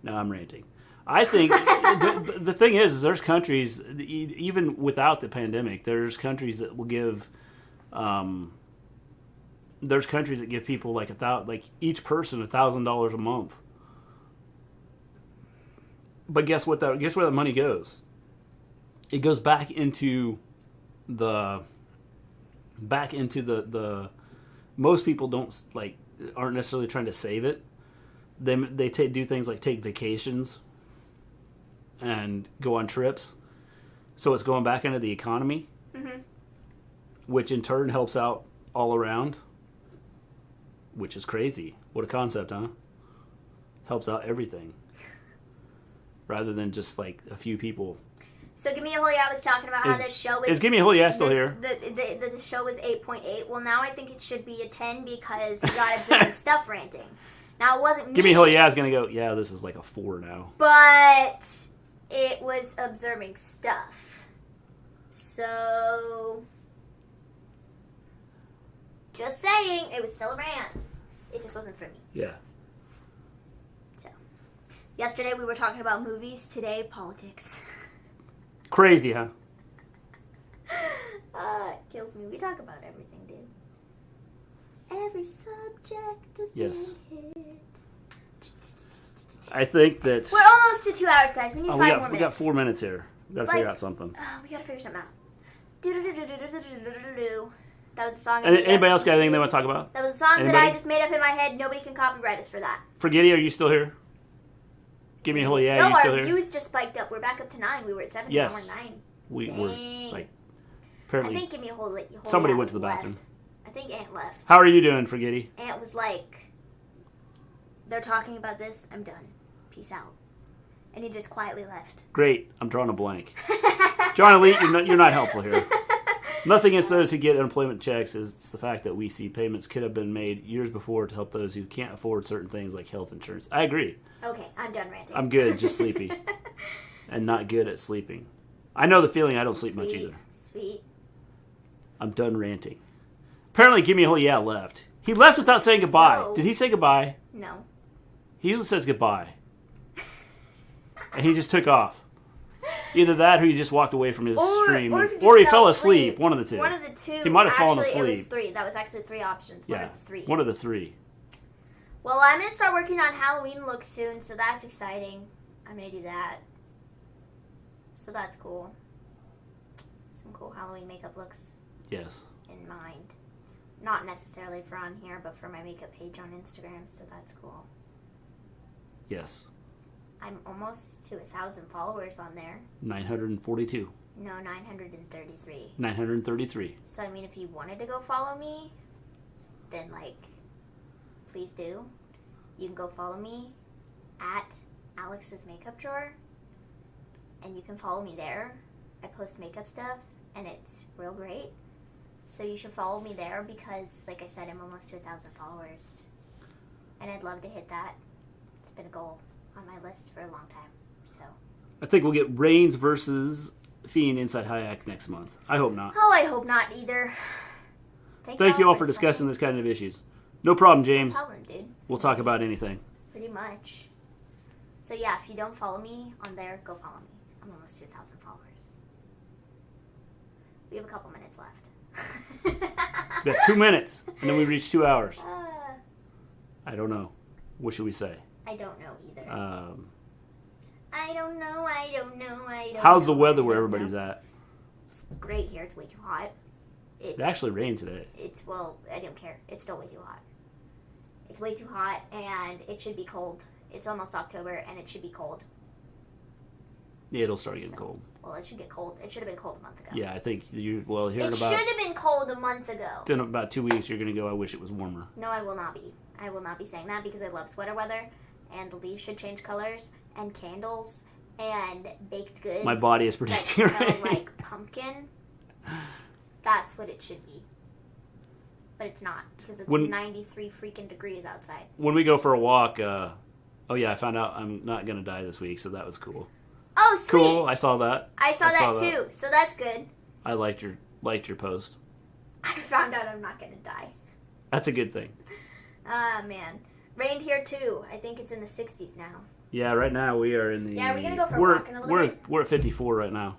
Now I'm ranting. I think the thing is there's countries, even without the pandemic, there's countries that will give. There's countries that give people each person $1,000 a month. But guess what? Guess where the money goes? It goes back into the. Most people aren't necessarily trying to save it. They do things like take vacations and go on trips, so it's going back into the economy, which in turn helps out all around. Which is crazy. What a concept, huh? Helps out everything. Rather than just a few people So Give Me a Whole Yeah was talking about how this show is Give Me a Whole Yeah still here? The show was 8.8. Well, now I think it should be a 10 because we got observing stuff ranting. Now, it wasn't me. Give Me a Whole Yeah is going to go, yeah, this is like a 4 now. But it was observing stuff. So, just saying, it was still a rant. It just wasn't for me. Yeah. So, yesterday we were talking about movies. Today, politics. Crazy, huh? It kills me. We talk about everything, dude. Every subject is being hit. I think that... We're almost to 2 hours, guys. We need 5 more minutes. We got 4 minutes here. We got to figure out something. We got to figure something out. That was a song. Anybody else got anything they want to talk about? That was a song that I just made up in my head. Nobody can copyright us for that. Forgetty, are you still here? Give Me a Whole Yeah, are you still here? Our views just spiked up. We're back up to 9. We were at 7. Yes. Now we're 9. We were like... Apparently, I think Give Me a Whole somebody Yeah went to the bathroom. Left. I think Aunt left. How are you doing, Forgetty? Aunt was like, they're talking about this. I'm done. Peace out. And he just quietly left. Great. I'm drawing a blank. John Elite, you're not helpful here. Nothing against those who get unemployment checks. It's the fact that we see payments could have been made years before to help those who can't afford certain things like health insurance. I agree. Okay, I'm done ranting. I'm good, just sleepy. And not good at sleeping. I know the feeling. I don't sleep much either. Sweet. I'm done ranting. Apparently, Give Me a Whole Yeah left. He left without saying goodbye. So, did he say goodbye? No. He usually says goodbye. And he just took off. Either that or he just walked away from his stream. Or he fell asleep. One of the two. One of the two. He might have fallen asleep. It was 3. That was actually 3 options. One of the 3. One of the 3. Well, I'm going to start working on Halloween looks soon, so that's exciting. I'm going to do that. So that's cool. Some cool Halloween makeup looks. Yes. In mind. Not necessarily for on here, but for my makeup page on Instagram, so that's cool. Yes. I'm almost to 1,000 followers on there. 942. No, 933. 933. So, I mean, if you wanted to go follow me, then, like, please do. You can go follow me at Alex's Makeup Drawer, and you can follow me there. I post makeup stuff, and it's real great. So you should follow me there because, like I said, I'm almost to 1,000 followers. And I'd love to hit that. It's been a goal on my list for a long time. So I think we'll get Reigns versus Fiend inside Hayek next month. I hope not. Oh, I hope not either. Thank you all for discussing this kind of issues. No problem, James. No problem, dude. We'll talk about anything. Pretty much. So yeah, if you don't follow me on there, go follow me. I'm almost to 1,000 followers. We have a couple minutes left. We have 2 minutes, and then we reach 2 hours. I don't know. What should we say? I don't know either. I don't know. How's the weather where everybody's at? It's great here. It's way too hot. It actually rained today. Well, I don't care. It's still way too hot. It's way too hot, and it should be cold. It's almost October, and it should be cold. Yeah, it'll start getting cold. Well, it should get cold. It should have been cold a month ago. Yeah, I think It should have been cold a month ago. In about 2 weeks, you're going to go, I wish it was warmer. No, I will not be. I will not be saying that because I love sweater weather, and the leaves should change colors, and candles, and baked goods. My body is predicting that smell like pumpkin. That's what it should be. But it's not because it's 93 freaking degrees outside. When we go for a walk, I found out I'm not going to die this week, so that was cool. Oh, sweet. Cool, I saw that. I saw that too, so that's good. I liked your post. I found out I'm not going to die. That's a good thing. Ah, man. Rained here too. I think it's in the 60s now. Yeah, right now we are in the... Yeah, are we going to go for a walk in a little bit? We're at 54 right now.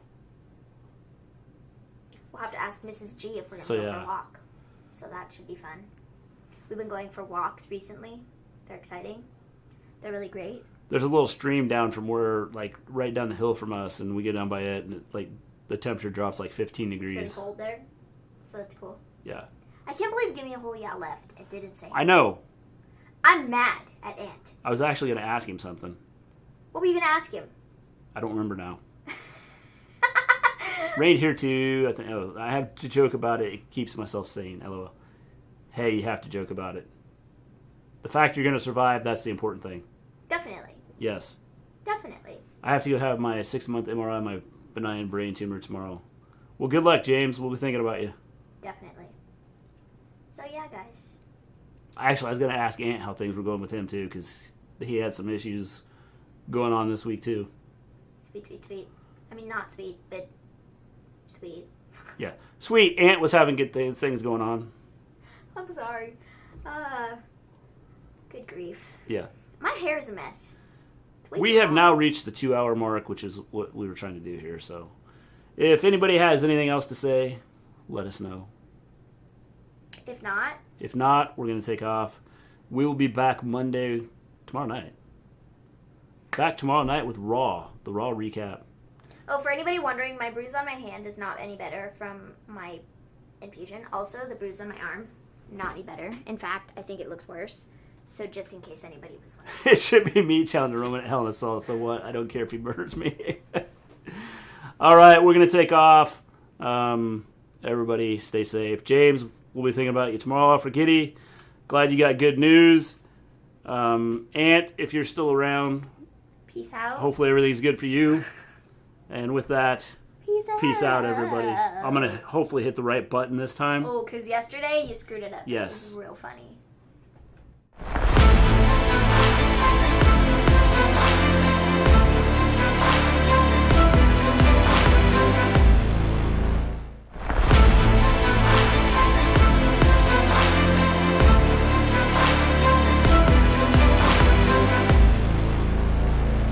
We'll have to ask Mrs. G if we're going to go for a walk. So that should be fun. We've been going for walks recently. They're exciting. They're really great. There's a little stream down from where, like, right down the hill from us, and we get down by it, and the temperature drops like 15 degrees. It's pretty cold there, so that's cool. Yeah. I can't believe Give Me a Whole Yeah left. It didn't say. I know. I'm mad at Ant. I was actually going to ask him something. What were you going to ask him? I don't remember now. Rained here too. I think. Oh, I have to joke about it. It keeps myself sane. LOL. Hey, you have to joke about it. The fact you're going to survive, that's the important thing. Definitely. Yes. Definitely. I have to go have my 6-month MRI on my benign brain tumor tomorrow. Well, good luck, James. We'll be thinking about you. Definitely. So, yeah, guys. Actually, I was going to ask Ant how things were going with him, too, because he had some issues going on this week, too. Sweet, sweet, sweet. I mean, not sweet, but sweet. Yeah. Sweet. Ant was having good things going on. I'm sorry. Good grief. Yeah. My hair is a mess. We have now reached the 2-hour mark, which is what we were trying to do here. So if anybody has anything else to say, let us know. If not, we're going to take off. We will be back tomorrow night. Back tomorrow night with Raw, the Raw recap. Oh, for anybody wondering, my bruise on my hand is not any better from my infusion. Also, the bruise on my arm, not any better. In fact, I think it looks worse. So just in case anybody was wondering. It should be me challenging Roman at Hell in a Cell, so what? I don't care if he murders me. All right, we're going to take off. Everybody stay safe. James, we'll be thinking about you tomorrow for Kitty. Glad you got good news. Ant, if you're still around, peace out. Hopefully everything's good for you. And with that, peace out, everybody. I'm going to hopefully hit the right button this time. Oh, because yesterday you screwed it up. Yes. It was real funny.